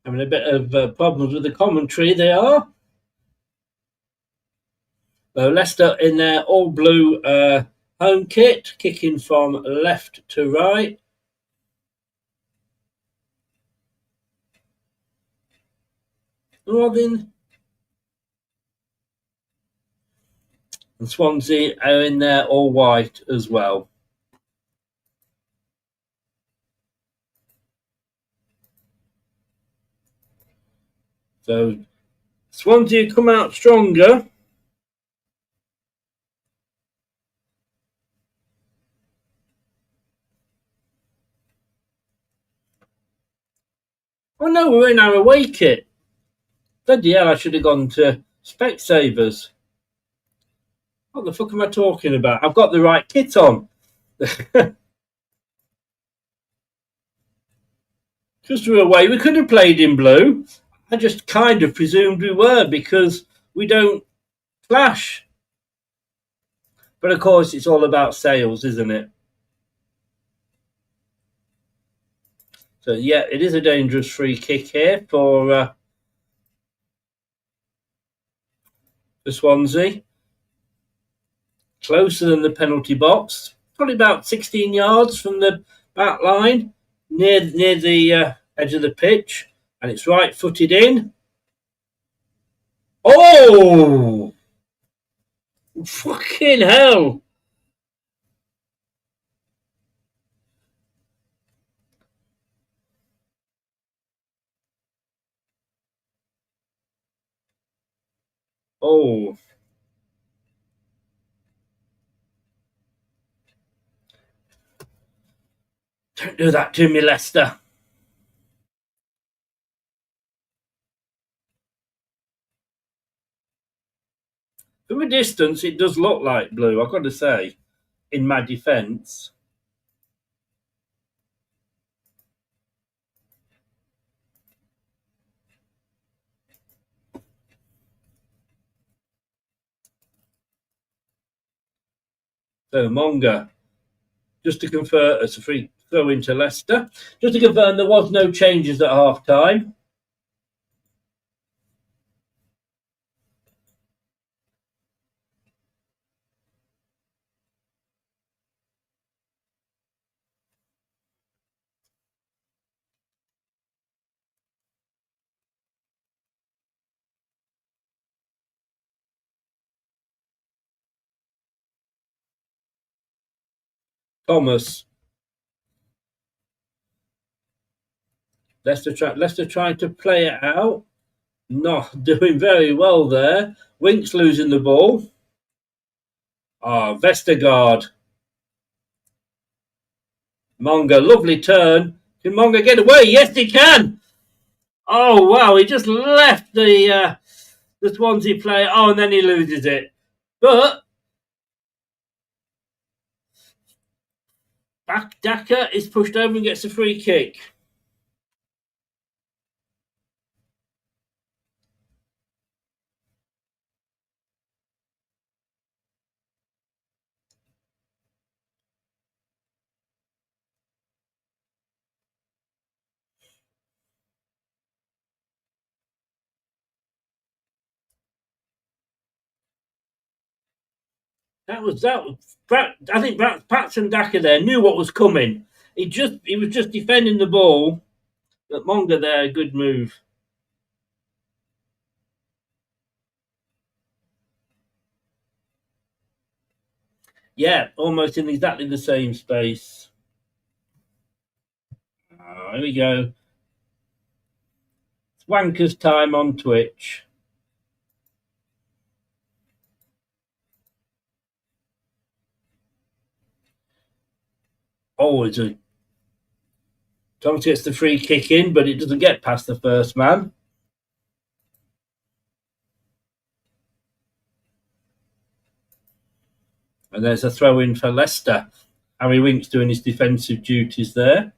[SPEAKER 4] Having a bit of problems with the commentary, they are. So Leicester in their all-blue home kit, kicking from left to right. Robin and Swansea are in there all white as well. So Swansea come out stronger. Oh no, we're in our away kit. Bloody hell, I should have gone to Specsavers. What the fuck am I talking about? I've got the right kit on. Because we're away, we could have played in blue. I just kind of presumed we were because we don't clash. But of course, it's all about sales, isn't it? So yeah, it is a dangerous free kick here for Swansea. Closer than the penalty box, probably about 16 yards from the back line, near the edge of the pitch, and it's right-footed in. Oh! Fucking hell! Oh. Don't do that to me, Leicester. From a distance, it does look like blue, I've got to say, in my defence. So, Monga, just to confirm, it's a free throw into Leicester. Just to confirm, there was no changes at half-time. Thomas. Leicester trying to play it out. Not doing very well there. Winks losing the ball. Vestergaard. Monga, lovely turn. Can Monga get away? Yes, he can. Oh, wow. He just left the Swansea player. Oh, and then he loses it. But back Daka is pushed over and gets a free kick. That was. I think Patson Daka there knew what was coming. He was just defending the ball. But Monga there, good move. Yeah, almost in exactly the same space. Here we go. It's Wanker's time on Twitch. Oh, Thomas gets the free kick in, but it doesn't get past the first man. And there's a throw in for Leicester. Harry Winks doing his defensive duties there.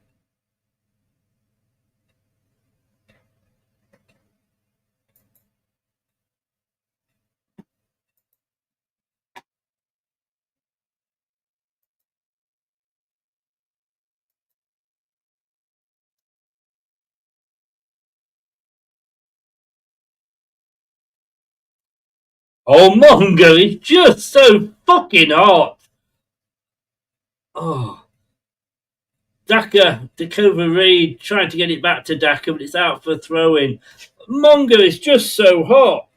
[SPEAKER 4] Oh, Mongo is just so fucking hot. Oh. Daka, Dakova Reed trying to get it back to Daka, but it's out for throwing. Mongo is just so hot.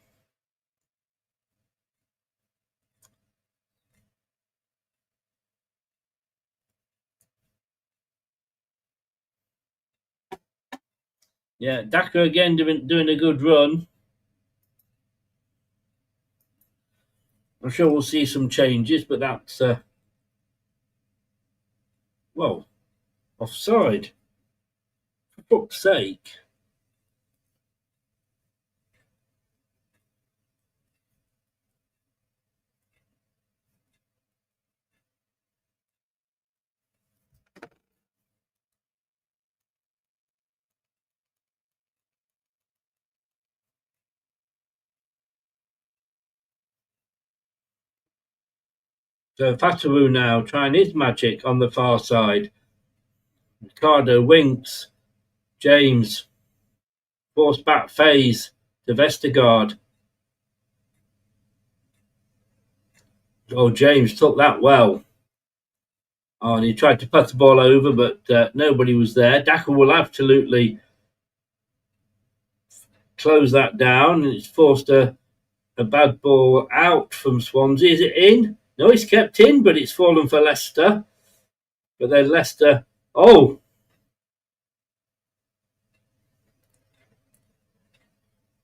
[SPEAKER 4] Yeah, Daka again doing a good run. I'm sure we'll see some changes, but that's well, offside. For fuck's sake. So Fatawu now trying his magic on the far side. Ricardo winks. James forced back phase to Vestergaard. Oh, James took that well. Oh, and he tried to put the ball over, but nobody was there. Daka will absolutely close that down, and it's forced a bad ball out from Swansea. Is it in? No, it's kept in, but it's fallen for Leicester. But then Leicester, oh,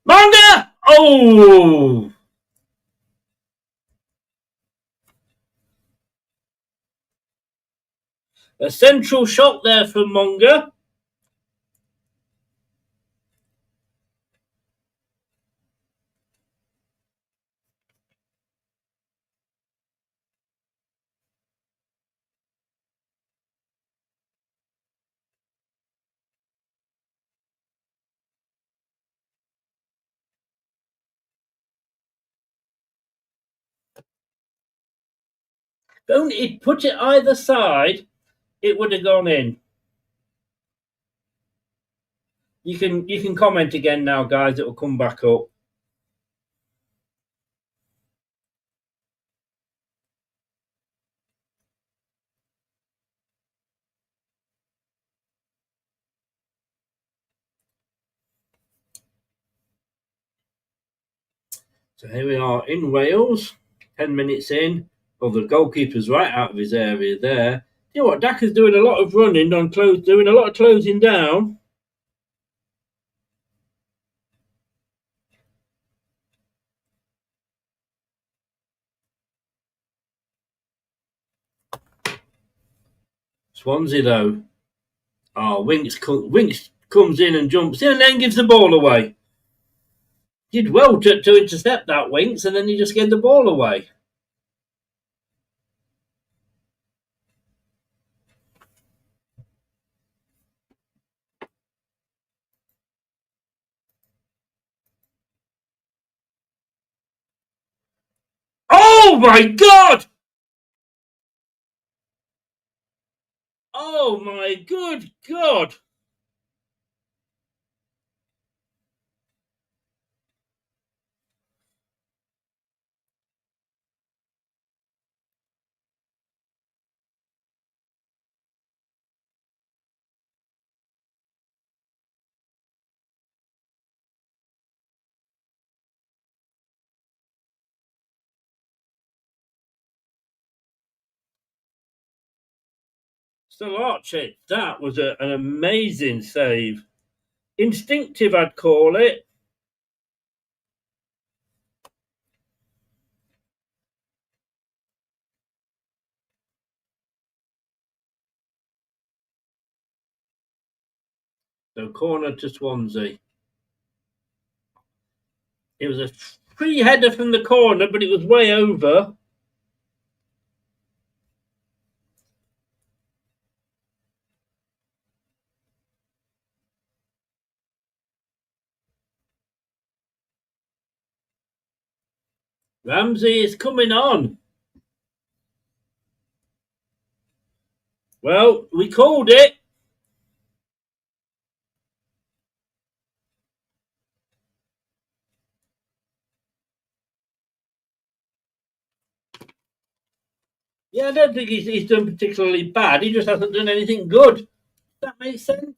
[SPEAKER 4] Manga! Oh, a central shot there from Monga. If only he'd put it either side, it would have gone in. You can comment again now, guys. It will come back up. So here we are in Wales, 10 minutes in. Well, the goalkeeper's right out of his area there. You know what? Daka's doing a lot of running on doing a lot of closing down. Swansea though. Oh, Winks comes in and jumps in and then gives the ball away. Did well to intercept that, Winks, and then he just gave the ball away. Oh my God! Oh my good God! Still Archie, that was an amazing save. Instinctive, I'd call it. So corner to Swansea. It was a free header from the corner, but it was way over. Ramsey is coming on. Well, we called it. Yeah, I don't think he's done particularly bad. He just hasn't done anything good. Does that make sense?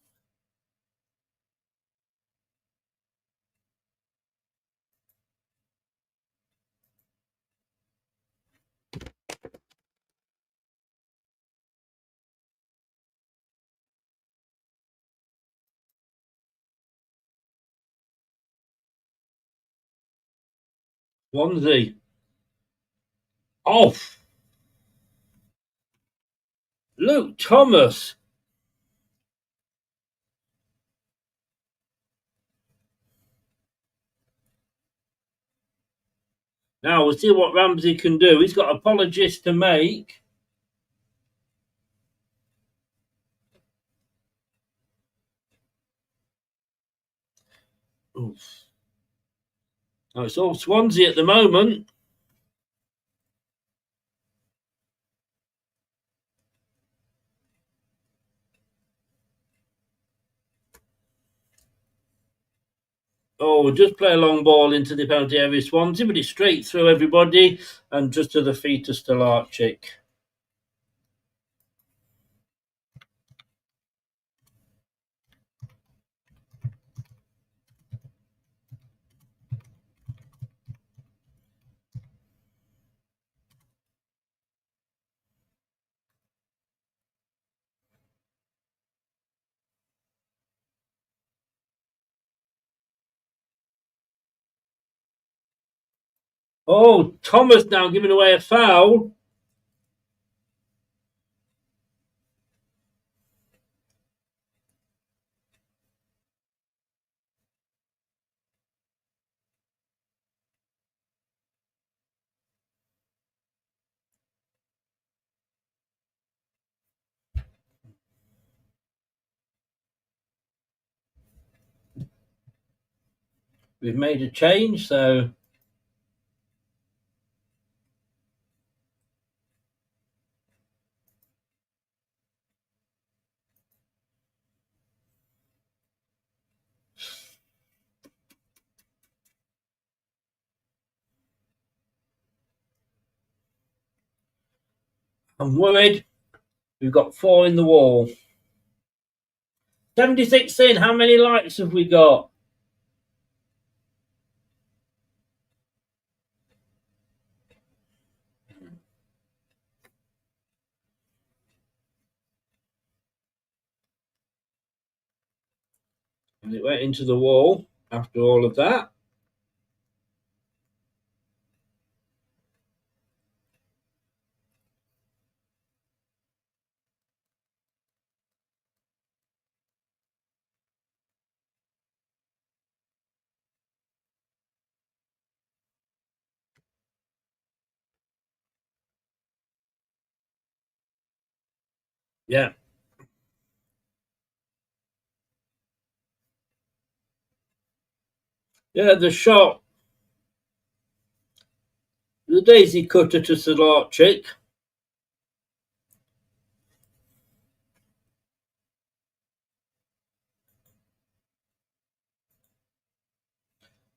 [SPEAKER 4] Swansea. Off. Luke Thomas. Now we'll see what Ramsey can do. He's got apologies to make. Oof. Now it's all Swansea at the moment. Oh, just play a long ball into the penalty area, Swansea, but it's straight through everybody and just to the feet of Stolarczyk. Oh, Thomas now giving away a foul. We've made a change, so I'm worried. We've got 4 in the wall. 76 in. How many likes have we got? And it went into the wall after all of that. Yeah. Yeah, the shot. The daisy cutter to Stolarczyk.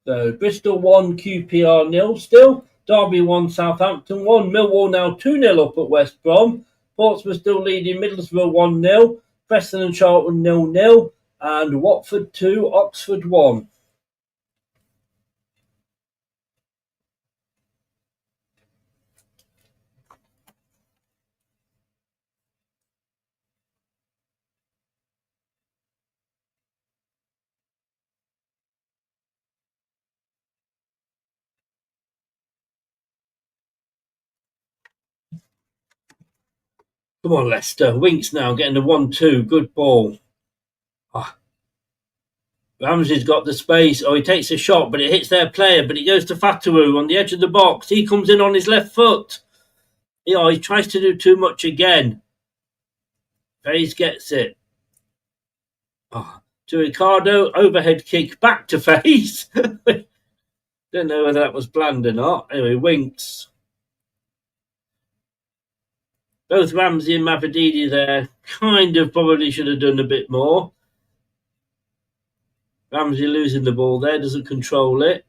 [SPEAKER 4] So Bristol 1, QPR 0 still. Derby 1, Southampton 1. Millwall now 2-0 up at West Brom. Portsmouth still leading Middlesbrough 1-0. Preston and Charlton 0-0. And Watford 2, Oxford 1. Come on, Leicester. Winks now getting a 1-2. Good ball. Ramsey's got the space. Oh, he takes a shot, but it hits their player. But it goes to Fatawu on the edge of the box. He comes in on his left foot. He tries to do too much again. Faze gets it. To Ricardo. Overhead kick back to Faze. Don't know whether that was planned or not. Anyway, Winks. Both Ramsey and Mavadidi there kind of probably should have done a bit more. Ramsey losing the ball there, doesn't control it.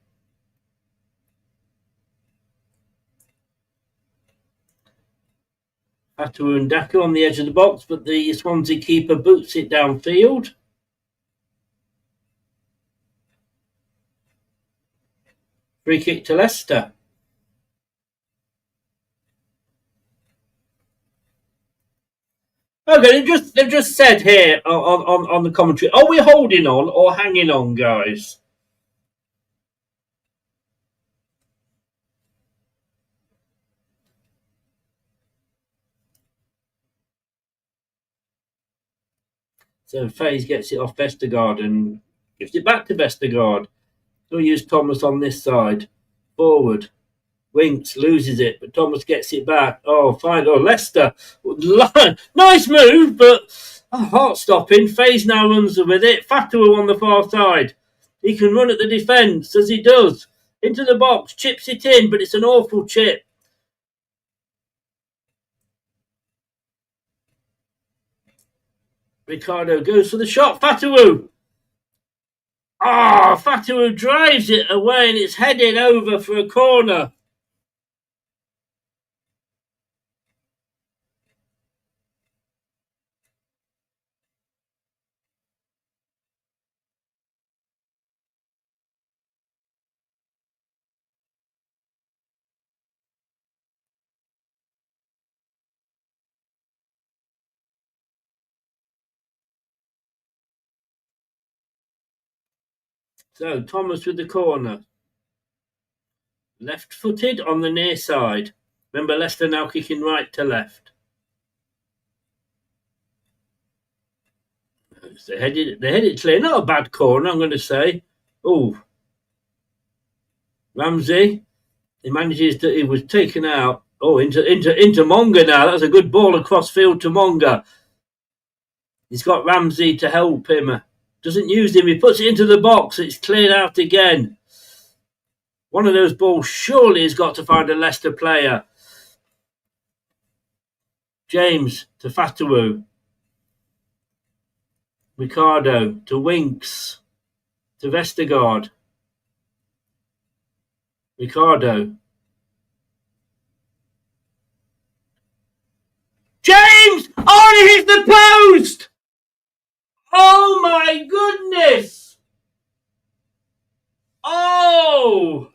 [SPEAKER 4] Fatu and Daka on the edge of the box, but the Swansea keeper boots it downfield. Free kick to Leicester. Okay, they've just said here on the commentary, are we holding on or hanging on, guys? So FaZe gets it off Vestergaard and gives it back to Vestergaard. We'll use Thomas on this side. Forward. Winks, loses it, but Thomas gets it back. Oh, fine. Oh, Leicester. Nice move, but heart-stopping. FaZe now runs with it. Fatu on the far side. He can run at the defence, as he does. Into the box, chips it in, but it's an awful chip. Ricardo goes for the shot. Fatu. Fatu drives it away and it's headed over for a corner. So, Thomas with the corner. Left-footed on the near side. Remember, Leicester now kicking right to left. They headed clear. Not a bad corner, I'm going to say. Oh, Ramsey. He was taken out. Oh, into Monga now. That's a good ball across field to Monga. He's got Ramsey to help him. Doesn't use him. He puts it into the box. It's cleared out again. One of those balls surely has got to find a Leicester player. James to Fatu. Ricardo to Winks. To Vestergaard. Ricardo. James! Oh, he hit the post! Oh my goodness! Oh!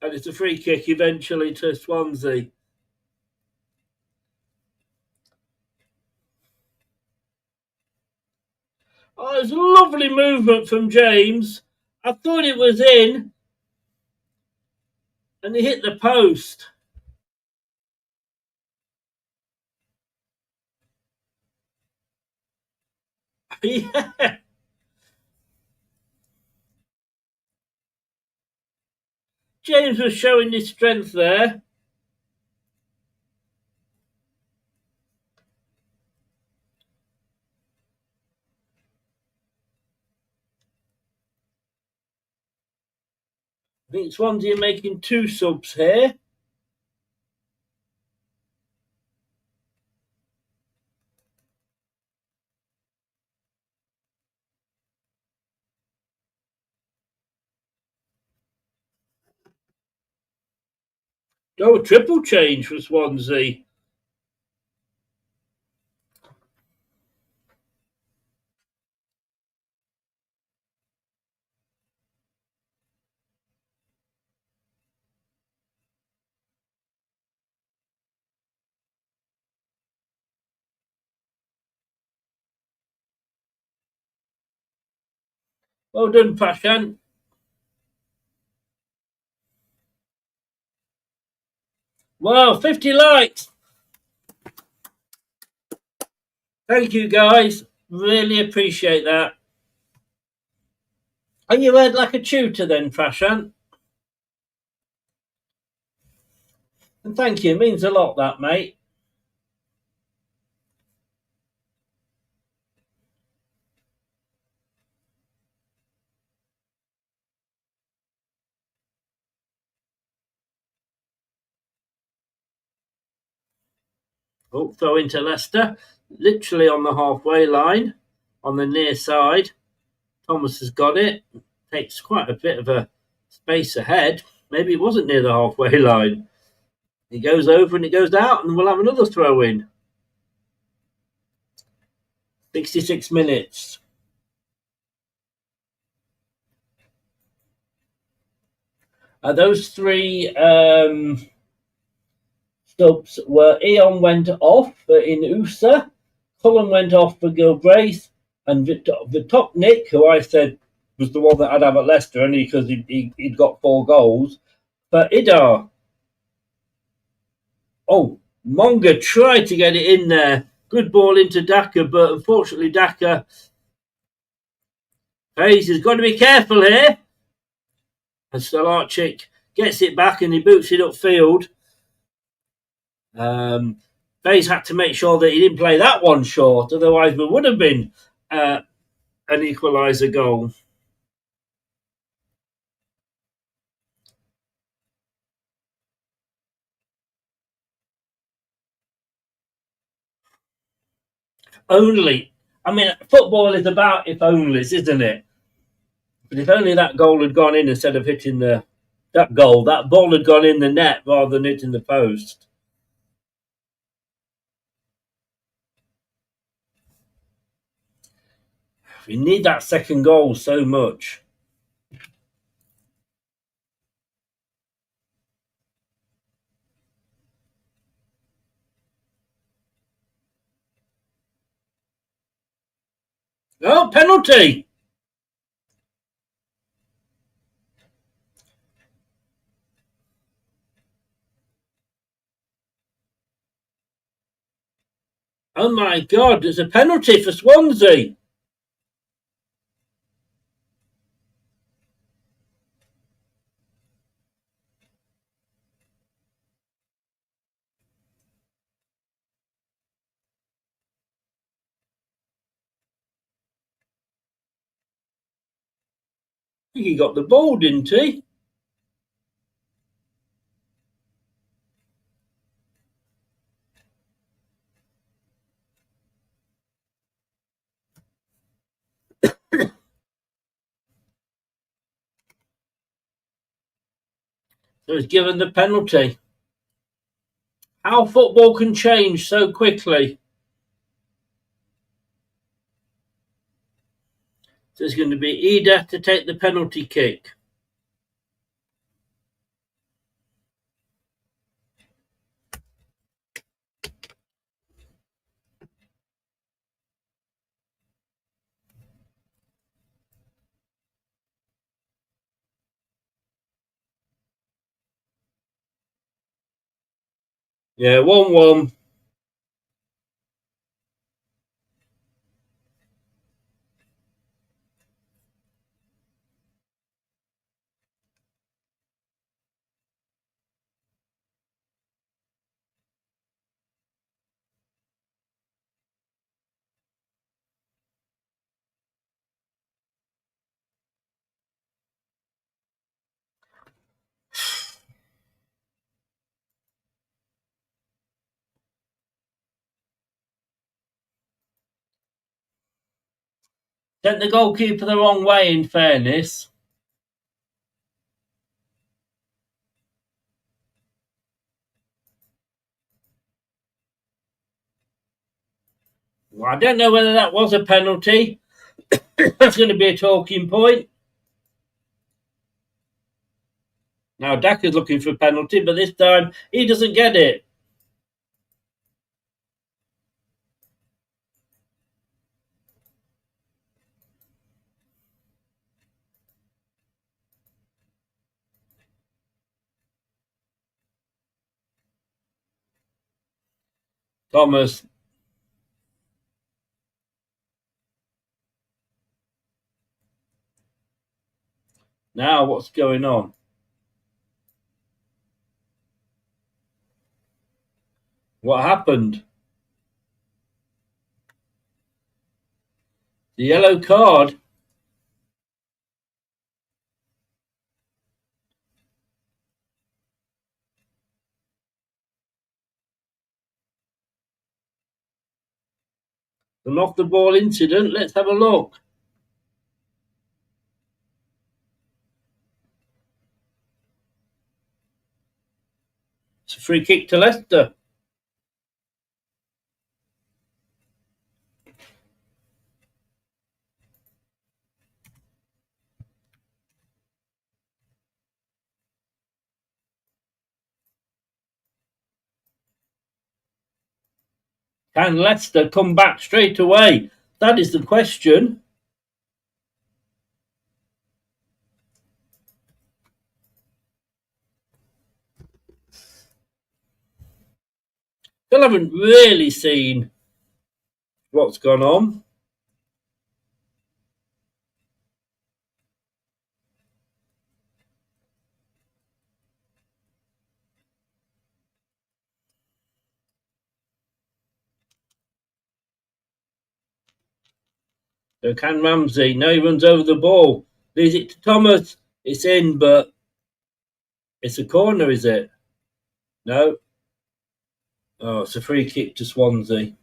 [SPEAKER 4] And it's a free kick eventually to Swansea. Oh, it was a lovely movement from James. I thought it was in. And he hit the post. Yeah. James was showing his strength there. I think Swansea are making 2 subs here. Oh, triple change for Swansea. Well done, Pashan. Wow, 50 likes. Thank you, guys. Really appreciate that. And you heard like a tutor then, Pashan. And thank you. It means a lot, that, mate. Oh, throw into Leicester. Literally on the halfway line. On the near side. Thomas has got it. Takes quite a bit of a space ahead. Maybe it wasn't near the halfway line. It goes over and it goes out, and we'll have another throw in. 66 minutes. Those three subs were Eon went off in USA, Cullen went off for Gilbraith, and the top Nick, who I said was the one that I'd have at Leicester only because he'd got 4 goals, for Idar. Oh, Monga tried to get it in there. Good ball into Daka, but unfortunately Daka... Hayes has got to be careful here. And Stolarczyk gets it back and he boots it upfield. Hayes had to make sure that he didn't play that one short, otherwise there would have been an equaliser goal. Only. I mean, football is about if onlys, isn't it? But if only that goal had gone in instead of hitting that ball had gone in the net rather than hitting the post. We need that second goal so much. Oh, penalty! Oh my God, there's a penalty for Swansea. I think he got the ball, didn't he? So he's given the penalty. How football can change so quickly. So it's going to be Ida to take the penalty kick. Yeah, 1-1. Sent the goalkeeper the wrong way, in fairness. Well, I don't know whether that was a penalty. That's going to be a talking point. Now Daka's looking for a penalty, but this time he doesn't get it. Thomas. Now what's going on? What happened? The yellow card. An off the ball incident. Let's have a look. It's a free kick to Leicester. Can Leicester come back straight away? That is the question. Still haven't really seen what's gone on. So can Ramsey? No, he runs over the ball. Leaves it to Thomas. It's in, but it's a corner, is it? No. Oh, it's a free kick to Swansea.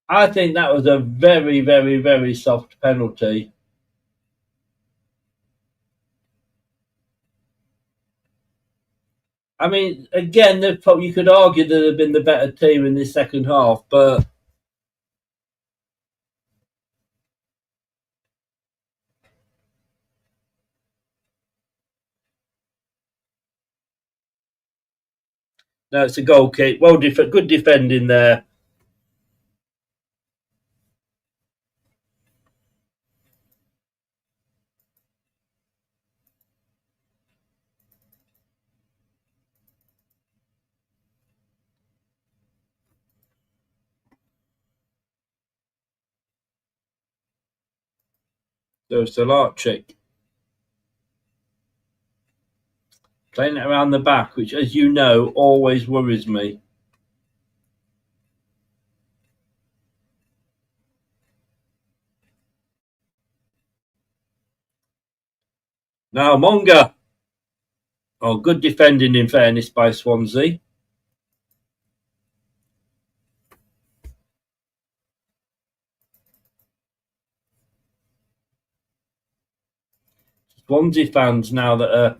[SPEAKER 4] I think that was a very, very, very soft penalty. I mean, again, you could argue that they've been the better team in this second half, but no, it's a goal kick. Well, good defending there. So Salarczyk playing it around the back, which, as you know, always worries me. Now Monga. Oh, good defending in fairness by Swansea. Swansea fans now that are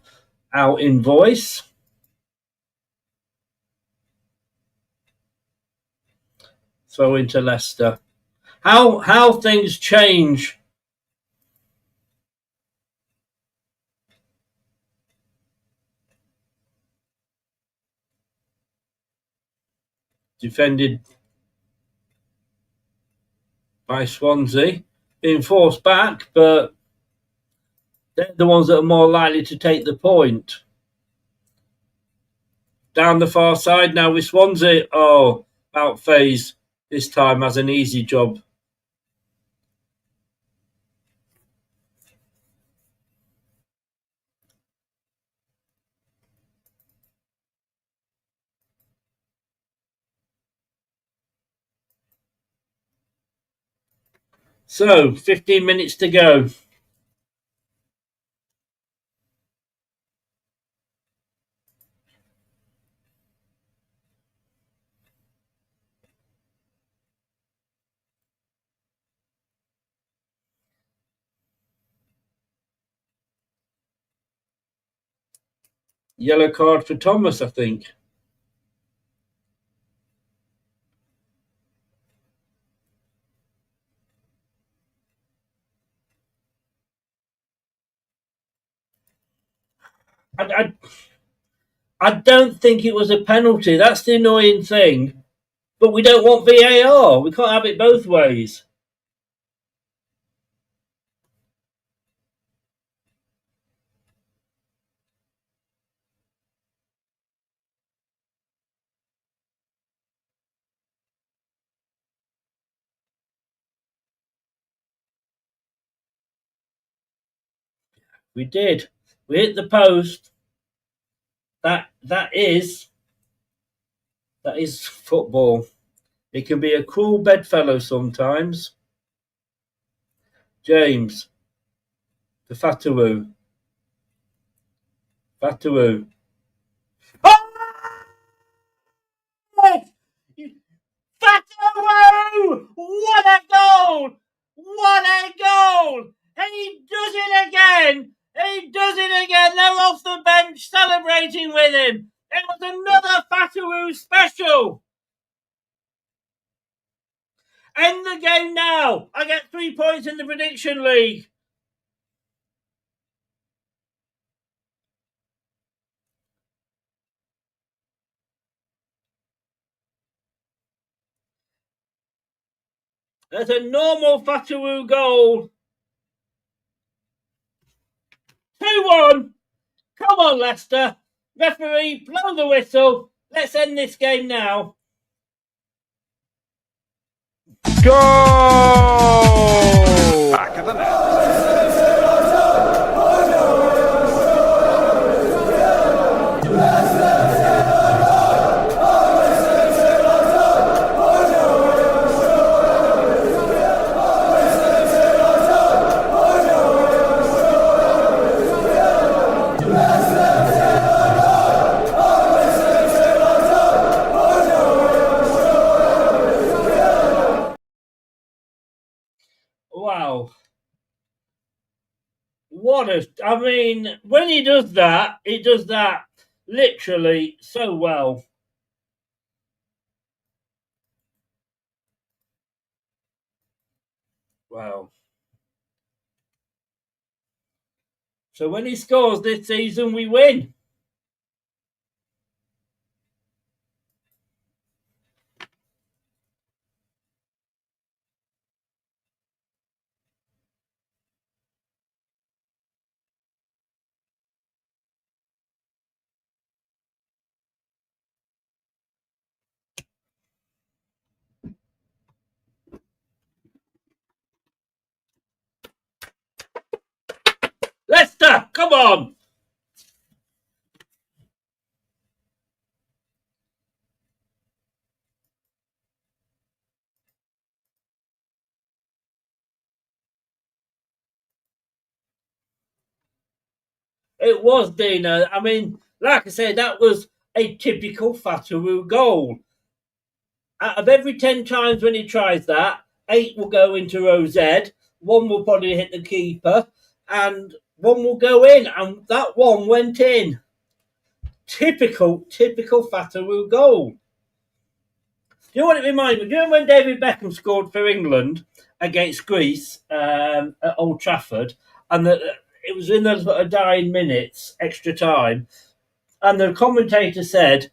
[SPEAKER 4] out in voice. Throw into Leicester. How things change. Defended by Swansea. Being forced back, but they're the ones that are more likely to take the point. Down the far side now with Swansea. Oh, Outfaze this time has an easy job. So, 15 minutes to go. Yellow card for Thomas, I think. I don't think it was a penalty. That's the annoying thing. But we don't want VAR. We can't have it both ways. We did. We hit the post. That is football. It can be a cruel bedfellow sometimes. James. The Fatawu. Fatawu. Oh! Fatawu! 2! What a goal! What a goal! He does it again! He does it again! They're off the bench celebrating with him! It was another Fatawu special! End the game now! I get 3 points in the prediction league! That's a normal Fatawu goal. 2-1. Come on, Leicester. Referee, blow the whistle. Let's end this game now.
[SPEAKER 2] Go! Back of the net.
[SPEAKER 4] Wow. I mean, when he does that literally so well. Wow. So when he scores this season, we win. Leicester, come on! It was, Dina. I mean, like I said, that was a typical Fatawu goal. Out of every 10 times when he tries that, 8 will go into row Z, 1 will probably hit the keeper, and 1 will go in, and that 1 went in. Typical Fatawu goal. Do you know what it reminds me? Do you know when David Beckham scored for England against Greece at Old Trafford, and it was in those dying minutes, extra time, and the commentator said,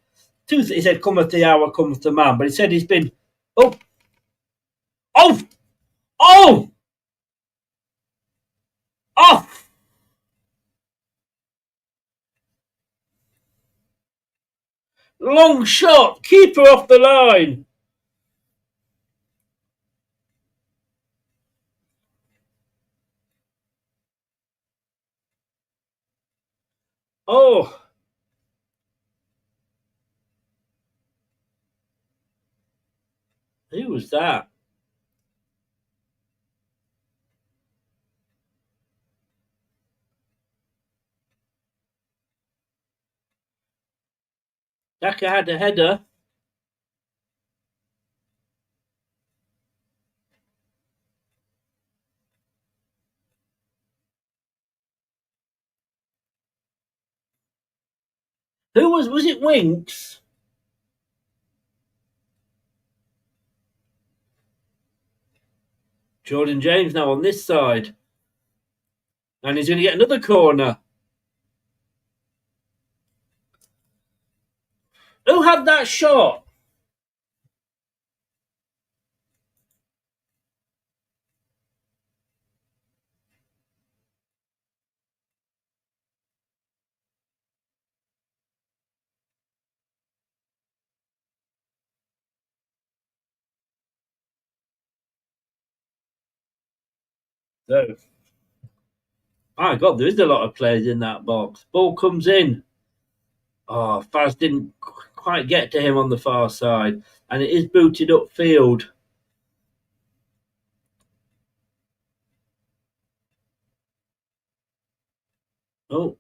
[SPEAKER 4] he said, "Cometh the hour, cometh the man," but he said he's been, oh, long shot, keeper off the line. Oh. Who was that? Daka had a header. Who was it Winks? Jordan James now on this side. And he's going to get another corner. Who had that shot? So, my God, there is a lot of players in that box. Ball comes in. Oh, Faz didn't quite get to him on the far side. And it is booted upfield. Oh.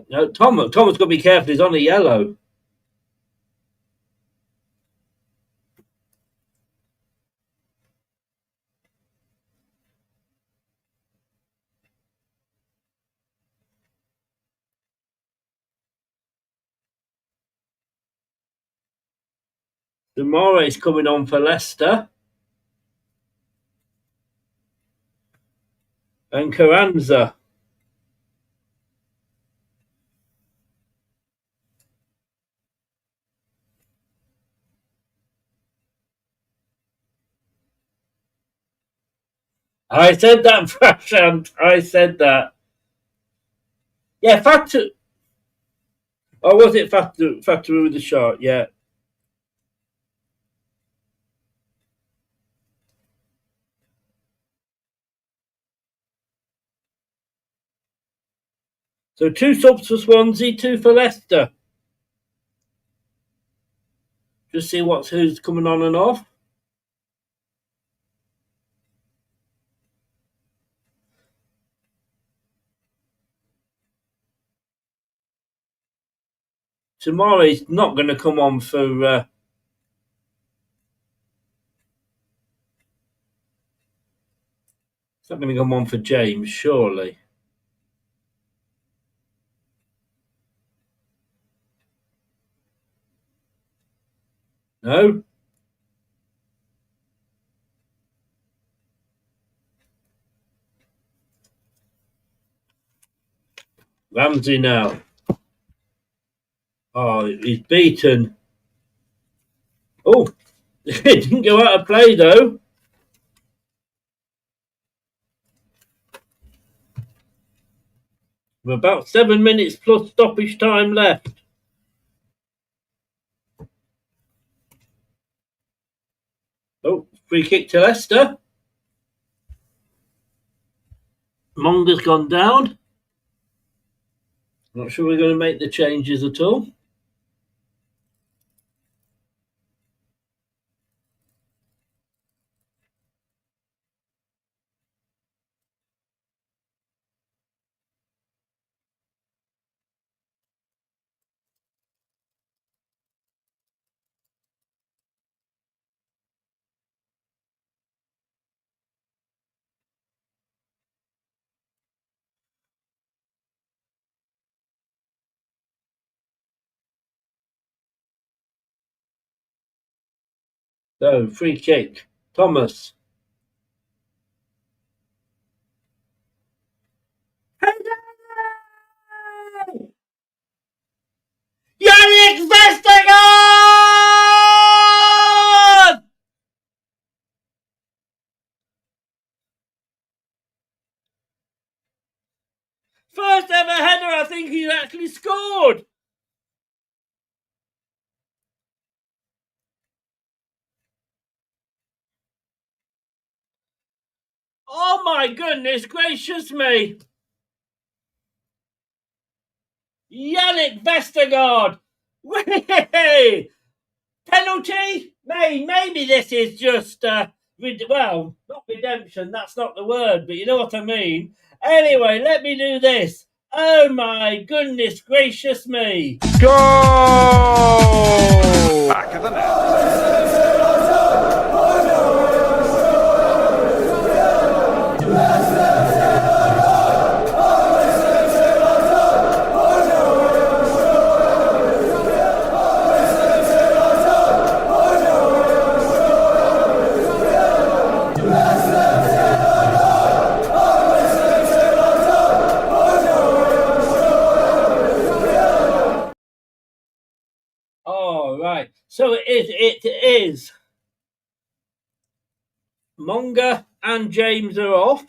[SPEAKER 4] No, Thomas got to be careful. He's on a yellow. Tomorrow is coming on for Leicester. And Carranza. I said that, Prashant. I said that. Yeah, Fatu. Or was it Fatu with the shot? Yeah. So 2 subs for Swansea, 2 for Leicester. Just see who's coming on and off. Tomorrow he's not going to come on for. It's not going to come on for James, surely. No? Ramsey now. Oh, he's beaten. Oh, it didn't go out of play though. With about 7 minutes plus stoppage time left. Oh, free kick to Leicester. Monga's gone down. Not sure we're going to make the changes at all. So, free kick. Thomas. Yannick Vestergaard! First ever header, I think he's actually scored. Oh my goodness gracious me. Yannick Vestergaard. Penalty? Maybe this is just, well, not redemption, that's not the word, but you know what I mean. Anyway, let me do this. Oh my goodness gracious me.
[SPEAKER 2] Goal! Back of the net.
[SPEAKER 4] Right, so it is. Monga and James are off.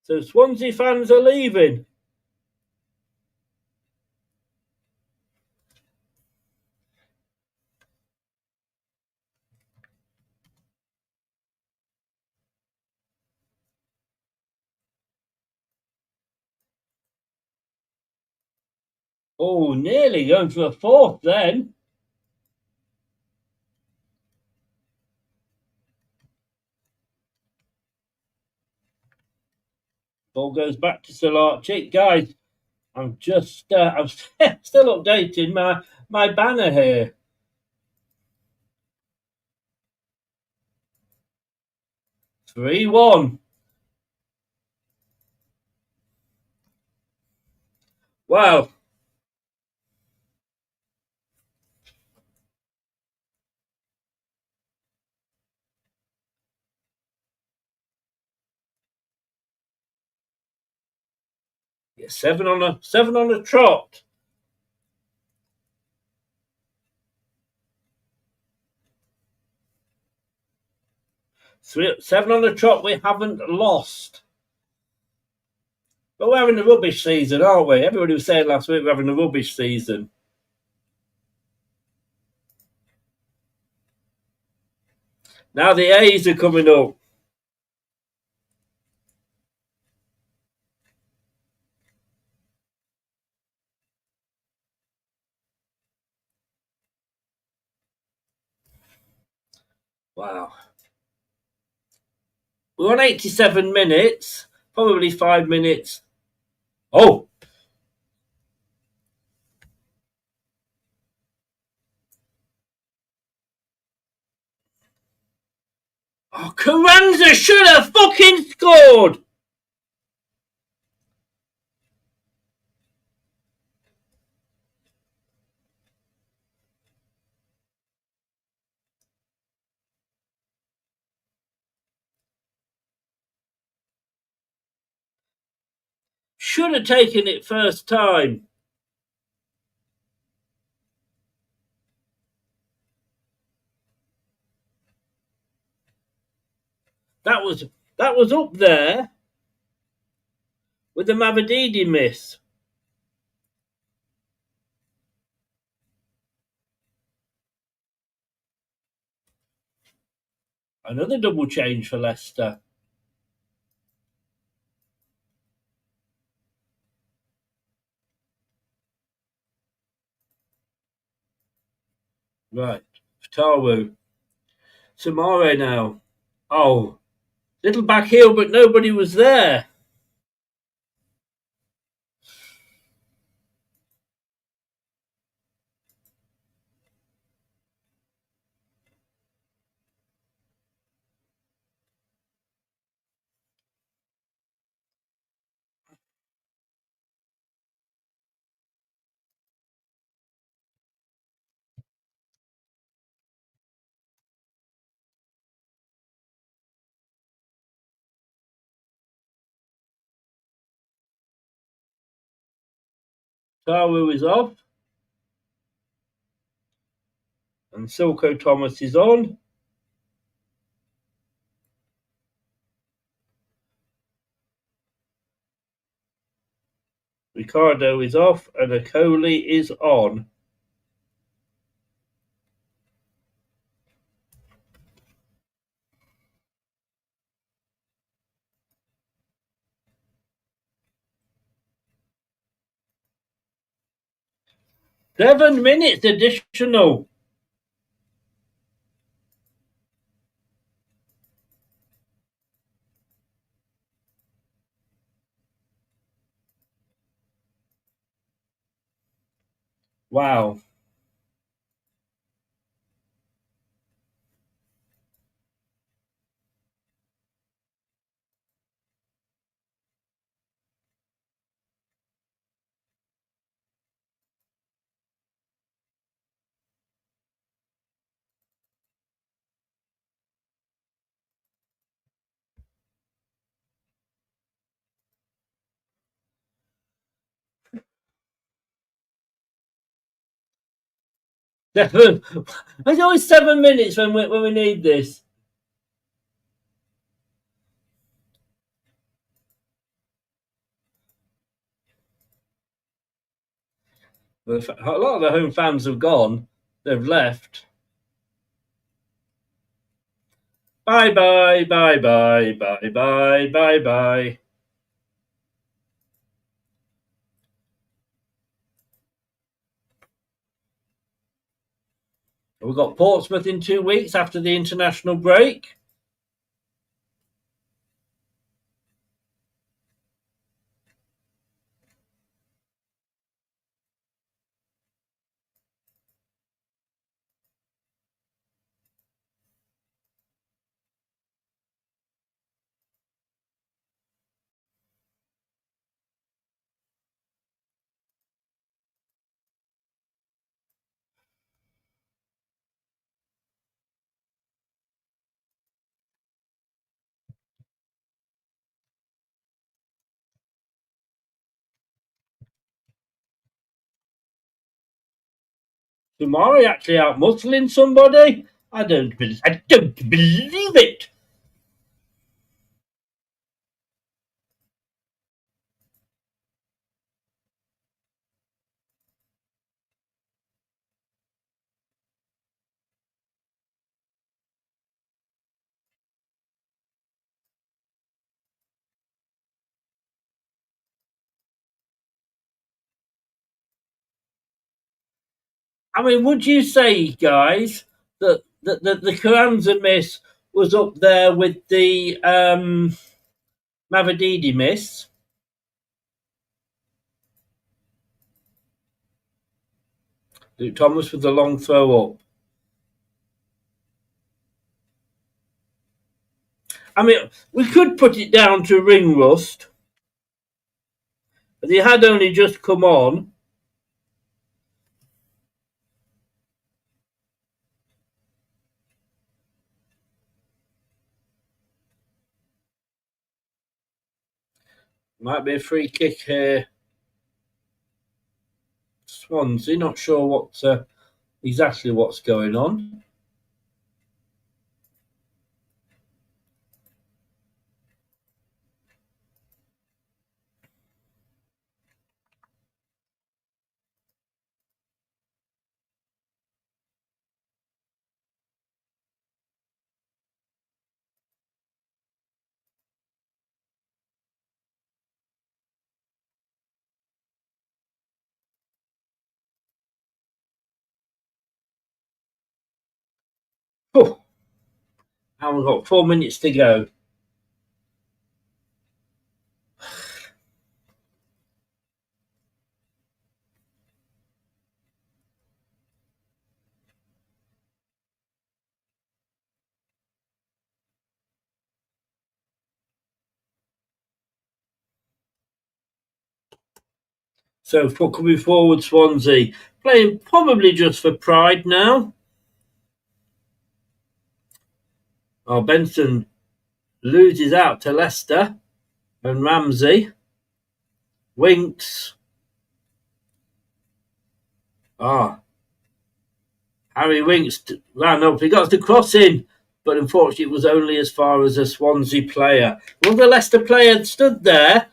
[SPEAKER 4] So Swansea fans are leaving. Oh, nearly going for a fourth then. Ball goes back to Solarczyk. Guys, I'm just, I'm still updating my banner here. Three, 1. Wow. Yeah, 7 on a trot. Seven on the trot, we haven't lost. But we're having a rubbish season, aren't we? Everybody was saying last week we're having a rubbish season. Now the A's are coming up. Wow. We're on 87 minutes. Probably 5 minutes. Oh! Oh, Carranza should have fucking scored! Should have taken it first time. That was up there with the Mavadidi miss. Another double change for Leicester. Right. Fatawu. Samare now. Oh. Little back heel, but nobody was there. Taru is off. And Silko Thomas is on. Ricardo is off and Akoli is on. Seven minutes additional. Wow. Seven. It's always 7 minutes when we need this. A lot of the home fans have gone. They've left. Bye bye, bye bye, bye bye, bye bye. We've got Portsmouth in 2 weeks after the international break. Tomorrow actually out muscling somebody. I don't believe it. I mean, would you say, guys, that the Carranza miss was up there with the Mavididi miss? Luke Thomas with the long throw up. I mean, we could put it down to ring rust, but he had only just come on. Might be a free kick here. Swansea, not sure what exactly what's going on. Oh, and we've got 4 minutes to go. So for coming forward, Swansea playing probably just for pride now. Oh, Benson loses out to Leicester and Ramsey. Winks. Harry Winks ran up. He got the cross in, but unfortunately it was only as far as a Swansea player. Well, the Leicester player stood there.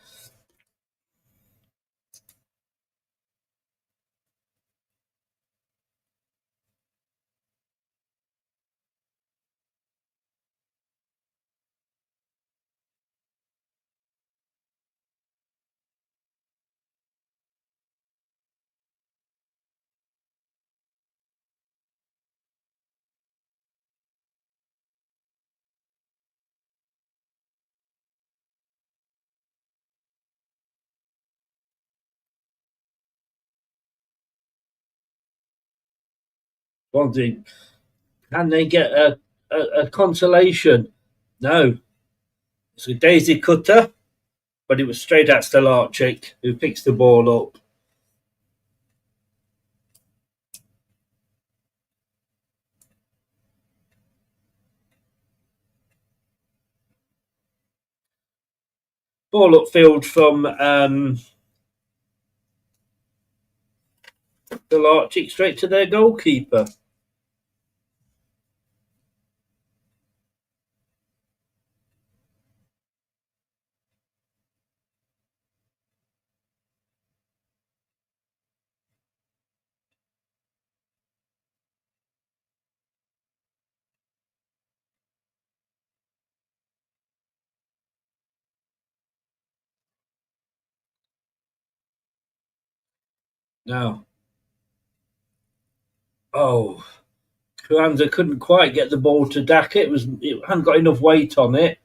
[SPEAKER 4] Swansea, can they get a consolation? No. It's a daisy cutter, but it was straight at Stelarczyk, who picks the ball up. Ball upfield from Stelarczyk straight to their goalkeeper. Now, Carranza couldn't quite get the ball to Daka. It hadn't got enough weight on it.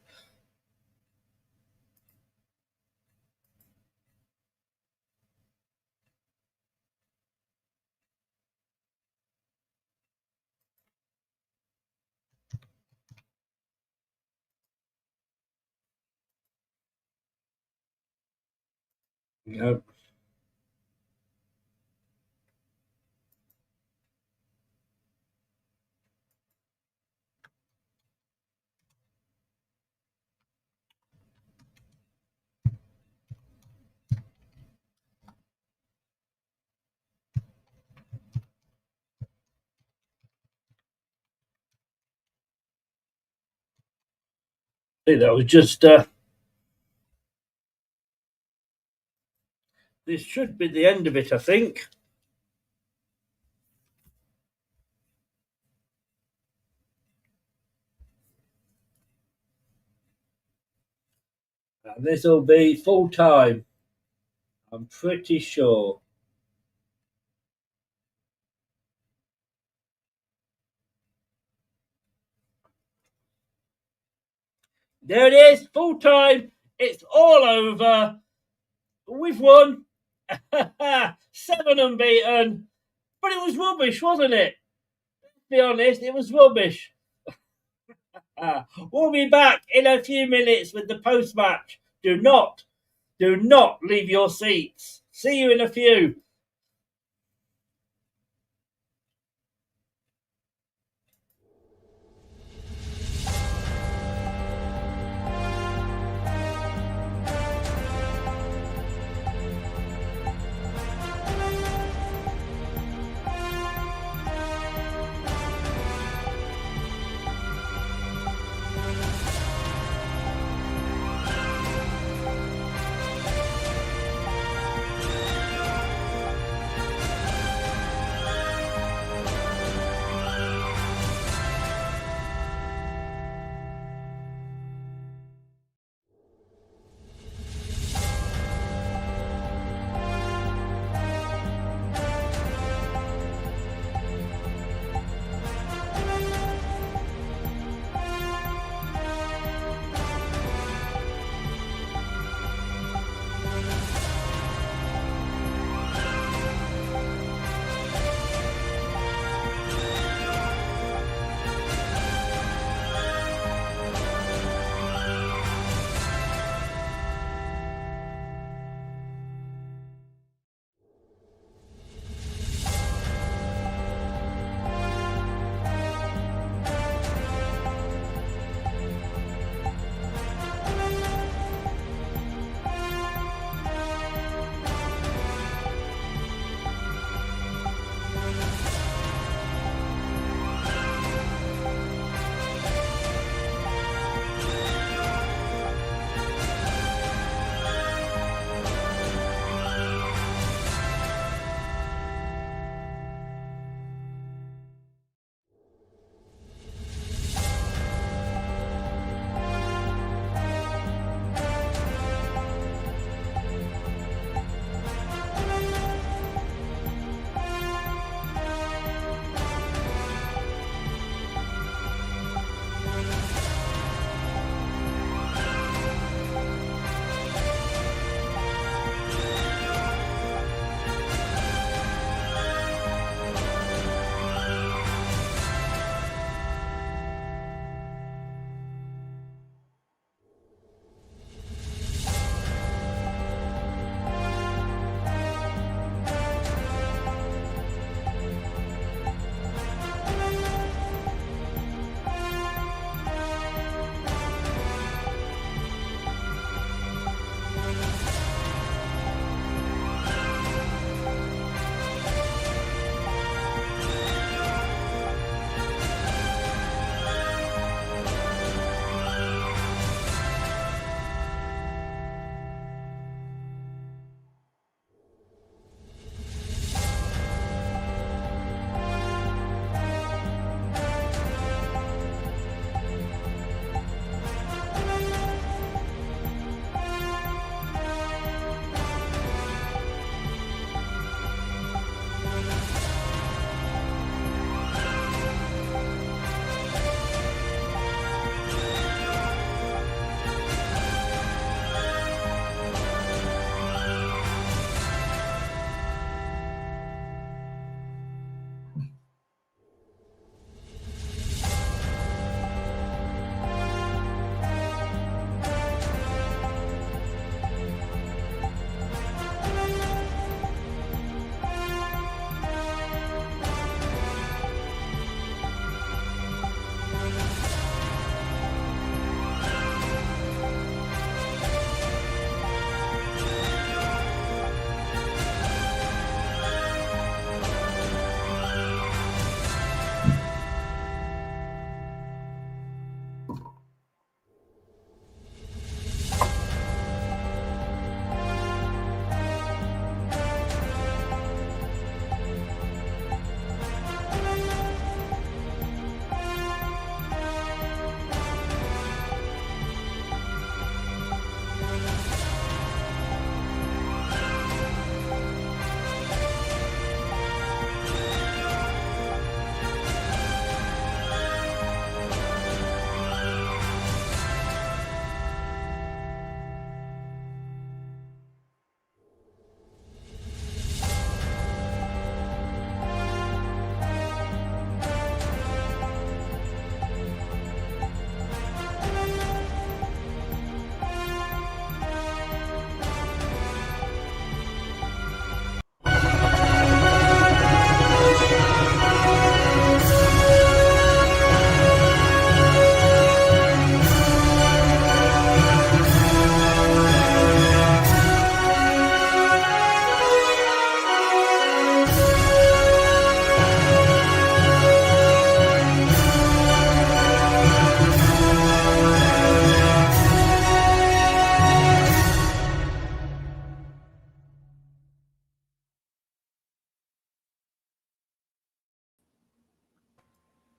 [SPEAKER 4] No. think that was just... this should be the end of it, I think. And this will be full time. I'm pretty sure. There it is, full time. It's all over. We've won. 7 unbeaten. But it was rubbish, wasn't it? Let's be honest, it was rubbish. We'll be back in a few minutes with the post-match. Do not leave your seats. See you in a few.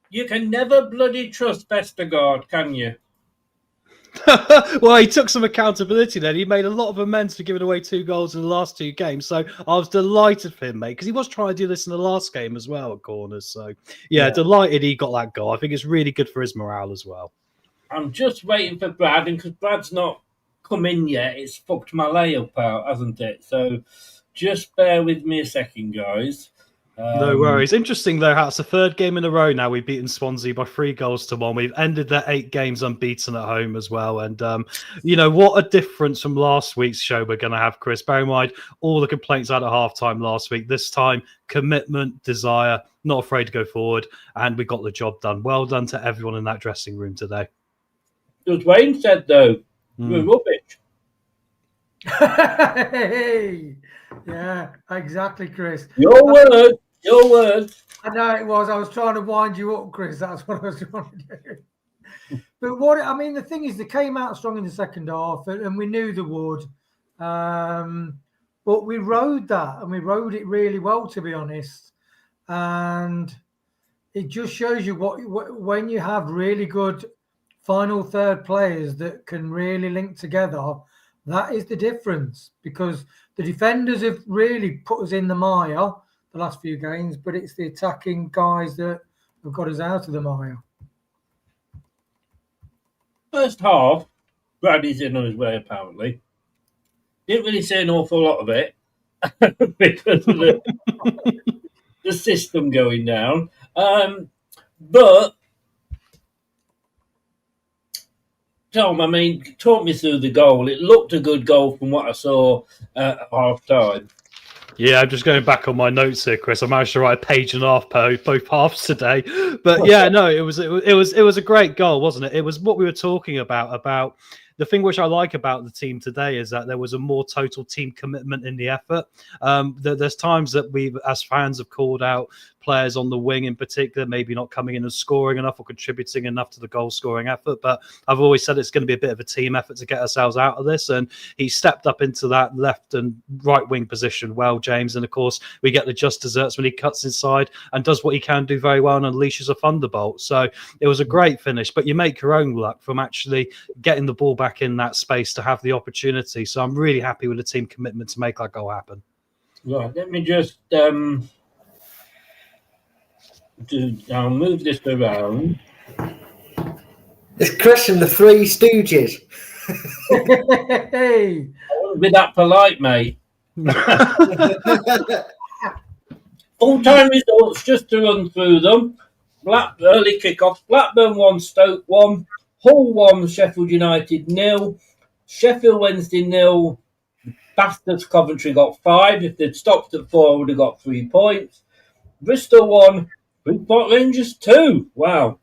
[SPEAKER 4] You can never bloody trust Vestergaard, can you?
[SPEAKER 5] Well, he took some accountability then. He made a lot of amends for giving away 2 goals in the last 2 games. So I was delighted for him, mate, because he was trying to do this in the last game as well at corners. So, yeah, delighted he got that goal. I think it's really good for his morale as well.
[SPEAKER 4] I'm just waiting for Brad, and because Brad's not come in yet, it's fucked my layup out, hasn't it? So just bear with me a second, guys.
[SPEAKER 5] No worries. Interesting, though, how it's the 3rd game in a row now we've beaten Swansea by 3-1. We've ended their 8 games unbeaten at home as well. And, what a difference from last week's show we're going to have, Chris. Bear in mind, all the complaints out at halftime last week. This time, commitment, desire, not afraid to go forward. And we got the job done. Well done to everyone in that dressing room today.
[SPEAKER 4] As Wayne said, though, we're rubbish.
[SPEAKER 7] Hey, yeah, exactly, Chris.
[SPEAKER 4] Your word.
[SPEAKER 7] I know it was. I was trying to wind you up, Chris. That's what I was trying to do. But the thing is, they came out strong in the second half, and we knew they would. But we rode that, and we rode it really well, to be honest. And it just shows you when you have really good final third players that can really link together. That is the difference, because the defenders have really put us in the mire the last few games, but it's the attacking guys that have got us out of the mire.
[SPEAKER 4] First half, Brady's in on his way, apparently. Didn't really say an awful lot of it because of the system going down. But Tom, talk me through the goal. It looked a good goal from what I saw at half time.
[SPEAKER 5] Yeah, I'm just going back on my notes here, Chris. I managed to write a page and a half both halves today. But yeah, no, it was a great goal, wasn't it? It was what we were talking about the thing which I like about the team today is that there was a more total team commitment in the effort. There's times that we, as fans, have called out players on the wing in particular, maybe not coming in and scoring enough or contributing enough to the goal-scoring effort. But I've always said it's going to be a bit of a team effort to get ourselves out of this. And he stepped up into that left and right wing position well, James. And, of course, we get the just desserts when he cuts inside and does what he can do very well and unleashes a thunderbolt. So it was a great finish. But you make your own luck from actually getting the ball back in that space to have the opportunity. So I'm really happy with the team commitment to make that goal happen.
[SPEAKER 4] Right, let me just I'll move this around.
[SPEAKER 8] It's Chris and the Three Stooges.
[SPEAKER 7] Hey,
[SPEAKER 4] I wouldn't be that polite, mate. Full-time results, just to run through them. Early kick-off. Blackburn 1, Stoke 1. Hull 1, Sheffield United 0. Sheffield Wednesday 0. Bastards Coventry got 5. If they'd stopped at 4, I would have got 3 points. Bristol 1. Bridport Rangers 2. Wow.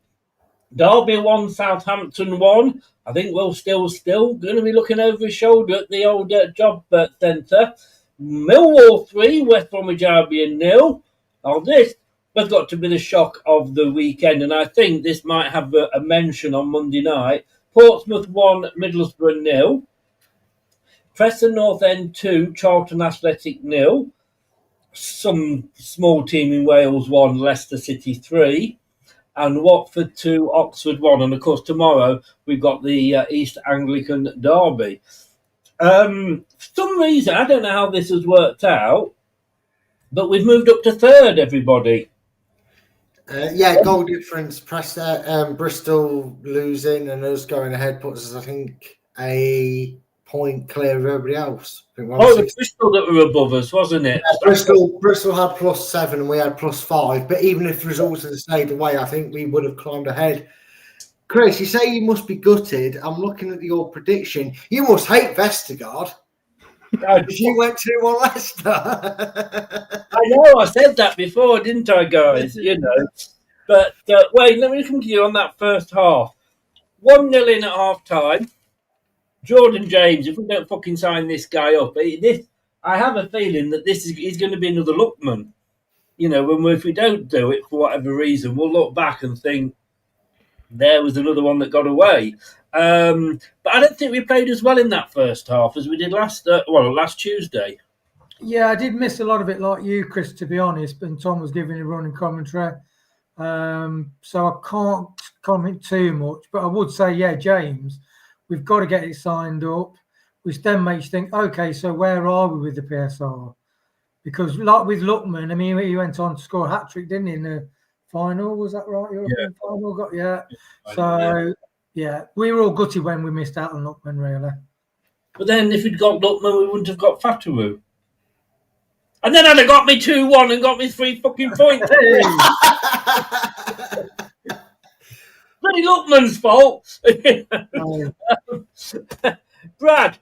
[SPEAKER 4] Derby 1, Southampton 1. I think we'll still going to be looking over his shoulder at the old job centre. Millwall 3, West Bromwich Albion 0. Oh, this has got to be the shock of the weekend, and I think this might have a mention on Monday night. Portsmouth 1, Middlesbrough 0. Preston North End 2, Charlton Athletic 0. Some small team in Wales 1, Leicester City 3. And Watford 2, Oxford 1. And, of course, tomorrow we've got the East Anglican Derby. For some reason, I don't know how this has worked out, but we've moved up to 3rd, everybody.
[SPEAKER 8] Goal difference. Bristol losing and us going ahead puts us, I think, a point clear of everybody else.
[SPEAKER 4] It was Bristol that were above us, wasn't it?
[SPEAKER 8] Bristol had +7 and we had +5. But even if the results had stayed away, I think we would have climbed ahead. Chris, you say you must be gutted. I'm looking at your prediction. You must hate Vestergaard. Because you went 2-1 Leicester.
[SPEAKER 4] I know, I said that before, didn't I, guys? You know. But, Wayne, let me come to you on that first half. 1-0 in at half-time. Jordan James, if we don't fucking sign this guy up, I have a feeling that he's going to be another Lookman. You know, if we don't do it for whatever reason, we'll look back and think there was another one that got away. But I don't think we played as well in that first half as we did last Tuesday.
[SPEAKER 7] Yeah, I did miss a lot of it like you, Chris, to be honest, and Tom was giving a running commentary. So I can't comment too much, but I would say, yeah, James, we've got to get it signed up, which then makes you think, okay, so where are we with the PSR? Because like with Lookman, I mean, he went on to score a hat-trick, didn't he, in the final? Was that right? European final? So, yeah, we were all gutted when we missed out on Lookman, really.
[SPEAKER 4] But then if we'd got Lookman, we wouldn't have got Fatawu. And then I'd have got me 2-1 and got me 3 fucking points. Bloody Lookman's fault. Brad,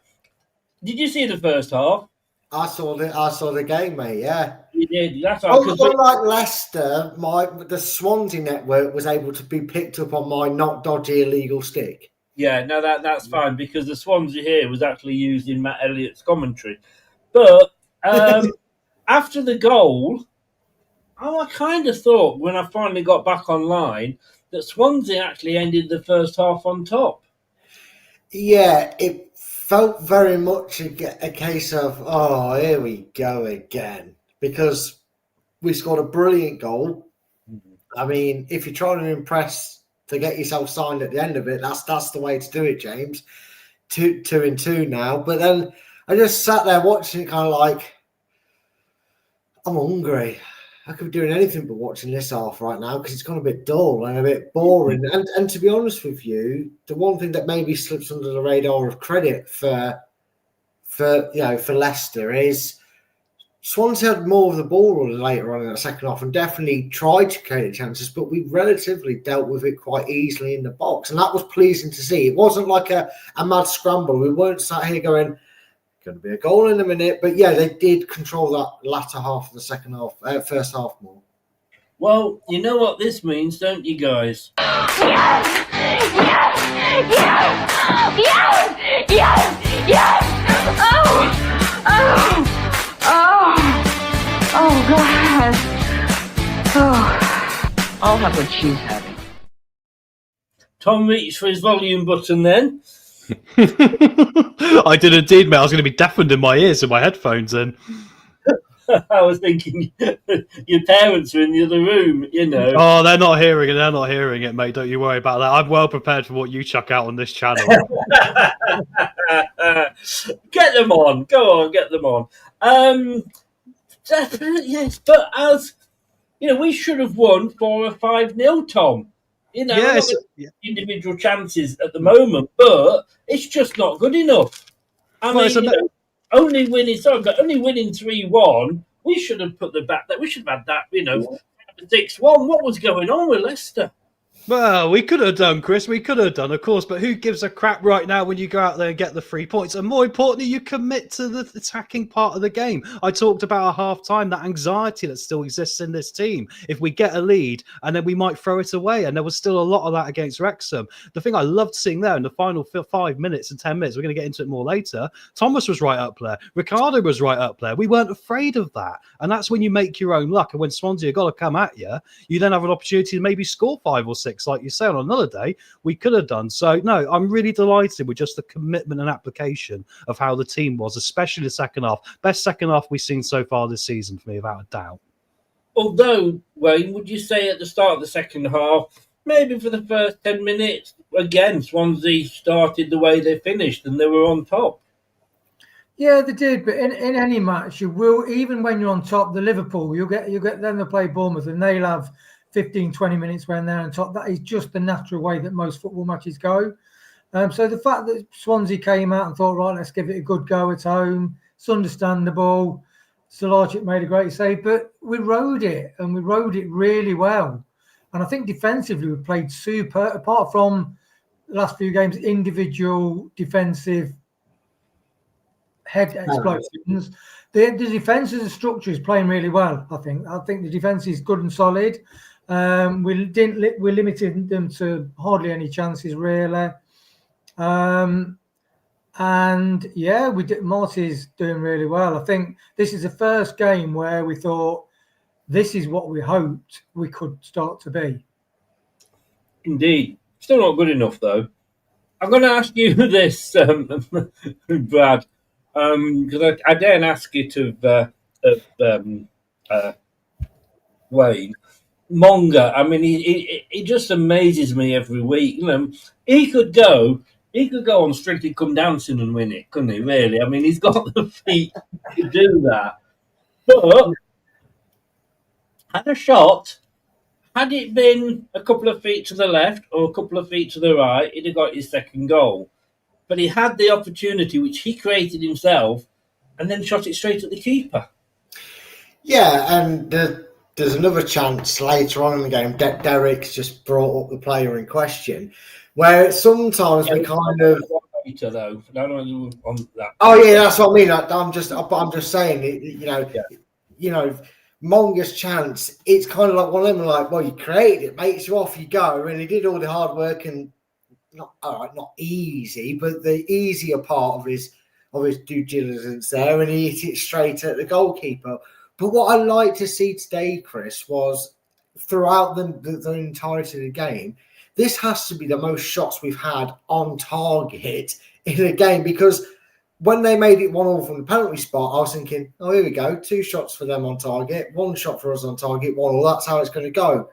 [SPEAKER 4] did you see the first half?
[SPEAKER 8] I saw the game, mate. Yeah,
[SPEAKER 4] You did. That's right.
[SPEAKER 8] Unlike Leicester, the Swansea network was able to be picked up on my not dodgy illegal stick.
[SPEAKER 4] Yeah, no, that's fine because the Swansea here was actually used in Matt Elliott's commentary. But after the goal, I kind of thought when I finally got back online that Swansea actually ended the first half on top.
[SPEAKER 8] Yeah, it felt very much a case of, oh, here we go again. Because we scored a brilliant goal. I mean, if you're trying to impress to get yourself signed at the end of it, that's the way to do it, James. 2-2 now. But then I just sat there watching it kind of like, I'm hungry. I could be doing anything but watching this half right now because it's gone a bit dull and a bit boring. And to be honest with you, the one thing that maybe slips under the radar of credit for Leicester is Swansea had more of the ball later on in the second half and definitely tried to create chances, but we relatively dealt with it quite easily in the box. And that was pleasing to see. It wasn't like a mad scramble. We weren't sat here going, going to be a goal in a minute. But yeah, they did control that latter half of the second half, first half more.
[SPEAKER 4] Well, you know what this means, don't you guys?
[SPEAKER 9] Yes! Yes! Yes! Yes! Yes! Yes! Oh! Oh! Oh! Oh, God! Oh! I'll have what she's having.
[SPEAKER 4] Tom reached for his volume button then.
[SPEAKER 5] I did indeed, mate. I was going to be deafened in my ears with my headphones in.
[SPEAKER 4] I was thinking your parents are in the other room, you know.
[SPEAKER 5] Oh, they're not hearing it. They're not hearing it, mate. Don't you worry about that. I'm well prepared for what you chuck out on this channel.
[SPEAKER 4] Get them on. Go on, get them on. Yes, but as you know, we should have won 4 or 5-0, Tom. You know,
[SPEAKER 5] Yes,
[SPEAKER 4] individual chances at the moment, but it's just not good enough. I mean, only winning 3-1. We should have put the back that we should have had that, 6-1. What was going on with Leicester?
[SPEAKER 5] Well, we could have done, Chris. We could have done, of course. But who gives a crap right now when you go out there and get the 3 points? And more importantly, you commit to the attacking part of the game. I talked about at half-time, that anxiety that still exists in this team. If we get a lead, and then we might throw it away. And there was still a lot of that against Wrexham. The thing I loved seeing there in the final 5 minutes and 10 minutes, we're going to get into it more later, Thomas was right up there. Ricardo was right up there. We weren't afraid of that. And that's when you make your own luck. And when Swansea got to come at you, you then have an opportunity to maybe score 5 or 6. Like you say, on another day, we could have done. So, no, I'm really delighted with just the commitment and application of how the team was, especially the second half. Best second half we've seen so far this season for me, without a doubt.
[SPEAKER 4] Although, Wayne, would you say at the start of the second half, maybe for the first 10 minutes, again, Swansea started the way they finished and they were on top?
[SPEAKER 7] Yeah, they did. But in any match, you will, even when you're on top, the Liverpool, you'll get then they'll play Bournemouth and they'll have 15, 20 minutes when they're on top. That is just the natural way that most football matches go. So the fact that Swansea came out and thought, right, let's give it a good go at home, it's understandable. Solarchik made a great save, but we rode it, and we rode it really well. And I think defensively we played super, apart from the last few games, individual defensive head explosions. The defence as a structure is playing really well, I think. I think the defence is good and solid. We limited them to hardly any chances, really. And yeah, Marty's doing really well. I think this is the first game where we thought this is what we hoped we could start to be.
[SPEAKER 4] Indeed. Still not good enough, though. I'm going to ask you this, Brad, because I daren't ask it of Wayne. Monga, I mean, he just amazes me every week. You know, he could go on Strictly Come Dancing and win it, couldn't he? Really, I mean, he's got the feet to do that. But had a shot. Had it been a couple of feet to the left or a couple of feet to the right, he'd have got his second goal. But he had the opportunity, which he created himself, and then shot it straight at the keeper.
[SPEAKER 8] Yeah, and there's another chance later on in the game. Derek's just brought up the player in question, where sometimes we kind of.
[SPEAKER 4] Later, though, on that.
[SPEAKER 8] Oh yeah, that's what I mean. I'm just saying. You know, Monga's chance. It's kind of like one of them. Like, well, you created it, mate. So off you go, and he did all the hard work and not easy, but the easier part of his due diligence there, and he hit it straight at the goalkeeper. But what I like to see today, Chris, was throughout the entirety of the game, this has to be the most shots we've had on target in a game, because when they made it 1-1 from the penalty spot, I was thinking, oh, here we go, 2 shots for them on target, 1 shot for us on target, 1-1, that's how it's going to go.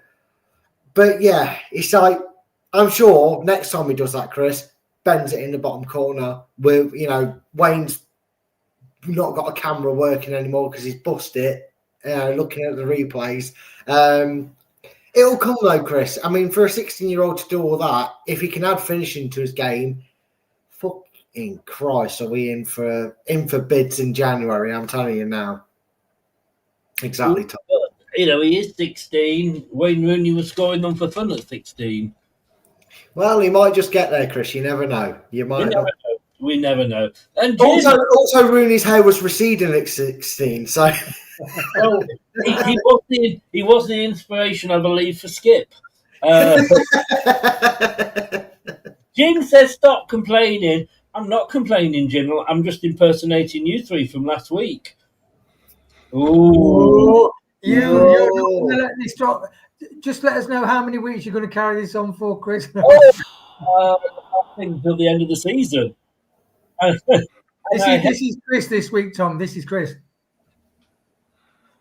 [SPEAKER 8] But yeah, it's like, I'm sure next time he does that, Chris, bends it in the bottom corner with, Wayne's not got a camera working anymore because he's bust it, looking at the replays. It'll come though, Chris. I mean, for a 16-year-old to do all that, if he can add finishing to his game, fucking Christ, are we in for bids in January? I'm telling you now. Exactly.
[SPEAKER 4] He is 16. Wayne Rooney was scoring them for fun at 16.
[SPEAKER 8] Well, he might just get there, Chris. You never know.
[SPEAKER 4] We never know. And
[SPEAKER 8] also, Rooney's hair was receding at 16, so.
[SPEAKER 4] Well, he was the inspiration, I believe, for Skip. Jim says, "Stop complaining." I'm not complaining, Jim. I'm just impersonating you 3 from last week. Ooh.
[SPEAKER 7] You're not going to let this drop. Just let us know how many weeks you're going to carry this on for, Chris.
[SPEAKER 4] I think until the end of the season.
[SPEAKER 7] This is Chris this week, Tom. This is Chris.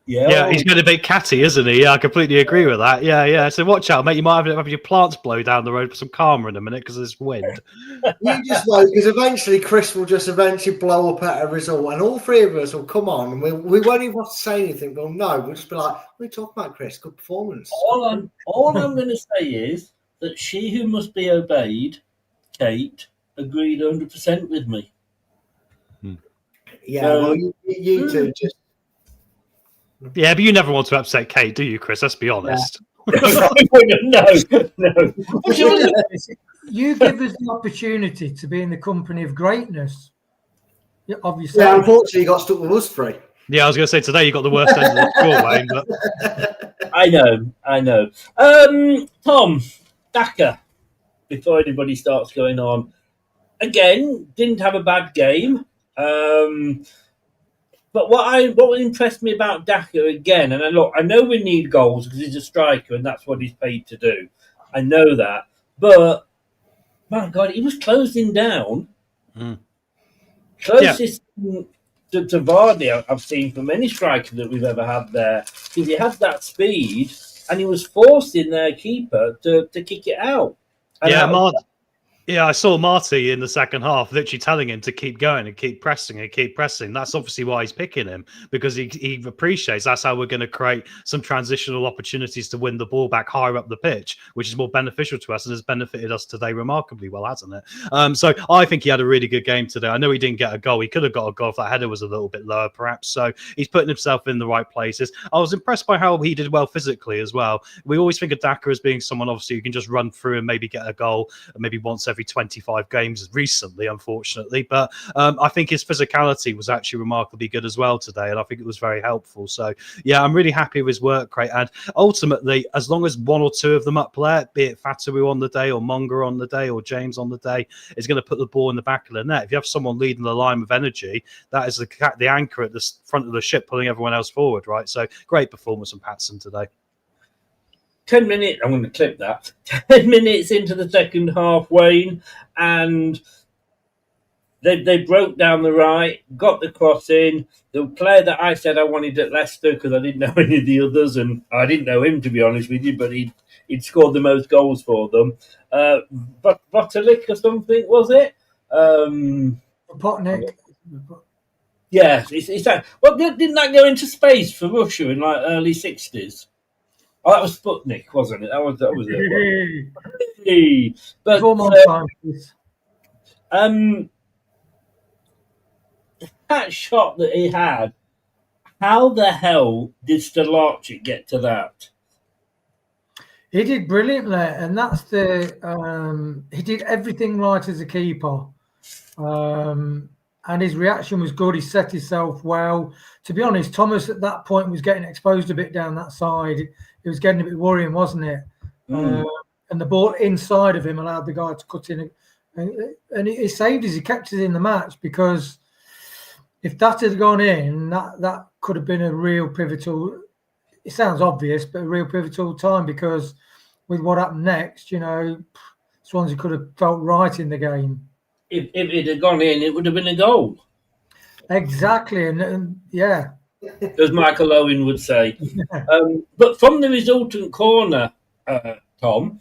[SPEAKER 5] Yeah, he's been a bit catty, isn't he? Yeah, I completely agree with that. Yeah. So watch out, mate. You might have your plants blow down the road for some karma in a minute because there's wind.
[SPEAKER 8] You just know, because eventually Chris will just blow up at a result, and all 3 of us will come on, and we won't even have to say anything. We'll we'll just be like, "What are you talking about, Chris? Good performance."
[SPEAKER 4] All I'm going to say is that she who must be obeyed, Kate, agreed 100% with me.
[SPEAKER 8] Yeah, well, you two just.
[SPEAKER 5] Yeah, but you never want to upset Kate, do you, Chris? Let's be honest.
[SPEAKER 4] No.
[SPEAKER 7] You give us the opportunity to be in the company of greatness. Obviously.
[SPEAKER 8] Yeah, unfortunately, you got stuck with us 3.
[SPEAKER 5] Yeah, I was going to say today you got the worst end of the score, Wayne. But...
[SPEAKER 4] I know. Tom, Daka, before anybody starts going on, again, didn't have a bad game. But what impressed me about Daka again, and I know we need goals because he's a striker and that's what he's paid to do. I know that. But, my God, he was closing down. Closest to Vardy I've seen from any striker that we've ever had there. Because he has that speed and he was forcing their keeper to kick it out. And
[SPEAKER 5] I saw Marty in the second half literally telling him to keep going and keep pressing and keep pressing. That's obviously why he's picking him, because he appreciates that's how we're going to create some transitional opportunities to win the ball back higher up the pitch, which is more beneficial to us and has benefited us today remarkably well, hasn't it? So I think he had a really good game today. I know he didn't get a goal. He could have got a goal if that header was a little bit lower, perhaps. So he's putting himself in the right places. I was impressed by how he did well physically as well. We always think of Daka as being someone, obviously, who can just run through and maybe get a goal, maybe once every 25 games recently, unfortunately. But I think his physicality was actually remarkably good as well today, and I think it was very helpful. So, yeah, I'm really happy with his work rate. And ultimately, as long as 1 or 2 of them up there, be it Fatawu on the day or Monga on the day or James on the day, is going to put the ball in the back of the net. If you have someone leading the line with energy, that is the anchor at the front of the ship pulling everyone else forward, right? So, great performance from Patson today.
[SPEAKER 4] 10 minutes, I'm going to clip that. 10 minutes into the second half, Wayne, and They broke down the right, got the cross in. The player that I said I wanted at Leicester because I didn't know any of the others, and I didn't know him to be honest with you, but he'd scored the most goals for them. Botalic or something, was it?
[SPEAKER 7] Potnik.
[SPEAKER 4] Yeah, it's that. Well, didn't that go into space for Russia in like early 60s? Oh, that was Sputnik, wasn't it? That was it. Hey. But
[SPEAKER 7] Before my time, please.
[SPEAKER 4] That shot that he had, how the hell did Stelarczyk get to that?
[SPEAKER 7] He did brilliantly, and that's the he did everything right as a keeper. And his reaction was good. He set himself well. To be honest, Thomas at that point was getting exposed a bit down that side. It was getting a bit worrying, wasn't it? And the ball inside of him allowed the guy to cut in. And he saved us. He kept us in the match, because if that had gone in, that could have been a real pivotal. It sounds obvious, but a real pivotal time, because with what happened next, Swansea could have felt right in the game.
[SPEAKER 4] If it had gone in, it would have been a goal.
[SPEAKER 7] Exactly, and yeah.
[SPEAKER 4] As Michael Owen would say. But from the resultant corner, Tom,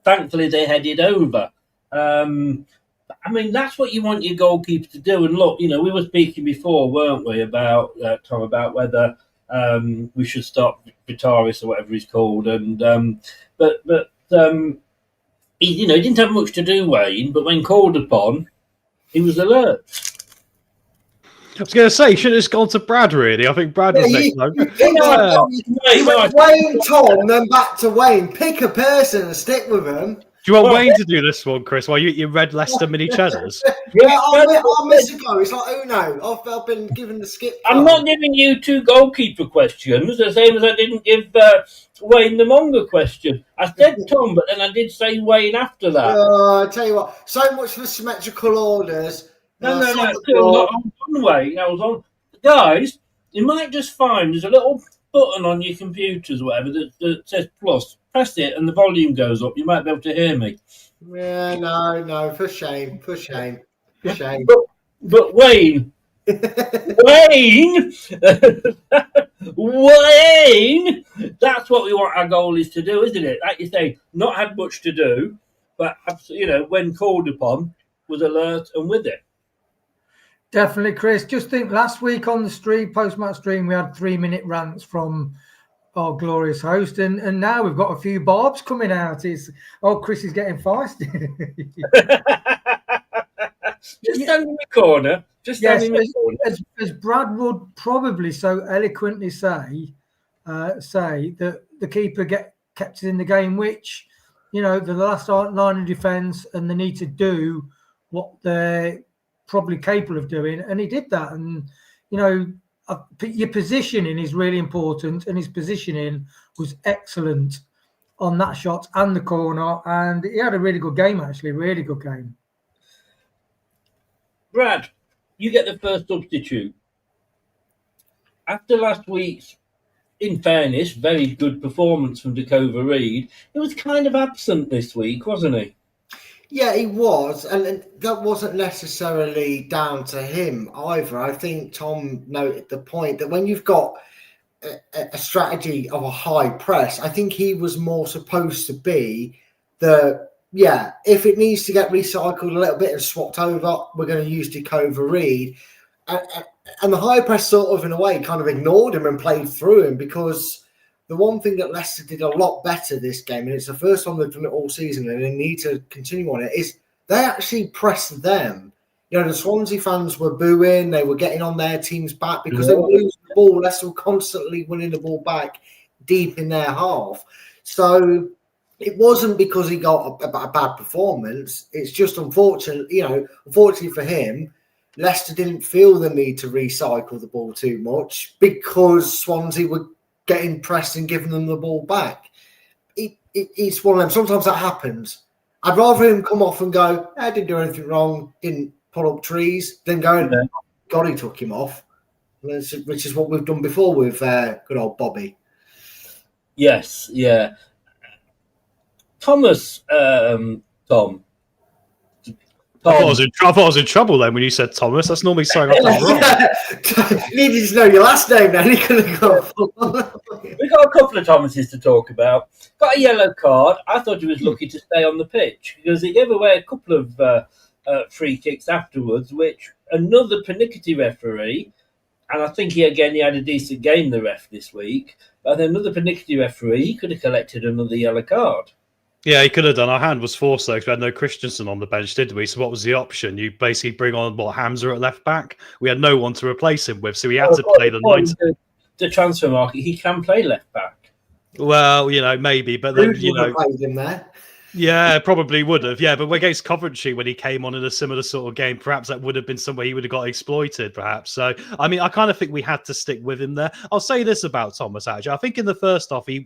[SPEAKER 4] thankfully they headed over. I mean, that's what you want your goalkeeper to do. And look, we were speaking before, weren't we, about Tom, about whether we should stop Vitaris or whatever he's called. And he didn't have much to do, Wayne. But when called upon, he was alert.
[SPEAKER 5] I was going to say, should have just gone to Brad, really. I think Brad was next time.
[SPEAKER 8] He went Wayne, Tom, then back to Wayne. Pick a person and stick with him.
[SPEAKER 5] Do you want Wayne to do this one, Chris, while you read Leicester mini cheddars?
[SPEAKER 8] I'll miss a go. It's like Uno. I've been given the skip.
[SPEAKER 4] I'm not giving you two goalkeeper questions, the same as I didn't give Wayne the Monga question. I said Tom, but then I did say Wayne after that.
[SPEAKER 8] I tell you what, so much for symmetrical orders.
[SPEAKER 4] No. I was on Wayne. I was on. Guys, you might just find there's a little button on your computers or whatever that says plus. Press it and the volume goes up. You might be able to hear me.
[SPEAKER 8] Yeah, no, for shame.
[SPEAKER 4] But Wayne, Wayne, that's what we want our goalies to do, isn't it? Like you say, not had much to do, but when called upon, was alert and with it.
[SPEAKER 7] Definitely, Chris. Just think, last week on the stream, post-match stream, we had 3-minute rants from our glorious host, and now we've got a few barbs coming out. Chris is getting feisty.
[SPEAKER 4] Just stand in the corner.
[SPEAKER 7] As Brad would probably so eloquently say that the keeper kept it in the game, which the last line of defence, and they need to do what they're probably capable of doing, and he did that. And your positioning is really important, and his positioning was excellent on that shot and the corner, and he had a really good game, actually, really good game.
[SPEAKER 4] Brad, you get the first substitute. After last week's, in fairness, very good performance from Dakova Reid, he was kind of absent this week, wasn't he?
[SPEAKER 8] Yeah, he was, and that wasn't necessarily down to him either. I think Tom noted the point that when you've got a strategy of a high press, I think he was more supposed to be if it needs to get recycled a little bit and swapped over, we're going to use Dakova Reid. And the high press sort of, in a way, kind of ignored him and played through him, because the one thing that Leicester did a lot better this game, and it's the first time they've done it all season, and they need to continue on it, is they actually pressed them. The Swansea fans were booing, they were getting on their team's back because they were losing the ball. Leicester were constantly winning the ball back deep in their half. So it wasn't because he got a bad performance. It's just unfortunately for him, Leicester didn't feel the need to recycle the ball too much because Swansea were getting pressed and giving them the ball back. It's one of them. Sometimes that happens. I'd rather him come off and go, I didn't do anything wrong, didn't pull up trees, than go, God, he took him off. Which is what we've done before with good old Bobby.
[SPEAKER 4] Yes, yeah. Tom,
[SPEAKER 5] I thought I was in trouble then when you said Thomas. That's normally something I've done wrong.
[SPEAKER 8] You needed to know your last name then. You could have gone.
[SPEAKER 4] We've got a couple of Thomases to talk about. Got a yellow card. I thought he was lucky to stay on the pitch because he gave away a couple of free kicks afterwards, which another pernickety referee, and I think he had a decent game, the ref, this week, but then another pernickety referee, he could have collected another yellow card.
[SPEAKER 5] Yeah, he could have done. Our hand was forced though because we had no Christensen on the bench, did we? So what was the option? You basically bring on Hamza at left back. We had no one to replace him with, so we had to play the 90.
[SPEAKER 4] The transfer market, he can play left back.
[SPEAKER 5] Well, maybe, but then
[SPEAKER 8] played him there.
[SPEAKER 5] Yeah, probably would have. Yeah, but against Coventry, when he came on in a similar sort of game, perhaps that would have been somewhere he would have got exploited, perhaps. So, I mean, I kind of think we had to stick with him there. I'll say this about Thomas, actually. I think in the first half, he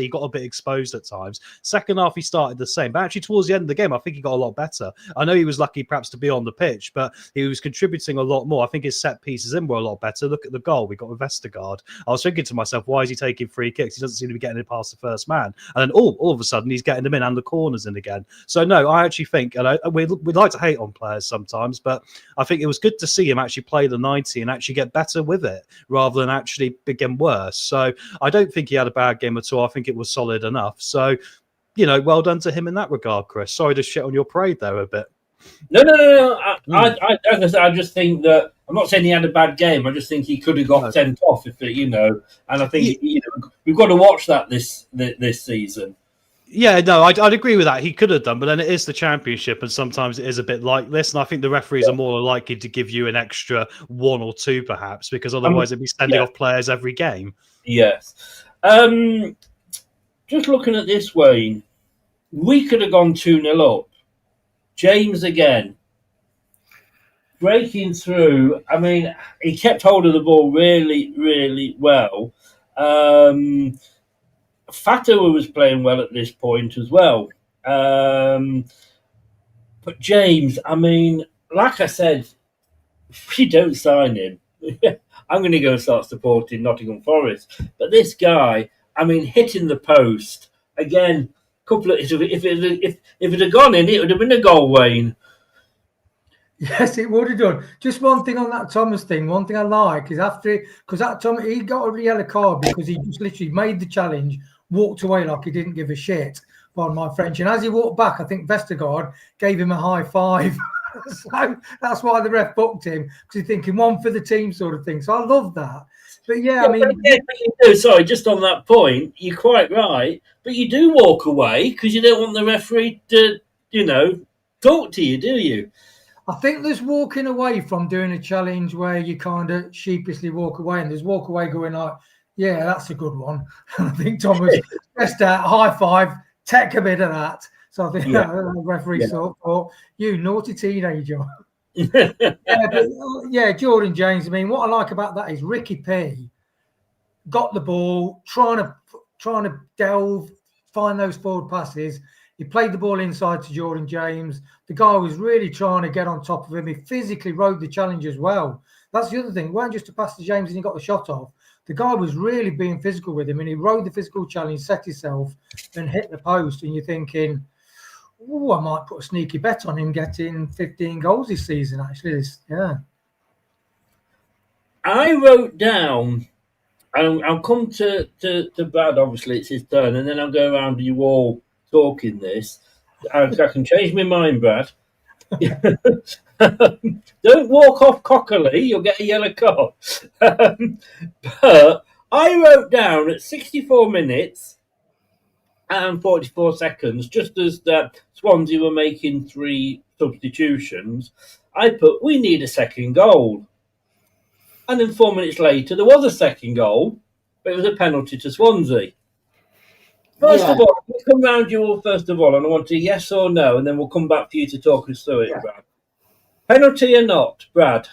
[SPEAKER 5] got a bit exposed at times. Second half, he started the same. But actually, towards the end of the game, I think he got a lot better. I know he was lucky perhaps to be on the pitch, but he was contributing a lot more. I think his set pieces in were a lot better. Look at the goal we got with Vestergaard. I was thinking to myself, why is he taking free kicks? He doesn't seem to be getting it past the first man. And then all of a sudden, he's getting them in and the corners in again. So no, I actually think, and we'd like to hate on players sometimes, but I think it was good to see him actually play the 90 and actually get better with it rather than actually begin worse. So I don't think he had a bad game at all. I think it was solid enough. So, well done to him in that regard, Chris. Sorry to shit on your parade there a bit.
[SPEAKER 4] No. I just think that I'm not saying he had a bad game. I just think he could have got sent off if and I think we've got to watch that this season.
[SPEAKER 5] Yeah, no, I'd agree with that. He could have done, but then it is the Championship, and sometimes it is a bit like this. And I think the referees are more likely to give you an extra one or two, perhaps, because otherwise they'd be sending off players every game.
[SPEAKER 4] Yes. Just looking at this, Wayne, we could have gone 2-0 up. James again. Breaking through. I mean, he kept hold of the ball really, really well. Fatoa was playing well at this point as well. But James, I mean, like I said, if you don't sign him, I'm going to go and start supporting Nottingham Forest. But this guy, I mean, hitting the post, again, if it had gone in, it would have been a goal, Wayne.
[SPEAKER 7] Yes, it would have done. Just one thing on that Thomas thing. One thing I like is because that Thomas, he got a yellow card because he just literally made the challenge, walked away like he didn't give a shit, pardon my French. And as he walked back, I think Vestergaard gave him a high five. So that's why the ref booked him, because he's thinking one for the team sort of thing. So I love that. But yeah, I mean,
[SPEAKER 4] sorry, just on that point, you're quite right. But you do walk away because you don't want the referee to, talk to you, do you?
[SPEAKER 7] I think there's walking away from doing a challenge where you kind of sheepishly walk away, and there's walk away going like, yeah, that's a good one. I think Thomas pressed out, high five, take a bit of that. So I think the referee thought, you naughty teenager. Jordan James. I mean, what I like about that is Ricky P got the ball, trying to delve, find those forward passes. He played the ball inside to Jordan James. The guy was really trying to get on top of him. He physically rode the challenge as well. That's the other thing. It weren't just a pass to James and he got the shot off. The guy was really being physical with him, and he rode the physical challenge, set himself, and hit the post. And you're thinking, oh, I might put a sneaky bet on him getting 15 goals this season, actually.
[SPEAKER 4] I wrote down, and I'll come to Brad, obviously, it's his turn, and then I'll go around to you all talking this. I can change my mind, Brad. Don't walk off cockily, you'll get a yellow card. But I wrote down at 64 minutes and 44 seconds, just as Swansea were making 3 substitutions, I put, we need a second goal. And then 4 minutes later, there was a second goal, but it was a penalty to Swansea. First of all, let's come round you all first of all, and I want a yes or no, and then we'll come back for you to talk us through it, Brad. Penalty or not, Brad?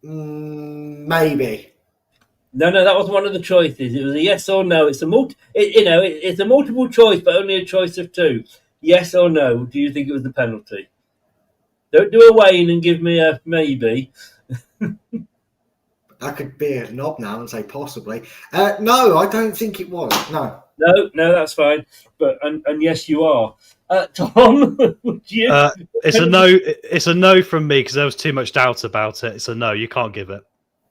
[SPEAKER 8] Maybe.
[SPEAKER 4] No, that was one of the choices. It was a yes or no. It's it's a multiple choice, but only a choice of 2. Yes or no? Do you think it was a penalty? Don't do a Wayne and give me a maybe.
[SPEAKER 8] I could be a knob now and say possibly. No, I don't think it was. No.
[SPEAKER 4] No, that's fine. But and yes, you are. Tom, would you?
[SPEAKER 5] It's a no. It's a no from me because there was too much doubt about it. It's a no. You can't give it.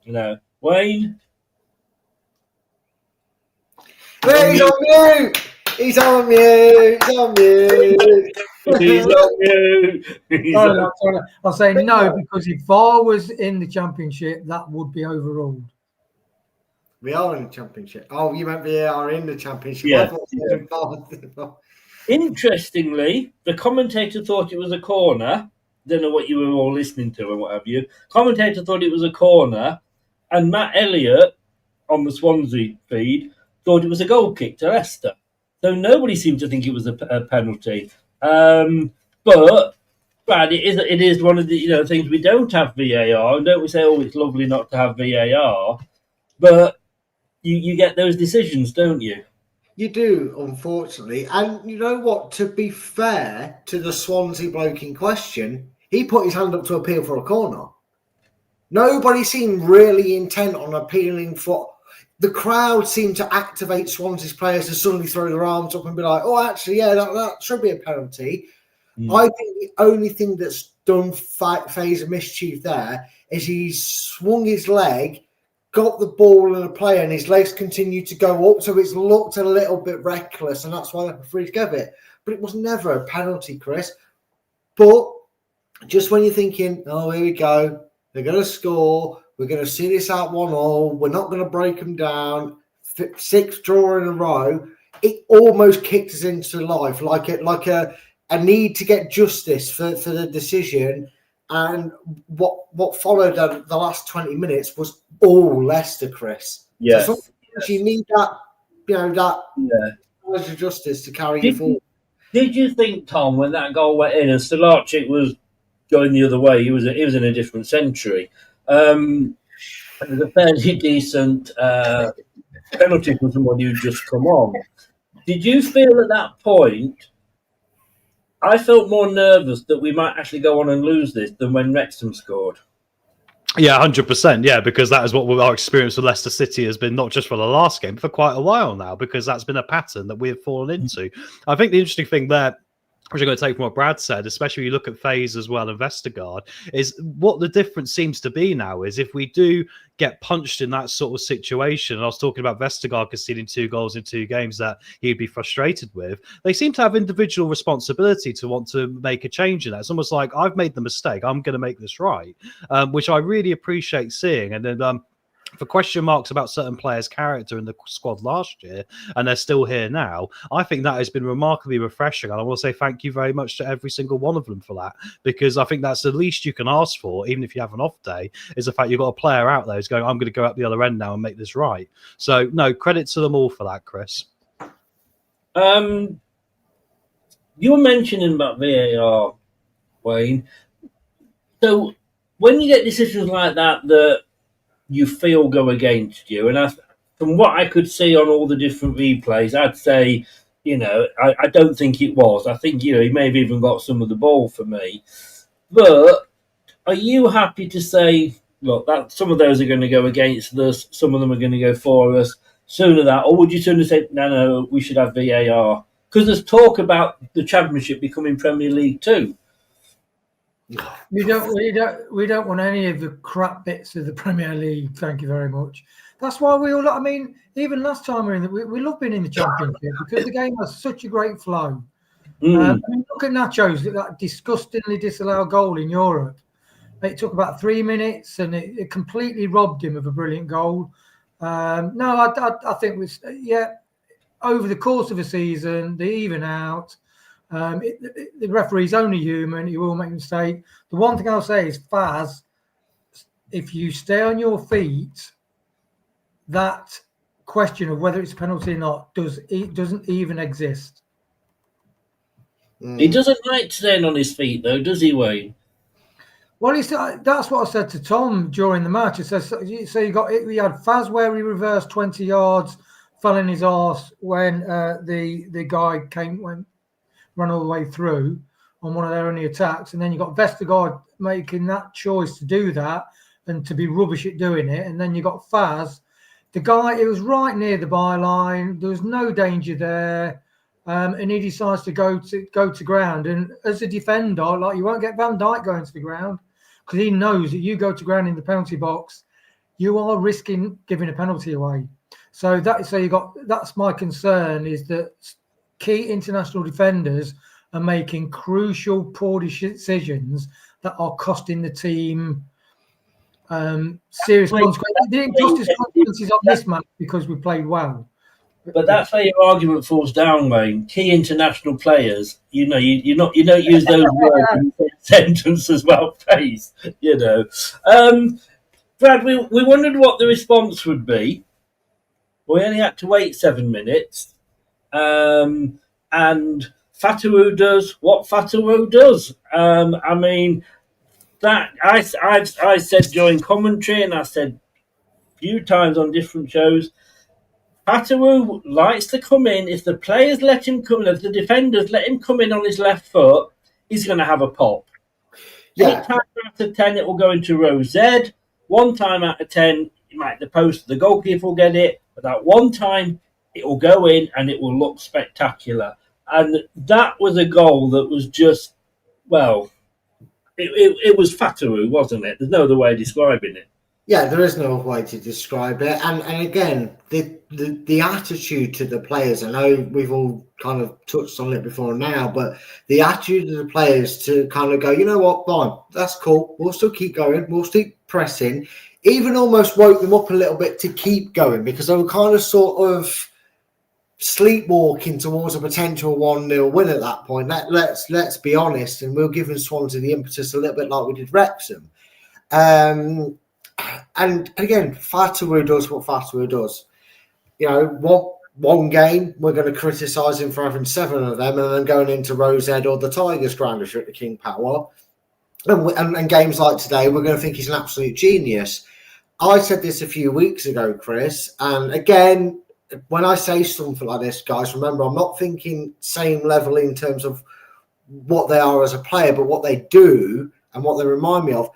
[SPEAKER 4] No. Wayne?
[SPEAKER 8] He's on mute! He's on mute! He's on mute!
[SPEAKER 4] He's on mute!
[SPEAKER 7] I'll say no, because if VAR was in the Championship, that would be overruled.
[SPEAKER 8] We are in the Championship. Oh, you meant VAR in the Championship.
[SPEAKER 4] Yeah.
[SPEAKER 8] Interestingly,
[SPEAKER 4] the commentator thought it was a corner. Don't know what you were all listening to and what have you. Commentator thought it was a corner, and Matt Elliott on the Swansea feed thought it was a goal kick to Leicester. So nobody seemed to think it was a penalty. But Brad, it is one of the things we don't have VAR, and don't we say, oh, it's lovely not to have VAR, but you get those decisions, don't you?
[SPEAKER 8] You do, unfortunately. And you know what? To be fair to the Swansea bloke in question, he put his hand up to appeal for a corner. Nobody seemed really intent on appealing for. The crowd seemed to activate Swansea's players to suddenly throw their arms up and be like, oh, actually, yeah, that should be a penalty. I think the only thing that's done FaZe a mischief there is he's swung his leg, got the ball in a player, and his legs continued to go up, so it's looked a little bit reckless, and that's why the referee gave it. But it was never a penalty, Chris. But just when you're thinking, oh, here we go, they're going to score, we're going to see this out 1-1, we're not going to break them down, 6th draw in a row, it almost kicked us into life, like a need to get justice for the decision. And what followed the last 20 minutes was all Leicester, Chris.
[SPEAKER 4] Yes.
[SPEAKER 8] So sometimes you need that of justice to carry you forward.
[SPEAKER 4] Did you think, Tom, when that goal went in and Stolarczyk was going the other way, he was in a different century? It was a fairly decent penalty for somebody who'd just come on. Did you feel at that point? I felt more nervous that we might actually go on and lose this than when Wrexham scored.
[SPEAKER 5] Yeah, 100%. Yeah, because that is what our experience with Leicester City has been, not just for the last game, but for quite a while now, because that's been a pattern that we have fallen into. I think the interesting thing there, which I'm going to take from what Brad said, especially when you look at FaZe as well and Vestergaard, is what the difference seems to be now is if we do get punched in that sort of situation, and I was talking about Vestergaard conceding 2 goals in 2 games that he'd be frustrated with, they seem to have individual responsibility to want to make a change in that. It's almost like, I've made the mistake, I'm going to make this right, which I really appreciate seeing. And then for question marks about certain players' character in the squad last year, and they're still here now, I think that has been remarkably refreshing. And I want to say thank you very much to every single one of them for that, because I think that's the least you can ask for, even if you have an off day, is the fact you've got a player out there who's going, I'm going to go out the other end now and make this right. So, no, credit to them all for that, Chris.
[SPEAKER 4] You were mentioning about VAR, Wayne. So, when you get decisions like that you feel go against you, and from what I could see on all the different replays, I'd say, I don't think it was. I think, he may have even got some of the ball for me. But are you happy to say, look, that some of those are going to go against us, some of them are going to go for us, sooner that, or would you sooner say, no, we should have VAR? Because there's talk about the Championship becoming Premier League too.
[SPEAKER 7] We don't want any of the crap bits of the Premier League. Thank you very much. That's why we all. I mean, even last time we love being in the Championship because the game has such a great flow. I mean, look at Nacho's that disgustingly disallowed goal in Europe. It took about 3 minutes, and it completely robbed him of a brilliant goal. I think over the course of a season, they even out. The referee's only human. He will make a mistake. The one thing I'll say is, Faz, if you stay on your feet, that question of whether it's a penalty or not doesn't even exist.
[SPEAKER 4] He doesn't like staying on his feet, though, does he, Wayne?
[SPEAKER 7] Well, that's what I said to Tom during the match. It says, so we had Faz where he reversed 20 yards, fell in his arse when the guy ran all the way through on one of their only attacks. And then you got Vestergaard making that choice to do that. and to be rubbish at doing it. And then you got Faz, the guy. It was right near the byline. There was no danger there, and he decides to go to ground. And as a defender, like, you won't get Van Dijk going to the ground because he knows that you go to ground in the penalty box, you are risking giving a penalty away. So that's my concern, is that key international defenders are making crucial, poor decisions that are costing the team serious consequences. The injustice consequences on this match because we played well.
[SPEAKER 4] But that's where your argument falls down, Wayne. Key international players, you don't use those words in the sentence as well, face. Brad, we wondered what the response would be. We only had to wait 7 minutes. And Fatawu does what Fatawu does. I mean, that I said during commentary, and I said a few times on different shows, Fatawu likes to come in. If the players let him come in, if the defenders let him come in on his left foot, he's going to have a pop. Yeah. 8 times out of 10, it will go into row Z. 1 time out of 10, it might the post, the goalkeeper will get it. But that 1 time, it will go in and it will look spectacular. And that was a goal that was just, well, it was Fatawu, wasn't it? There's no other way of describing it.
[SPEAKER 8] Yeah, there is no way to describe it. And again, the attitude to the players, I know we've all kind of touched on it before now, but the attitude of the players to kind of go, you know what, fine, that's cool. We'll still keep going. We'll still pressing. Even almost woke them up a little bit to keep going, because they were kind of sort of sleepwalking towards a potential 1-0 win at that point. Let's be honest, and we're giving Swansea the impetus a little bit like we did Wrexham. And again, Fatawu does what Fatawu does. You know, one game, we're going to criticise him for having 7 of them, and then going into Rose Ed or the Tigers ground at the King Power. And games like today, we're going to think he's an absolute genius. I said this a few weeks ago, Chris, and again, when I say something like this, guys, remember, I'm not thinking same level in terms of what they are as a player, but what they do and what they remind me of.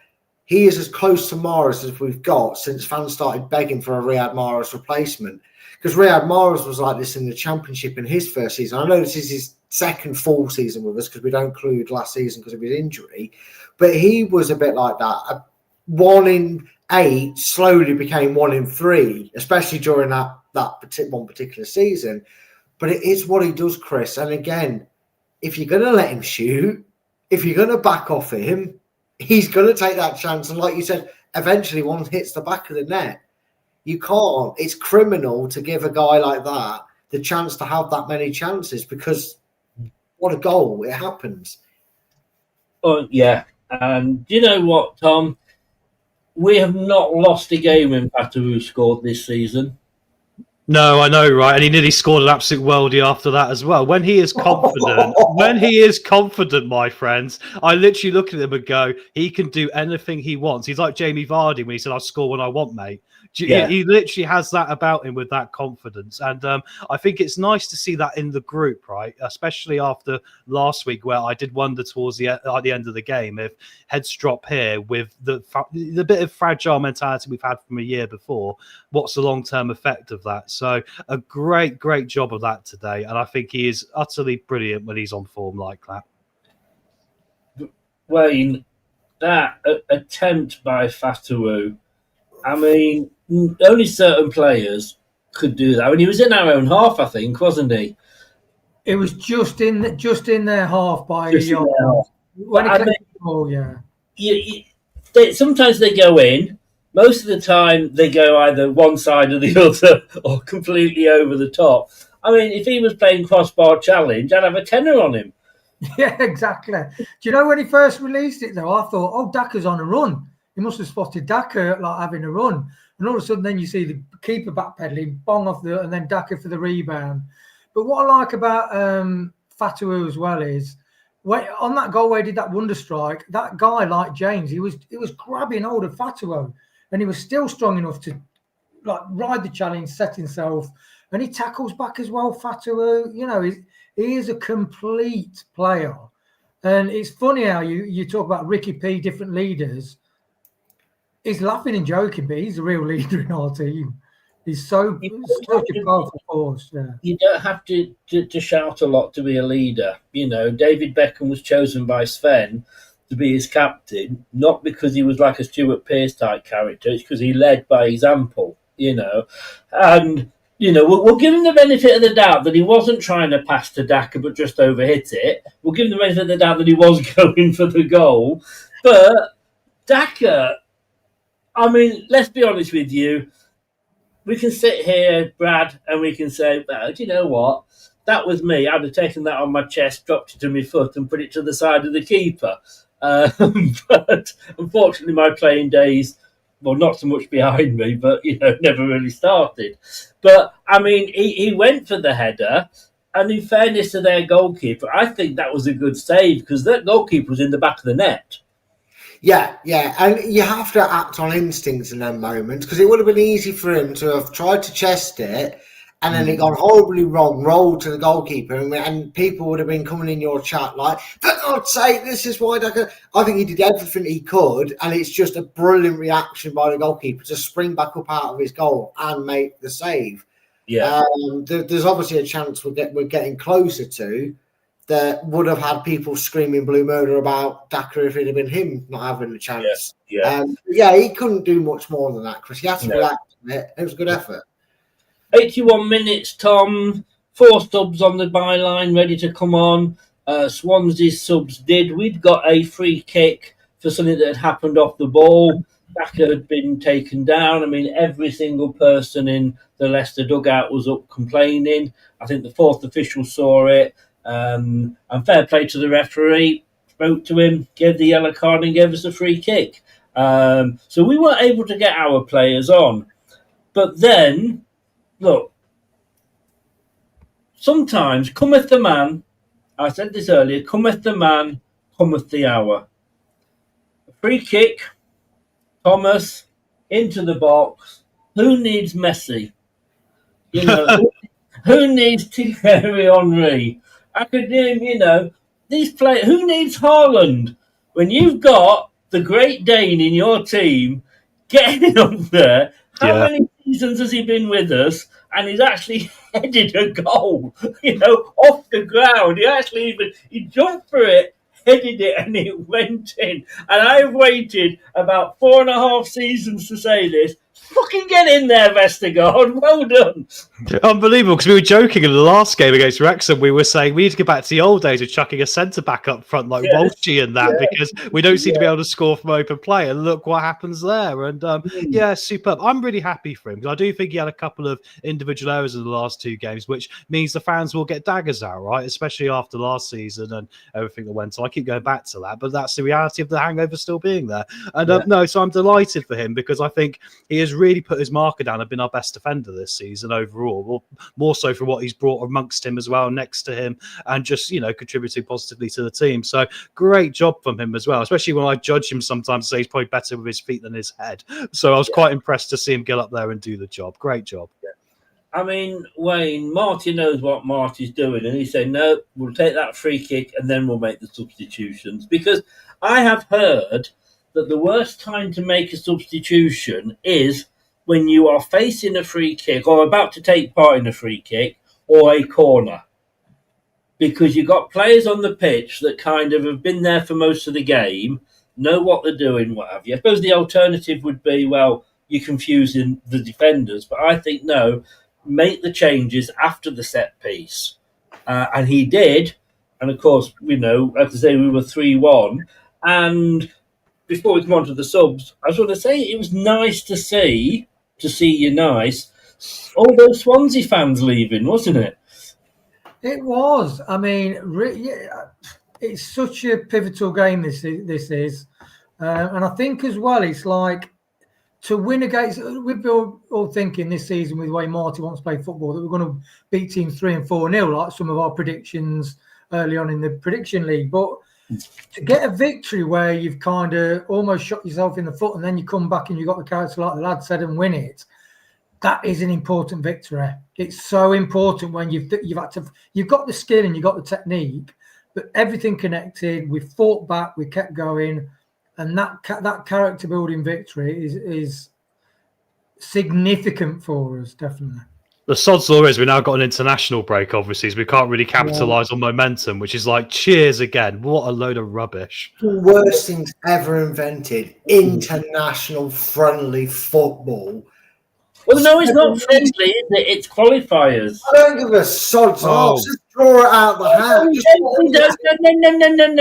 [SPEAKER 8] He is as close to Mahrez as we've got since fans started begging for a Riyad Mahrez replacement. Because Riyad Mahrez was like this in the Championship in his first season. I know this is his second full season with us because we don't include last season because of his injury. But he was a bit like that. 1 in 8 slowly became 1 in 3, especially during that one particular season. But it is what he does, Chris. And again, if you're going to let him shoot, if you're going to back off him, he's going to take that chance. And like you said, eventually one hits the back of the net. You can't. It's criminal to give a guy like that the chance to have that many chances, because what a goal. It happens.
[SPEAKER 4] Oh, yeah. And you know what, Tom? We have not lost a game when Fatawu scored this season.
[SPEAKER 5] No, I know, right? And he nearly scored an absolute worldie after that as well. When he is confident, my friends, I literally look at him and go, he can do anything he wants. He's like Jamie Vardy when he said, I'll score when I want, mate. Yeah. He literally has that about him with that confidence. And I think it's nice to see that in the group, right? Especially after last week, where I did wonder towards the end of the game if heads drop here with the bit of fragile mentality we've had from a year before, what's the long-term effect of that? So a great job of that today. And I think he is utterly brilliant when he's on form like that.
[SPEAKER 4] Wayne, that attempt by Fatawu, I mean, only certain players could do that. When he was in our own half, I think, wasn't he?
[SPEAKER 7] It was just in their half by a yard.
[SPEAKER 4] Sometimes they go in. Most of the time, they go either one side or the other, or completely over the top. I mean, if he was playing crossbar challenge, I'd have a tenner on him.
[SPEAKER 7] Yeah, exactly. Do you know when he first released it, though, I thought, oh, Daka's on a run. He must have spotted Daka like having a run. And all of a sudden, then you see the keeper backpedaling, bong off and then Daka for the rebound. But what I like about Fatawu as well is, on that goal where he did that wonder strike, that guy like James, he was grabbing hold of Fatawu, and he was still strong enough to like ride the challenge, set himself, and he tackles back as well. Fatawu, you know, he is a complete player. And it's funny how you talk about Ricky P, different leaders. he's laughing and joking, but he's a real leader in our team. He's such a powerful force. Yeah.
[SPEAKER 4] You don't have to shout a lot to be a leader. David Beckham was chosen by Sven to be his captain, not because he was like a Stuart Pearce type character. It's because he led by example. And we'll give him the benefit of the doubt that he wasn't trying to pass to Daka but just overhit it. We'll give him the benefit of the doubt that he was going for the goal. But Daka, I mean, let's be honest with you. We can sit here, Brad, and we can say, well, do you know what? That was me. I'd have taken that on my chest, dropped it to my foot and put it to the side of the keeper. But unfortunately, my playing days, well, not so much behind me, but, never really started. But, I mean, he went for the header. And in fairness to their goalkeeper, I think that was a good save because that goalkeeper was in the back of the net.
[SPEAKER 8] Yeah, and you have to act on instincts in them moments because it would have been easy for him to have tried to chest it and then it gone horribly wrong, rolled to the goalkeeper, and people would have been coming in your chat like, for God's sake, this is why I think he did everything he could, and it's just a brilliant reaction by the goalkeeper to spring back up out of his goal and make the save.
[SPEAKER 4] Yeah,
[SPEAKER 8] there's obviously a chance we're getting closer to. That would have had people screaming blue murder about Daka if it had been him not having the chance.
[SPEAKER 4] Yeah.
[SPEAKER 8] He couldn't do much more than that, Chris. He had to react to it. It was a good effort.
[SPEAKER 4] 81 minutes, Tom. 4 subs on the byline, ready to come on. Swansea's subs did. We'd got a free kick for something that had happened off the ball. Daka had been taken down. I mean, every single person in the Leicester dugout was up complaining. I think the 4th official saw it. And fair play to the referee, spoke to him, gave the yellow card and gave us a free kick. So we weren't able to get our players on. But then, look, sometimes cometh the man, I said this earlier, cometh the man, cometh the hour. A free kick, Thomas, into the box. Who needs Messi? Who needs Thierry Henry? I could name, these players. Who needs Haaland? When you've got the Great Dane in your team getting up there, how many seasons has he been with us? And he's actually headed a goal, off the ground. He jumped for it, headed it, and it went in. And I've waited about 4.5 seasons to say this. Fucking get in there, Vestergaard. Well done.
[SPEAKER 5] Unbelievable, because we were joking in the last game against Wrexham. We were saying we need to get back to the old days of chucking a centre-back up front like Walshy and that because we don't seem to be able to score from open play. And look what happens there. And superb. I'm really happy for him because I do think he had a couple of individual errors in the last 2 games, which means the fans will get daggers out, right? Especially after last season and everything that went on. I keep going back to that, but that's the reality of the hangover still being there. And so I'm delighted for him because I think he has really put his marker down and been our best defender this season overall. Well, more so for what he's brought amongst him as well, next to him, and just, contributing positively to the team. So great job from him as well, especially when I judge him sometimes, say he's probably better with his feet than his head. So I was quite impressed to see him get up there and do the job. Great job.
[SPEAKER 4] Yeah. I mean, Wayne, Marty knows what Marty's doing, and he said, no, we'll take that free kick and then we'll make the substitutions. Because I have heard that the worst time to make a substitution is when you are facing a free kick or about to take part in a free kick or a corner. Because you've got players on the pitch that kind of have been there for most of the game, know what they're doing, what have you. I suppose the alternative would be, well, you're confusing the defenders. But I think, no, make the changes after the set piece. And he did. And, of course, as I say, we were 3-1. And before we come on to the subs, I just want to say it was nice to see you nice, all those Swansea fans leaving, wasn't it?
[SPEAKER 7] It was. I mean, it's such a pivotal game, this is. And I think as well, it's like to win against, we've been all thinking this season with the way Marty wants to play football, that we're going to beat teams 3 and 4-0, like some of our predictions early on in the prediction league. But to get a victory where you've kind of almost shot yourself in the foot and then you come back and you've got the character like the lad said and win it, that is an important victory. It's so important when you've got the skill and you've got the technique, but everything connected. We fought back, we kept going, and that character building victory is significant for us, definitely.
[SPEAKER 5] The sod's law is we now got an international break, obviously, so we can't really capitalise on momentum, which is like, cheers again. What a load of rubbish.
[SPEAKER 8] The worst things ever invented. International friendly football.
[SPEAKER 4] Well, no, it's not friendly, is it? It's qualifiers.
[SPEAKER 8] I don't give a sod's arse. Just draw it out the hat.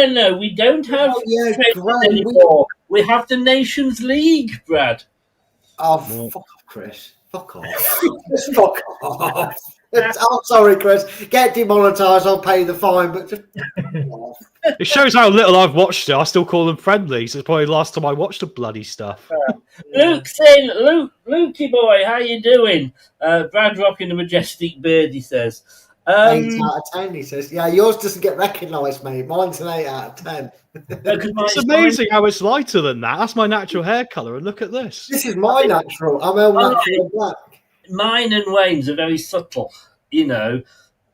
[SPEAKER 4] No. We don't have friendlies anymore. We have the Nations League, Brad.
[SPEAKER 8] Oh, fuck off, Chris. Fuck off. Just fuck off. I'm sorry, Chris. Get demonetised, I'll pay the fine, but just off.
[SPEAKER 5] It shows how little I've watched it. I still call them friendlies. It's probably the last time I watched the bloody stuff.
[SPEAKER 4] Luke's in. Lukey boy, how you doing? Brad rocking the majestic beard, he says.
[SPEAKER 8] 8 out of 10, he says. Yeah, yours doesn't get recognised, mate. Mine's an 8 out of 10.
[SPEAKER 5] It's amazing how it's lighter than that. That's my natural hair colour, and look at this.
[SPEAKER 8] This is my natural. I'm all natural black.
[SPEAKER 4] Mine and Wayne's are very subtle, you know.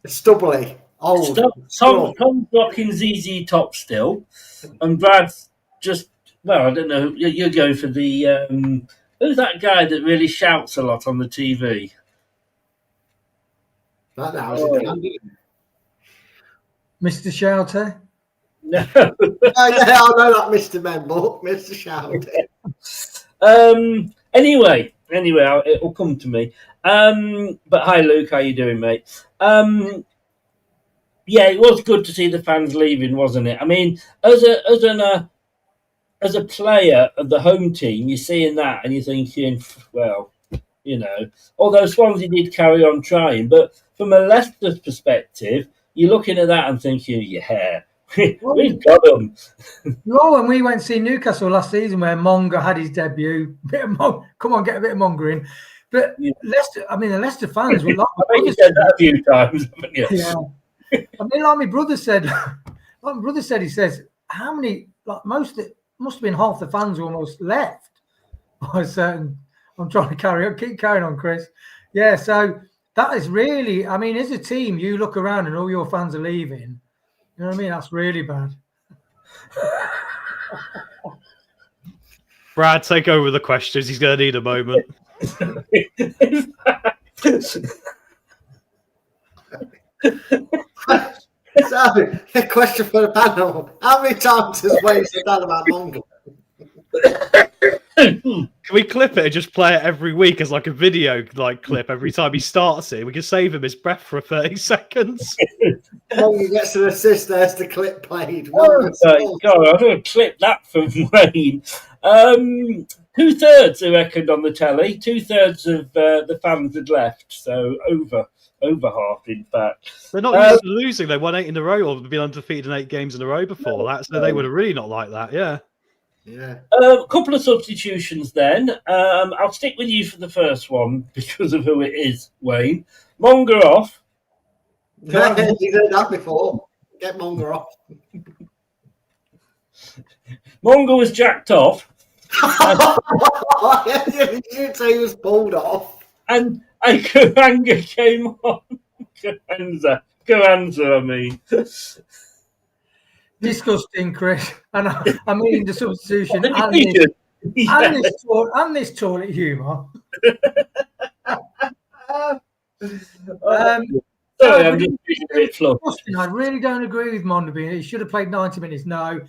[SPEAKER 8] Stubbly. Old.
[SPEAKER 4] Tom's rocking ZZ Top still, and Brad's just, well, I don't know. You're going for the who's that guy that really shouts a lot on the TV?
[SPEAKER 8] That now,
[SPEAKER 7] Mr. Shouter.
[SPEAKER 4] No.
[SPEAKER 8] Yeah, I know that, Mr. Memble, Mr. Shouter.
[SPEAKER 4] Anyway, it'll come to me. But hi, Luke. How you doing, mate? Yeah, it was good to see the fans leaving, wasn't it? I mean, as a player of the home team, you're seeing that and you're thinking, well, you know, although Swansea did carry on trying, but from a Leicester's perspective, you're looking at that and thinking, yeah, we've got them.
[SPEAKER 7] Well, when we went to see Newcastle last season, where Monga had his debut, come on, get a bit of Monga in. But Leicester, I mean, the Leicester fans were like,
[SPEAKER 4] I bet you said that a few times, haven't you?
[SPEAKER 7] Yeah. I mean, like my brother said, he says, how many, like most, it must have been half the fans almost left by a certain. I'm trying to keep carrying on, Chris. Yeah, so that is really, I mean, as a team, you look around and all your fans are leaving. You know what I mean? That's really bad.
[SPEAKER 5] Brad, take over the questions. He's going to need a moment.
[SPEAKER 8] So, a question for the panel. How many times has Wayne said that about Mongo?
[SPEAKER 5] Can we clip it and just play it every week as like a video clip every time he starts it? We can save him his breath for 30 seconds.
[SPEAKER 8] Mongo gets an assist, there's the clip played.
[SPEAKER 4] Oh, God, I don't clip that from Wayne. 2/3, I reckoned, on the telly. 2/3 of the fans had left, so over half, in fact.
[SPEAKER 5] They're not used to losing. They won 8 in a row or been undefeated in 8 games in a row before that, so they would have really not liked that, yeah.
[SPEAKER 8] Yeah.
[SPEAKER 4] A couple of substitutions then. I'll stick with you for the first one because of who it is, Wayne. Monga off.
[SPEAKER 8] You've heard that before. Get Monga off.
[SPEAKER 4] Monga was jacked off.
[SPEAKER 8] You should say he was pulled off.
[SPEAKER 4] And Karanga came on. Carranza, I mean.
[SPEAKER 7] Disgusting, Chris. And I mean the substitution and this toilet humour.
[SPEAKER 4] Sorry, I'm just being a bit fluff.
[SPEAKER 7] I really don't agree with Mondaby. He should have played 90 minutes. No.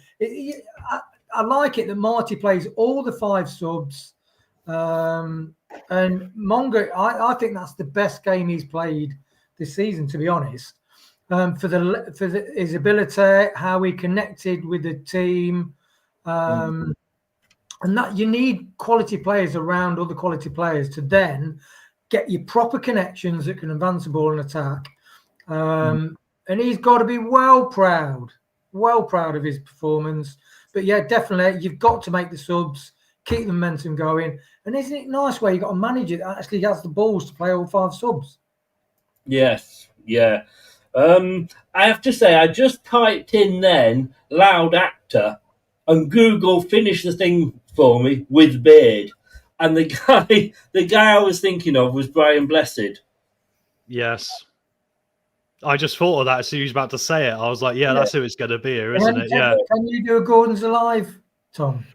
[SPEAKER 7] I like it that Marty plays all the 5 subs. And Monga, I think that's the best game he's played this season, to be honest. For his ability, how he connected with the team, and that you need quality players around other quality players to then get your proper connections that can advance the ball and attack. And he's got to be well proud of his performance. But yeah, definitely, you've got to make the subs, keep the momentum going. And isn't it nice where you've got a manager that actually has the balls to play all 5 subs?
[SPEAKER 4] Yes, yeah. I have to say, I just typed in then loud actor, and Google finished the thing for me with beard. And the guy I was thinking of was Brian Blessed.
[SPEAKER 5] Yes. I just thought of that as soon as you was about to say it. I was like, yeah, that's who it's going to be, isn't it? Yeah.
[SPEAKER 7] Can you do a Gordon's Alive, Tom?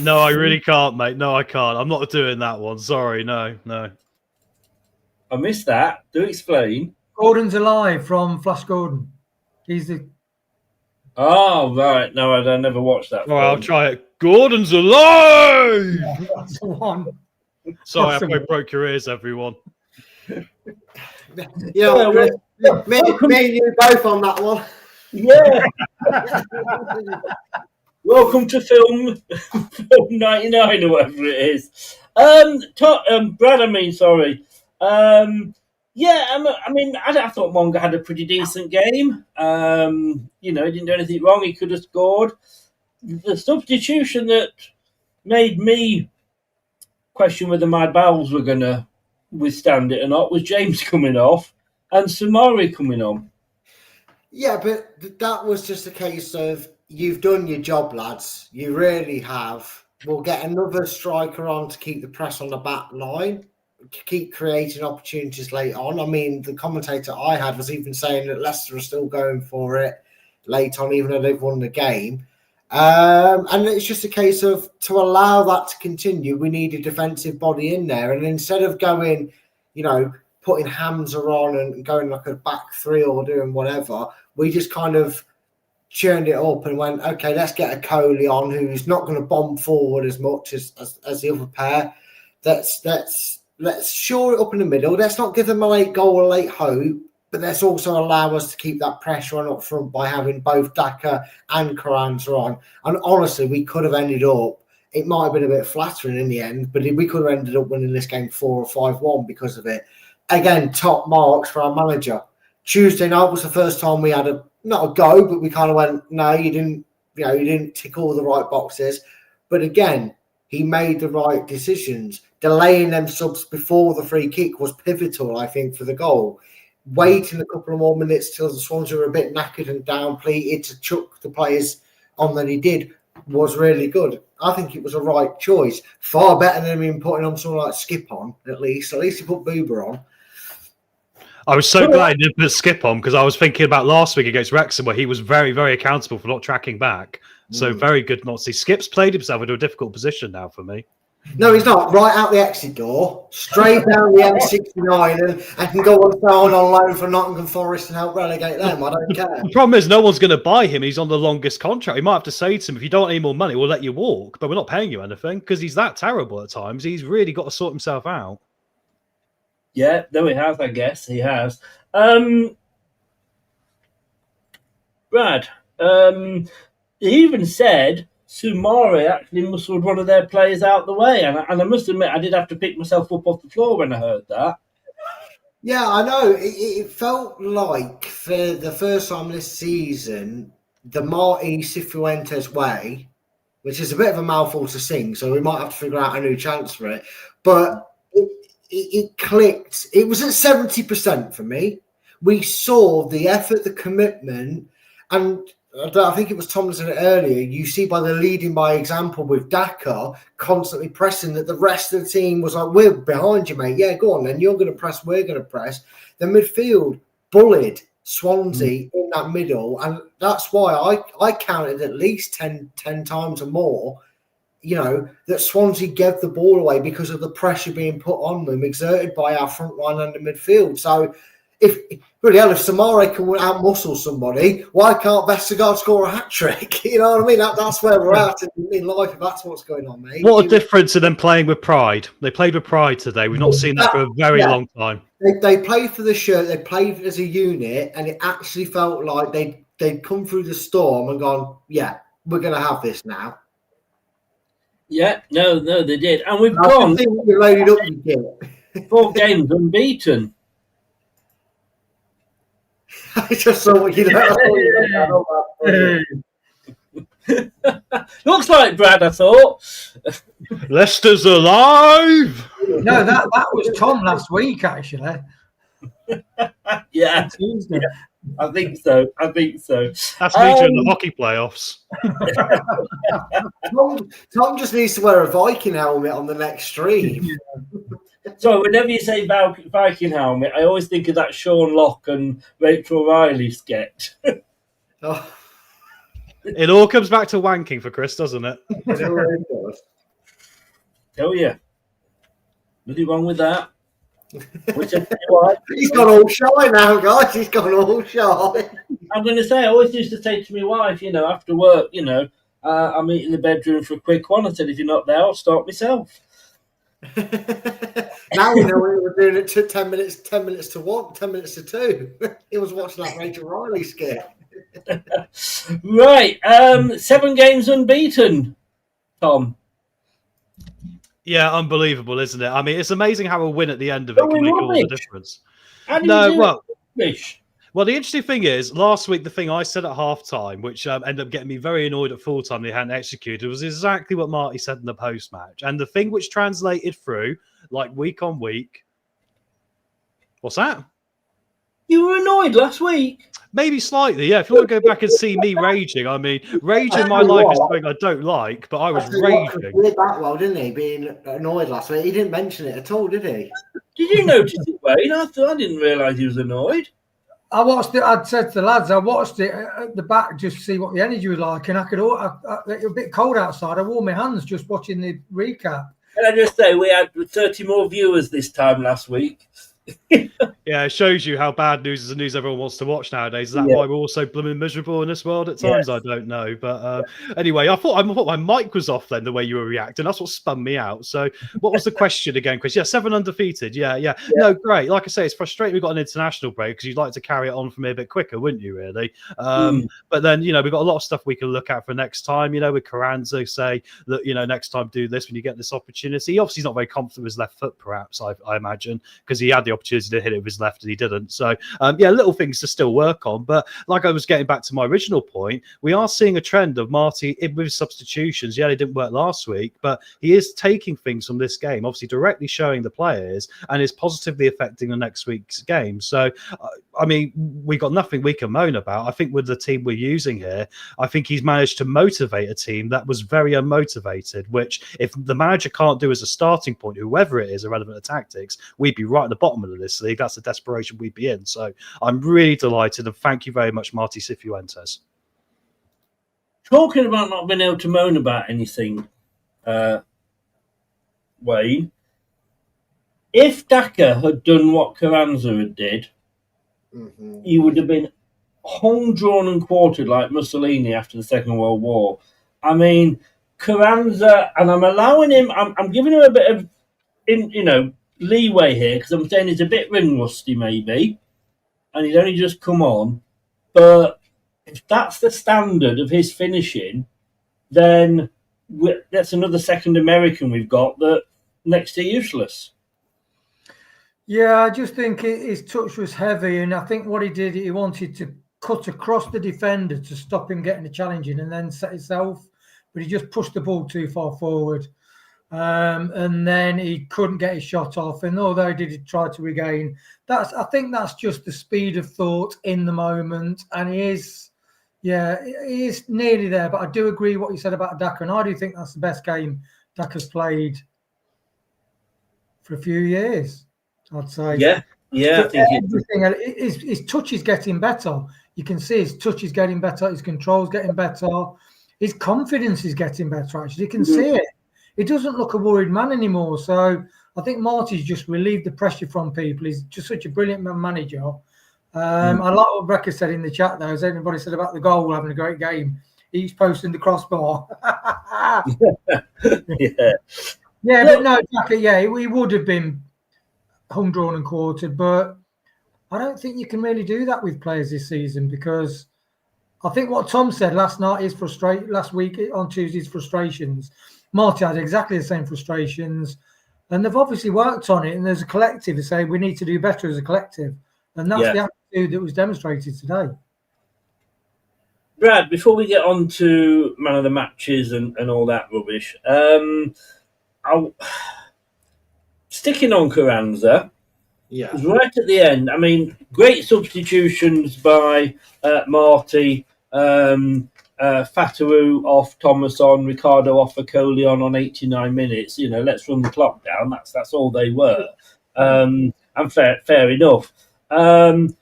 [SPEAKER 5] No, I really can't, mate. No, I can't. I'm not doing that one. Sorry, no.
[SPEAKER 4] I missed that. Do explain.
[SPEAKER 7] Gordon's alive from Flash Gordon. He's the
[SPEAKER 4] Oh, right. No, I never watched that.
[SPEAKER 5] All right, I'll try it. Gordon's alive!
[SPEAKER 7] that's the one.
[SPEAKER 5] Sorry, I broke your ears, everyone.
[SPEAKER 8] Yeah, me and you both on that one.
[SPEAKER 4] Yeah. Welcome to film 99 or whatever it is. Brad, sorry. Yeah, I thought Monga had a pretty decent game. He didn't do anything wrong. He could have scored. The substitution that made me question whether my bowels were going to withstand it or not was James coming off and Samari coming on.
[SPEAKER 8] Yeah, but that was just a case of you've done your job, lads. You really have. We'll get another striker on to keep the press on the back line, keep creating opportunities late on. I mean, the commentator I had was even saying that Leicester are still going for it late on, even though they've won the game. And it's just a case of, to allow that to continue, we need a defensive body in there. And instead of going, putting Hamza on and going like a back three or doing whatever, we just kind of churned it up and went, okay, let's get a Coley on who's not going to bomb forward as much as the other pair. Let's shore it up in the middle. Let's not give them a late goal, a late hope, but let's also allow us to keep that pressure on up front by having both Daka and Carranza on. And honestly, we could have ended up, it might have been a bit flattering in the end, but we could have ended up winning this game 4 or 5-1 because of it. Again, top marks for our manager. Tuesday night was the first time we had not a go, but we kind of went, no, you didn't tick all the right boxes. But again, he made the right decisions. Delaying them subs before the free kick was pivotal, I think, for the goal. Waiting a couple of more minutes till the Swansea were a bit knackered and downpleated to chuck the players on that he did was really good. I think it was a right choice. Far better than him putting on someone like Skip on, at least. At least he put Boober on.
[SPEAKER 5] I was so glad he didn't put Skip on because I was thinking about last week against Wrexham where he was very, very accountable for not tracking back. So very good not to see. Skip's played himself into a difficult position now for me.
[SPEAKER 8] No, he's not. Right out the exit door, straight down the M69 and can go on loan for Nottingham Forest and help relegate them. I don't care.
[SPEAKER 5] The problem is no one's going to buy him. He's on the longest contract. We might have to say to him, if you don't want any more money, we'll let you walk, but we're not paying you anything because he's that terrible at times. He's really got to sort himself out.
[SPEAKER 4] Yeah, no, he has, I guess. He has. Brad, he even said Sumari actually muscled one of their players out the way. And I must admit, I did have to pick myself up off the floor when I heard that.
[SPEAKER 8] Yeah, I know. It felt like for the first time this season, the Marty Cifuentes way, which is a bit of a mouthful to sing, so we might have to figure out a new chance for it. But it clicked. It was at 70% for me. We saw the effort, the commitment, and I think it was Tom said it earlier. You see by the leading by example with Daka constantly pressing that the rest of the team was like, we're behind you, mate. Yeah, go on then. You're going to press. We're going to press. The midfield bullied Swansea in that middle. And that's why I counted at least 10 times or more, that Swansea gave the ball away because of the pressure being put on them, exerted by our front line and the midfield. So if Samari can out-muscle somebody, why can't Vestergaard score a hat-trick? You know what I mean? That's where we're at in life, if that's what's going on, mate.
[SPEAKER 5] What a difference to them playing with pride. They played with pride today. We've not seen that for a very long time.
[SPEAKER 8] They played for the shirt. They played as a unit, and it actually felt like they'd come through the storm and gone, yeah, we're going to have this now.
[SPEAKER 4] Yeah, no, they did. And we've gone
[SPEAKER 8] you loaded up you get.
[SPEAKER 4] 4 games unbeaten.
[SPEAKER 8] I just saw what you
[SPEAKER 4] Looks like Brad, I thought.
[SPEAKER 5] Leicester's alive!
[SPEAKER 7] No, that was Tom last week, actually.
[SPEAKER 4] Yeah.
[SPEAKER 7] Tuesday.
[SPEAKER 4] I think so.
[SPEAKER 5] That's me during the hockey playoffs.
[SPEAKER 8] Tom just needs to wear a Viking helmet on the next stream.
[SPEAKER 4] So whenever you say Viking helmet, I always think of that Sean Locke and Rachel Riley sketch.
[SPEAKER 8] Oh.
[SPEAKER 5] It all comes back to wanking for Chris, doesn't it?
[SPEAKER 4] Oh yeah. Nothing wrong with that.
[SPEAKER 8] He's gone all shy now, guys. He's gone all shy.
[SPEAKER 4] I'm going to say, I always used to say to my wife, after work, I meet in the bedroom for a quick one. I said, if you're not there, I'll start myself.
[SPEAKER 8] Now we know we were doing it to 10 minutes to 1, 10 minutes to 2. He was watching that Rachel Riley skit.
[SPEAKER 4] Right. 7 games unbeaten, Tom.
[SPEAKER 5] Yeah, unbelievable, isn't it? I mean, it's amazing how a win at the end of it can make all the difference. Well, the interesting thing is, last week, the thing I said at halftime, which ended up getting me very annoyed at full time they hadn't executed, was exactly what Marty said in the post match. And the thing which translated through, like week on week. What's that?
[SPEAKER 4] You were annoyed last week?
[SPEAKER 5] Maybe slightly, yeah. If you want to go back and see me raging, I mean, rage in my life is something I don't like, but I was raging.
[SPEAKER 8] He did that well, didn't he? Being annoyed last week. He didn't mention it at all, did he?
[SPEAKER 4] Did you notice it, Wayne? I didn't realise he was annoyed.
[SPEAKER 7] I watched it. I'd said to the lads, I watched it at the back just to see what the energy was like, and it was a bit cold outside. I wore my hands just watching the recap.
[SPEAKER 4] Can I just say we had 30 more viewers this time last week?
[SPEAKER 5] Yeah, it shows you how bad news is the news everyone wants to watch nowadays. Is that why we're all so blooming miserable in this world at times? I don't know. But anyway, I thought my mic was off then, the way you were reacting. That's what spun me out. So what was the question again, Chris? Yeah, 7 undefeated. Yeah. No, great. Like I say, it's frustrating we've got an international break because you'd like to carry it on from here a bit quicker, wouldn't you, really? But then, we've got a lot of stuff we can look at for next time. With Carranza, say, look, next time do this when you get this opportunity. Obviously, he's not very confident with his left foot, perhaps, I imagine, because he had the opportunity to hit it with his left and he didn't. So little things to still work on. But like I was getting back to my original point, we are seeing a trend of Marty with substitutions. Yeah, they didn't work last week, but he is taking things from this game, obviously directly showing the players, and is positively affecting the next week's game. So I mean, we got nothing we can moan about. I think with the team we're using here, I think he's managed to motivate a team that was very unmotivated, which if the manager can't do as a starting point, whoever it is, irrelevant to tactics, we'd be right at the bottom of this league. That's the desperation we'd be in. So I'm really delighted, and thank you very much, Marty Cifuentes.
[SPEAKER 4] Talking about not being able to moan about anything, Wayne, if Daka had done what Carranza did, he would have been hung, drawn and quartered like Mussolini after the Second World War. I mean, Carranza, and I'm allowing him, I'm giving him a bit of, leeway here, because I'm saying he's a bit ring rusty maybe, and he's only just come on. But if that's the standard of his finishing, then that's another second American we've got that next to useless.
[SPEAKER 7] Yeah, I just think his touch was heavy, and I think what he did, he wanted to cut across the defender to stop him getting the challenge in and then set himself, but he just pushed the ball too far forward. And then he couldn't get his shot off. And although he did try to regain, I think that's just the speed of thought in the moment. And he is nearly there. But I do agree what you said about Daka, and I do think that's the best game Daka's played for a few years, I'd say.
[SPEAKER 4] Yeah. I think
[SPEAKER 7] his touch is getting better. You can see his touch is getting better. His control's getting better. His confidence is getting better, actually. You can see it. He doesn't look a worried man anymore. So I think Marty's just relieved the pressure from people. He's just such a brilliant manager. I like what Brecker said in the chat, though, as everybody said about the goal, having a great game. He's posting the crossbar. Yeah, but no, he would have been hung, drawn and quartered. But I don't think you can really do that with players this season, because I think what Tom said last week on Tuesday's frustrations, Marty had exactly the same frustrations, and they've obviously worked on it, and there's a collective to say we need to do better as a collective, and that's the attitude that was demonstrated today.
[SPEAKER 4] Brad, before we get on to man of the matches and all that rubbish, sticking on Carranza, right at the end, I mean, great substitutions by Marty, Fatawu off, Thomas on, Ricardo off, Acoli on 89 minutes. Let's run the clock down. That's all they were. And fair enough. 7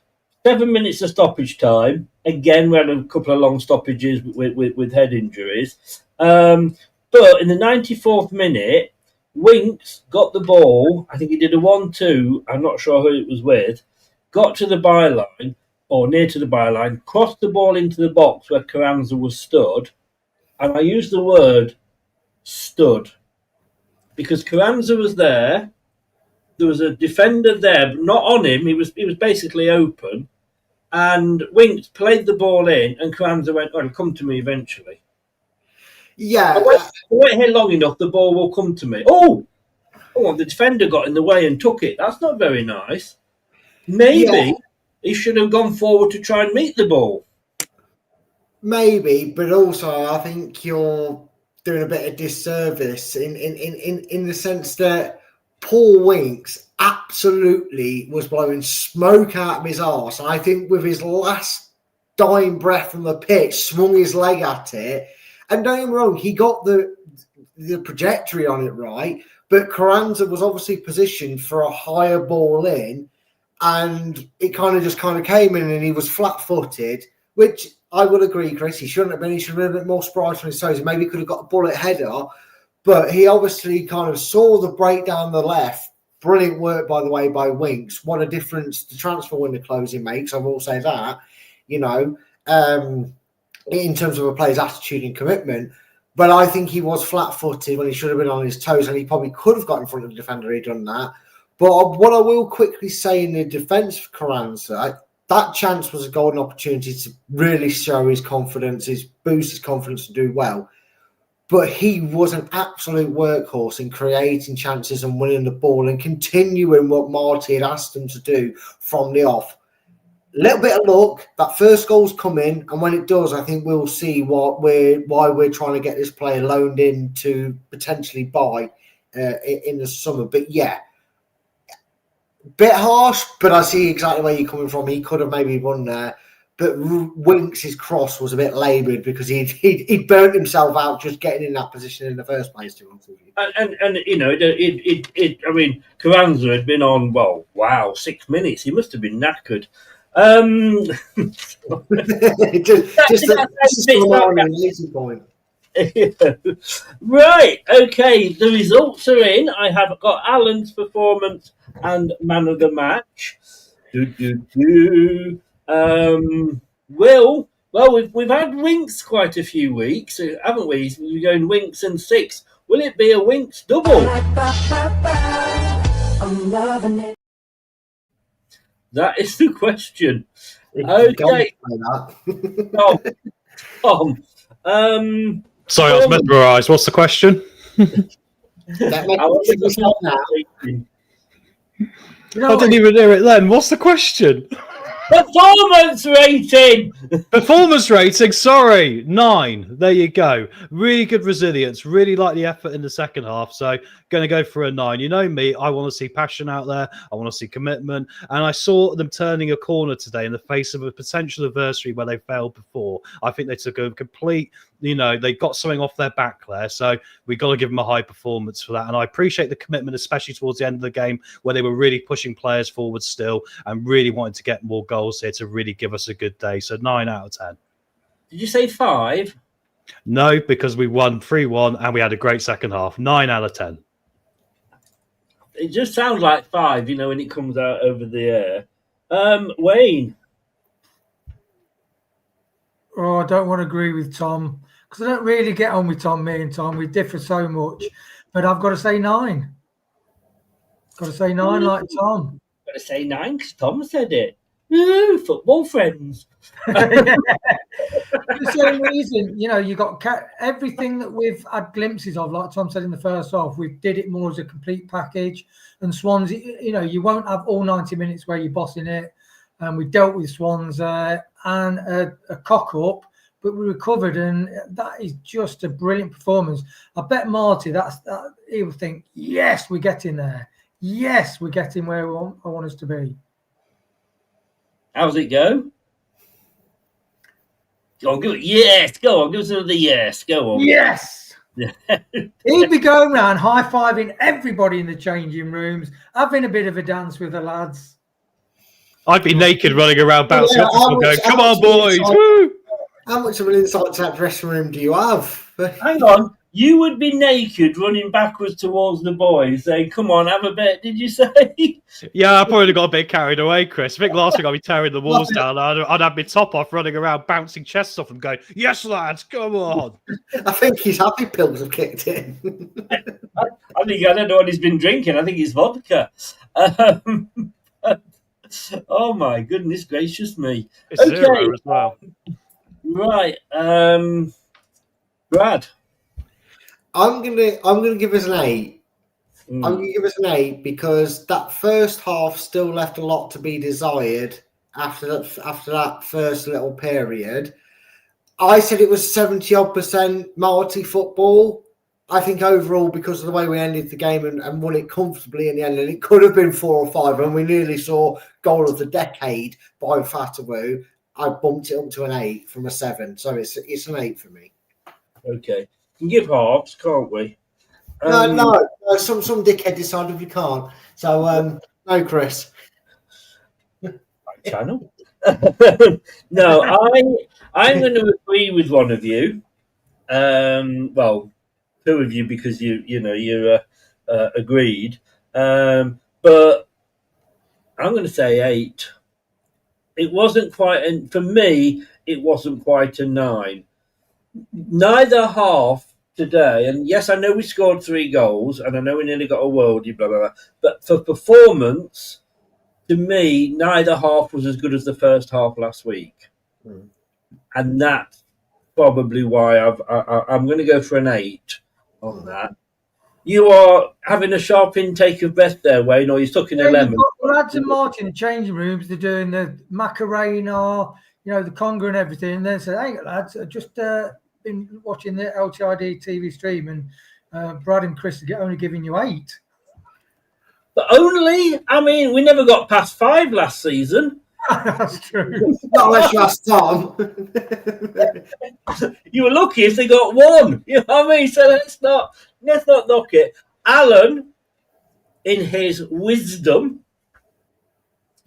[SPEAKER 4] minutes of stoppage time. Again, we had a couple of long stoppages with head injuries. But in the 94th minute, Winks got the ball. I think he did a 1-2. I'm not sure who it was with. Got to the byline, or near to the byline, crossed the ball into the box where Carranza was stood. And I use the word stood because Carranza was there. There was a defender there, but not on him. He was basically open. And Winks played the ball in, and Carranza went, "Oh, it'll come to me eventually."
[SPEAKER 8] Yeah.
[SPEAKER 4] I wait here long enough, the ball will come to me. Oh, the defender got in the way and took it. That's not very nice. Maybe he should have gone forward to try and meet the ball.
[SPEAKER 8] Maybe, but also I think you're doing a bit of disservice in the sense that Paul Winks absolutely was blowing smoke out of his arse. I think with his last dying breath from the pitch, swung his leg at it. And don't get me wrong, he got the trajectory on it right, but Carranza was obviously positioned for a higher ball in, and it kind of came in, and he was flat-footed, which I would agree, Chris. He shouldn't have been. He should have been a bit more spry on his toes. Maybe he could have got a bullet header, but he obviously kind of saw the break down the left. Brilliant work, by the way, by Winks. What a difference the transfer window closing makes. I will say that, in terms of a player's attitude and commitment. But I think he was flat-footed when he should have been on his toes, and he probably could have got in front of the defender he'd done that. But what I will quickly say in the defence of Carranza, that chance was a golden opportunity to really show his confidence, boost his confidence to do well. But he was an absolute workhorse in creating chances and winning the ball and continuing what Marty had asked him to do from the off. Little bit of luck, that first goal's come in, and when it does, I think we'll see why we're trying to get this player loaned in to potentially buy in the summer. But yeah, bit harsh, but I see exactly where you're coming from. He could have maybe won there, but Winks' cross was a bit laboured because he'd burnt himself out just getting in that position in the first place. To
[SPEAKER 4] I mean, Carranza had been on 6 minutes. He must have been knackered.
[SPEAKER 8] Point.
[SPEAKER 4] Right, okay, the results are in. I have got Alan's performance and man of the match. We've had Winks quite a few weeks, haven't we? We're going Winks and 6. Will it be a Winks double? I'm loving it. That is the question. Okay. Tom.
[SPEAKER 5] Sorry, I was mesmerised. What's the question?
[SPEAKER 8] I
[SPEAKER 5] didn't even hear it then. What's the question?
[SPEAKER 4] Performance rating!
[SPEAKER 5] Performance rating, sorry. 9. There you go. Really good resilience. Really like the effort in the second half. So going to go for a 9. You know me, I want to see passion out there. I want to see commitment. And I saw them turning a corner today in the face of a potential adversary where they failed before. I think they took a complete, they got something off their back there. So we got to give them a high performance for that. And I appreciate the commitment, especially towards the end of the game where they were really pushing players forward still and really wanting to get more goals here to really give us a good day. So 9 out of 10.
[SPEAKER 4] Did you say 5?
[SPEAKER 5] No, because we won 3-1 and we had a great second half. 9 out of 10.
[SPEAKER 4] It just sounds like 5, when it comes out over the air. Wayne?
[SPEAKER 7] Oh, I don't want to agree with Tom because I don't really get on with Tom. Me and Tom, we differ so much. But I've got to say 9. Got to say 9 like Tom.
[SPEAKER 4] Got to say 9 because Tom said it. Ooh, football friends.
[SPEAKER 7] For the same reason, you got everything that we've had glimpses of, like Tom said in the first half, we did it more as a complete package. And Swansea, you won't have all 90 minutes where you're bossing it. And we dealt with Swansea and a cock up, but we recovered, and that is just a brilliant performance. I bet Marty, he will think, yes, we're getting there. Yes, we're getting where I want us to be.
[SPEAKER 4] How's it go? Go on, yes, go on, give us another yes, go on.
[SPEAKER 7] Yes! He'd be going around high-fiving everybody in the changing rooms, having a bit of a dance with the lads.
[SPEAKER 5] I'd be naked running around bouncing up and going, come on, boys. Woo!
[SPEAKER 8] How much of an insight to that dressing room do you have?
[SPEAKER 4] Hang on. You would be naked running backwards towards the boys saying, come on, have a bet, did you say?
[SPEAKER 5] Yeah, I probably got a bit carried away, Chris. I think last week I'd be tearing the walls down. I'd have my top off running around, bouncing chests off and going, yes, lads, come on.
[SPEAKER 8] I think his happy pills have kicked in.
[SPEAKER 4] I don't know what he's been drinking. I think it's vodka. Oh, my goodness gracious me.
[SPEAKER 5] It's zero as well.
[SPEAKER 4] Right. Brad.
[SPEAKER 8] I'm gonna give us an 8. I'm gonna give us an 8 because that first half still left a lot to be desired after that first little period. I said it was 70-odd% Marty football. I think overall, because of the way we ended the game and won it comfortably in the end, and it could have been 4 or 5, and we nearly saw goal of the decade by Fatawu. I bumped it up to an 8 from a 7, so it's an 8 for me.
[SPEAKER 4] Okay. We can give halves, can't we?
[SPEAKER 8] No. Some dickhead decided we can't. So no, Chris.
[SPEAKER 4] Channel. No, I'm going to agree with one of you. Well, 2 of you because you agreed. But I'm going to say 8. It wasn't quite, for me, it wasn't quite a 9. Neither half today, and yes, I know we scored 3 goals, and I know we nearly got a worldie, blah, blah, blah. But for performance, to me, neither half was as good as the first half last week. And that's probably why I'm going to go for an 8 on that. You are having a sharp intake of breath there, Wayne, or you're stuck in a lemon.
[SPEAKER 7] Lads and Martin in the changing rooms, they're doing the Macarena, the conga and everything. And then say, hey, lads, I just been watching the LTID TV stream, and Brad and Chris are only giving you 8.
[SPEAKER 4] But only? I mean, we never got past 5 last season.
[SPEAKER 7] That's true.
[SPEAKER 8] Not unless you ask Tom.
[SPEAKER 4] You were lucky if they got 1. You know what I mean? So let's not knock it. Alan, in his wisdom,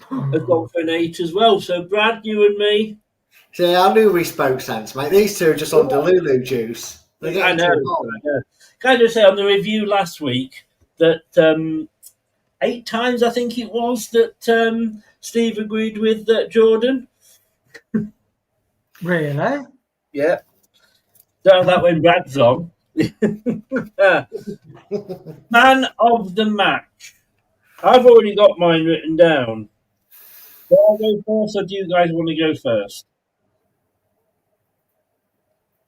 [SPEAKER 4] has gone for an 8 as well. So Brad, you and me.
[SPEAKER 8] See, I knew we spoke sense, mate. These two are just on Delulu juice.
[SPEAKER 4] I know. Can I just say on the review last week that 8 times I think it was that Steve agreed with Jordan.
[SPEAKER 7] Really?
[SPEAKER 4] Yeah. Don't have that when Brad's on. Man of the match. I've already got mine written down. Do I go first, or do you guys want to go first?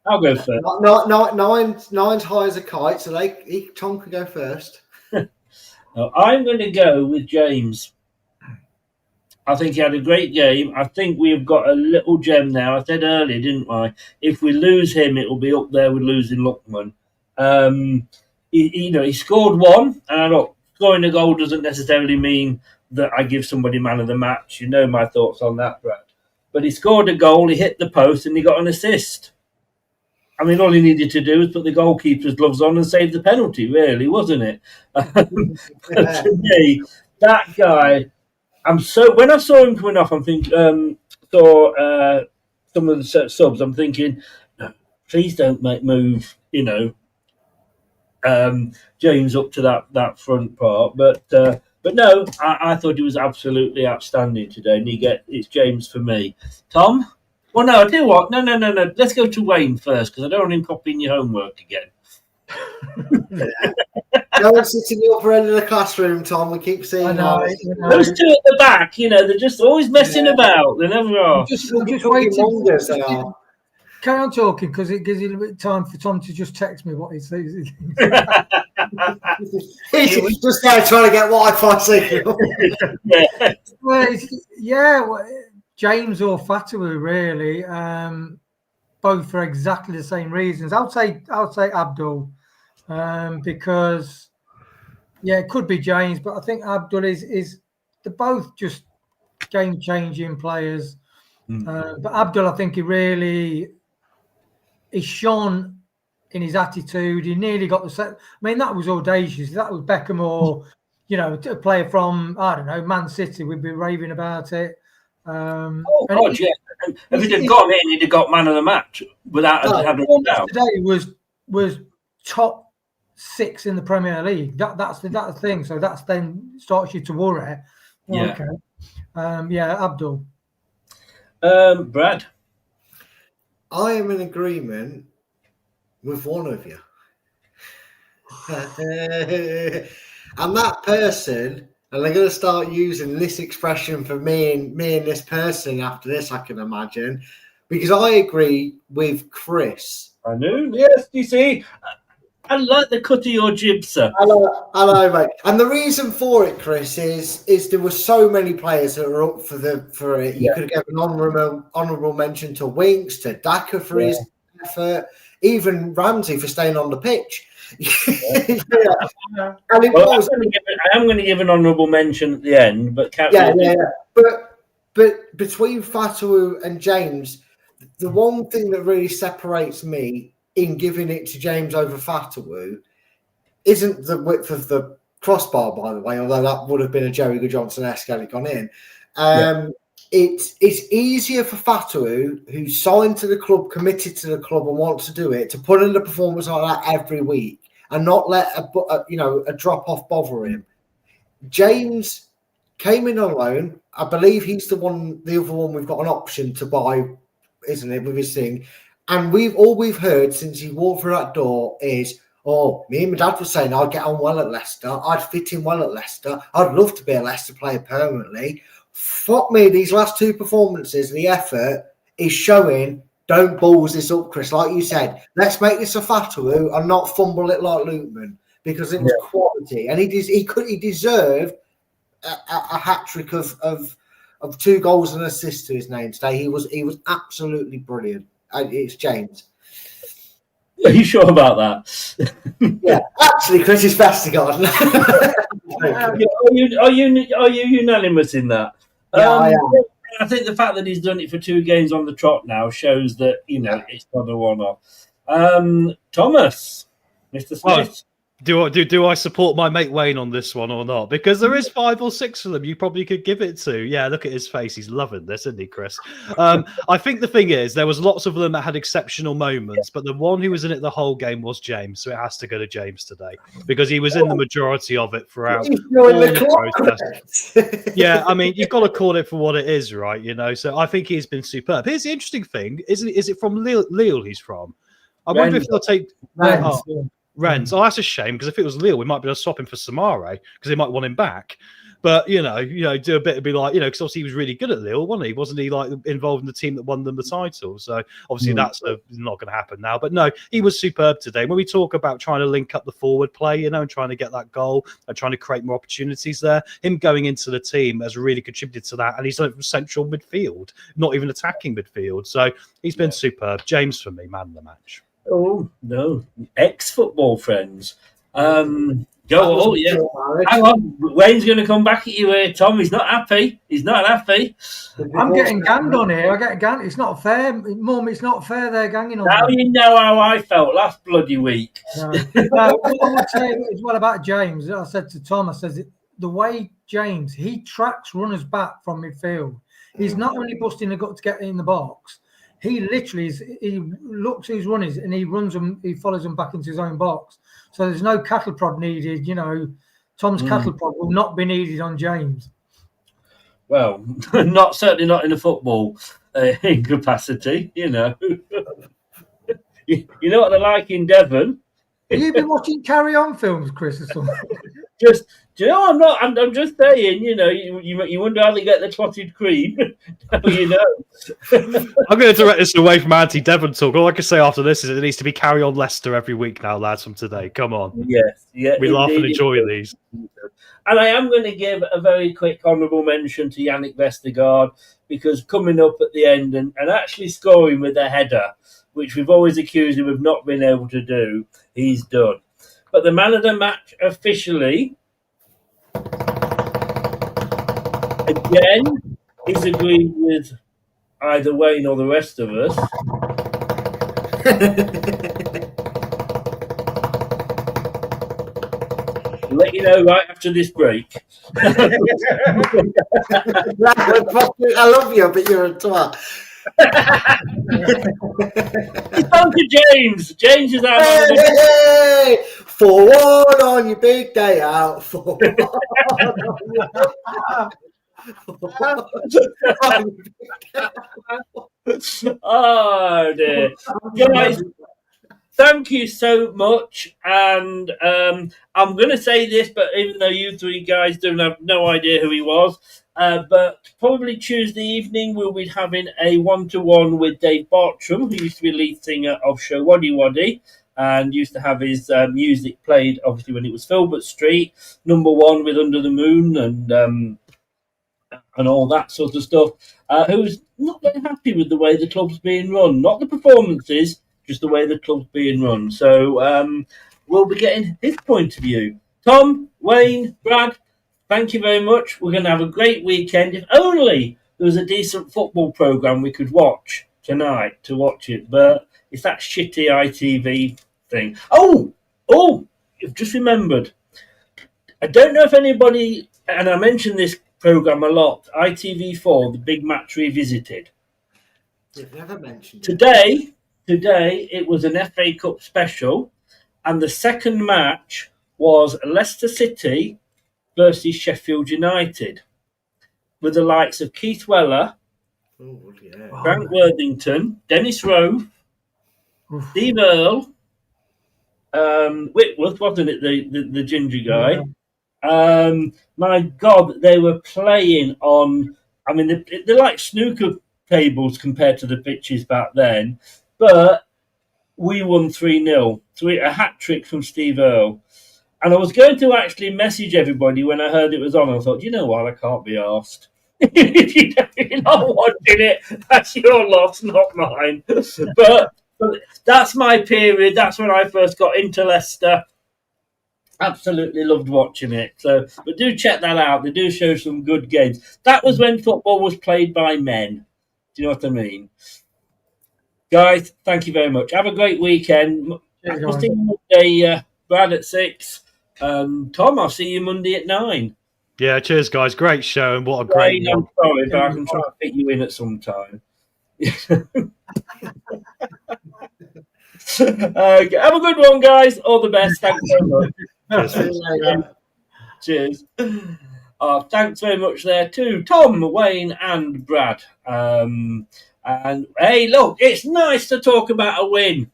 [SPEAKER 4] I'll go first.
[SPEAKER 8] Nine's high as a kite, so Tom can go first.
[SPEAKER 4] No, I'm going to go with James. I think he had a great game. I think we've got a little gem now. I said earlier, didn't I? If we lose him, it will be up there with losing Luckman. He scored 1, and look, scoring a goal doesn't necessarily mean that I give somebody man of the match. You know my thoughts on that, Brad. But he scored a goal, he hit the post, and he got an assist. I mean, all he needed to do was put the goalkeeper's gloves on and save the penalty, really, wasn't it? To me, that guy, when I saw him coming off, I'm thinking, some of the subs, I'm thinking, no, please don't move, James up to that front part. But no, I thought he was absolutely outstanding today, and it's James for me. Tom? Well, no, I tell you what. No. Let's go to Wayne first, because I don't want him copying your homework again.
[SPEAKER 8] Go and sit in the upper end of the classroom, Tom. We keep seeing
[SPEAKER 4] those 2 at the back. They're just always messing about. They never are.
[SPEAKER 7] Just waiting. They are. Carry on talking, because it gives you a little bit of time for Tom to just text me what he says.
[SPEAKER 8] He's just there trying to get Wi-Fi signal.
[SPEAKER 7] James or Fatawu, really, both for exactly the same reasons. I'll say Abdul, because it could be James, but I think Abdul is they're both just game-changing players. But Abdul, I think he shone in his attitude. He nearly got the set. I mean, that was audacious. That was Beckham or a player from, I don't know, Man City, we'd be raving about it.
[SPEAKER 4] God, yeah. And if he'd have gone in, he'd have got man of the match without having a doubt.
[SPEAKER 7] Today was top 6 in the Premier League. That's the thing. So that's then starts you to worry.
[SPEAKER 4] Yeah.
[SPEAKER 7] Okay. Abdul.
[SPEAKER 4] Brad.
[SPEAKER 8] I am in agreement with one of you. And that person, and they're going to start using this expression for me and this person after this, I can imagine, because I agree with Chris.
[SPEAKER 4] I knew, yes, you see, I like the cut of your jib, sir.
[SPEAKER 8] I know, mate. And the reason for it, Chris, is there were so many players that were up for it. You could have given honourable mention to Winks, to Daka for his effort, even Ramsey for staying on the pitch. And it was.
[SPEAKER 4] I am going to give an honourable mention at the end, but
[SPEAKER 8] But between Fatawu and James, the one thing that really separates me in giving it to James over Fatawu isn't the width of the crossbar, by the way, although that would have been a Jerry Johnson-esque had it gone in. It's easier for Fatawu, who's signed to the club, committed to the club and wants to do it, to put in a performance like that every week and not let a drop-off bother him. James came in on loan. I believe he's the other one we've got an option to buy, isn't it, with his thing. And we've heard since he walked through that door is, me and my dad were saying I'd get on well at Leicester. I'd fit in well at Leicester. I'd love to be a Leicester player permanently. Fuck me, these last 2 performances, the effort is showing. Don't balls this up, Chris. Like you said, let's make this a Fatawu and not fumble it like Lukeman because it was quality. And he deserved a hat trick of 2 goals and assists to his name today. He was absolutely brilliant. It's James.
[SPEAKER 4] Are you sure about that?
[SPEAKER 8] Yeah, actually, Chris is Vestergaard.
[SPEAKER 4] Are you unanimous in that?
[SPEAKER 8] Yeah, I am.
[SPEAKER 4] I think the fact that he's done it for 2 games on the trot now shows that it's not a one-off. Thomas, Mr. Smith.
[SPEAKER 5] Well, do I support my mate Wayne on this one or not? Because there is 5 or 6 of them you probably could give it to. Yeah, look at his face. He's loving this, isn't he, Chris? I think the thing is, there was lots of them that had exceptional moments, but the one who was in it the whole game was James. So it has to go to James today because he was in the majority of it throughout the process. Yeah, I mean, you've got to call it for what it is, right? So I think he's been superb. Here's the interesting thing. Is it from Lille he's from? I wonder if they'll take... Rennes. Oh, that's a shame because if it was Lille, we might be able to swap him for Samare because they might want him back. But do a bit of be like, because obviously he was really good at Lille, wasn't he? Wasn't he like involved in the team that won them the title? So obviously that's not going to happen now. But no, he was superb today. When we talk about trying to link up the forward play, and trying to get that goal and trying to create more opportunities there, him going into the team has really contributed to that. And he's done it from central midfield, not even attacking midfield. So he's been superb. James for me, man of the match.
[SPEAKER 4] Oh no, ex-football friends. Hang on, Wayne's going to come back at you here, Tom. He's not happy.
[SPEAKER 7] I'm getting ganged on here. I get ganged. It's not fair, Mum. It's not fair. They're ganging on.
[SPEAKER 4] Now you know how I felt last bloody week.
[SPEAKER 7] What I would say as well about James, I said to Tom, I said the way James he tracks runners back from midfield. He's not only busting the gut to get in the box. He literally he looks at his runners and he runs them. He follows them back into his own box. So there's no cattle prod needed. Tom's cattle prod will not be needed on James.
[SPEAKER 4] Well, certainly not in a football incapacity. You know what they're like in Devon.
[SPEAKER 7] Have you been watching Carry On films, Chris, or something?
[SPEAKER 4] I'm not. I'm just saying. You wonder how they get the clotted cream. I'm going
[SPEAKER 5] to direct this away from anti-Devon talk. All I can say after this is it needs to be Carry On Leicester every week now, lads. From today, come on.
[SPEAKER 4] Yes, yeah.
[SPEAKER 5] We laugh and enjoy these.
[SPEAKER 4] And I am going to give a very quick honourable mention to Yannick Vestergaard because coming up at the end and actually scoring with a header, which we've always accused him of not being able to do, he's done. But the man of the match officially, again, is agreed with either Wayne or the rest of us. I'll let you know right after this break.
[SPEAKER 8] I love you, but you're a twat.
[SPEAKER 4] It's on to James. James is out.
[SPEAKER 8] Hey, for one on your big day out. For one
[SPEAKER 4] Oh dear, guys. Thank you so much, and I'm going to say this, but even though you three guys don't have no idea who he was, but probably Tuesday evening we'll be having a one-to-one with Dave Bartram, who used to be lead singer of Show Waddy Waddy, and used to have his music played, obviously, when it was Filbert Street, number one with Under the Moon, and all that sort of stuff, who's not very happy with the way the club's being run, not the performances, just the way the club's being run. So we'll be getting his point of view. Tom, Wayne, Brad, thank you very much. We're going to have a great weekend. If only there was a decent football programme we could watch tonight to watch it, but it's that shitty ITV thing. Oh, you've just remembered. I don't know if anybody, and I mentioned this programme a lot, ITV4, the Big Match Revisited.
[SPEAKER 8] You've never mentioned it.
[SPEAKER 4] Today, it was an FA Cup special, and the second match was Leicester City versus Sheffield United, with the likes of Keith Weller, Frank Worthington, Dennis Rowe, Steve Earle, Whitworth, wasn't it, the ginger guy? Yeah. My God, they were playing on, I mean, they're like snooker tables compared to the pitches back then. But we won 3-0, a hat-trick from Steve Earle. And I was going to actually message everybody when I heard it was on. I thought, you know what, I can't be arsed. If you're not watching it, that's your loss, not mine. But that's my period. That's when I first got into Leicester. Absolutely loved watching it. So, but do check that out. They do show some good games. That was when football was played by men. Do you know what I mean? Guys, thank you very much. Have a great weekend. I'll see you Monday, Brad, at 6. Tom, I'll see you Monday at 9.
[SPEAKER 5] Yeah, cheers, guys. Great show, and what a great
[SPEAKER 4] one. I'm sorry, but I can try to fit you in at some time. Okay, have a good one, guys. All the best. Thanks very much. Cheers. Thanks very much there to Tom, Wayne, and Brad. And hey, look, it's nice to talk about a win.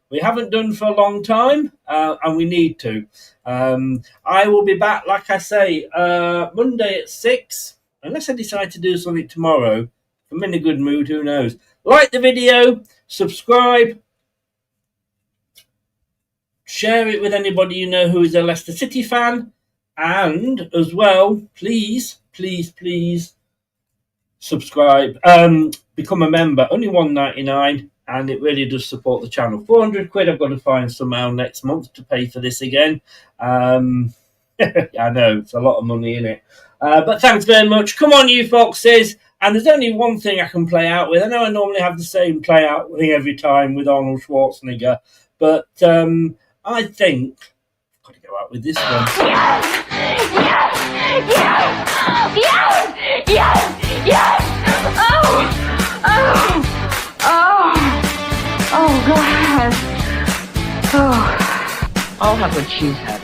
[SPEAKER 4] We haven't done for a long time, and we need to. I will be back, like I say, Monday at 6, unless I decide to do something tomorrow. If I'm in a good mood, who knows? Like the video, subscribe, share it with anybody you know who is a Leicester City fan, and as well, please subscribe, become a member, only $1.99, and it really does support the channel. 400 quid I've got to find somehow next month to pay for this again. I know, it's a lot of money in it. But thanks very much. Come on, you foxes. And there's only one thing I can play out with. I know I normally have the same play out thing every time with Arnold Schwarzenegger, but I think I've got to go out with this one.
[SPEAKER 9] Yes! Oh, God. Oh, I'll have what she's having.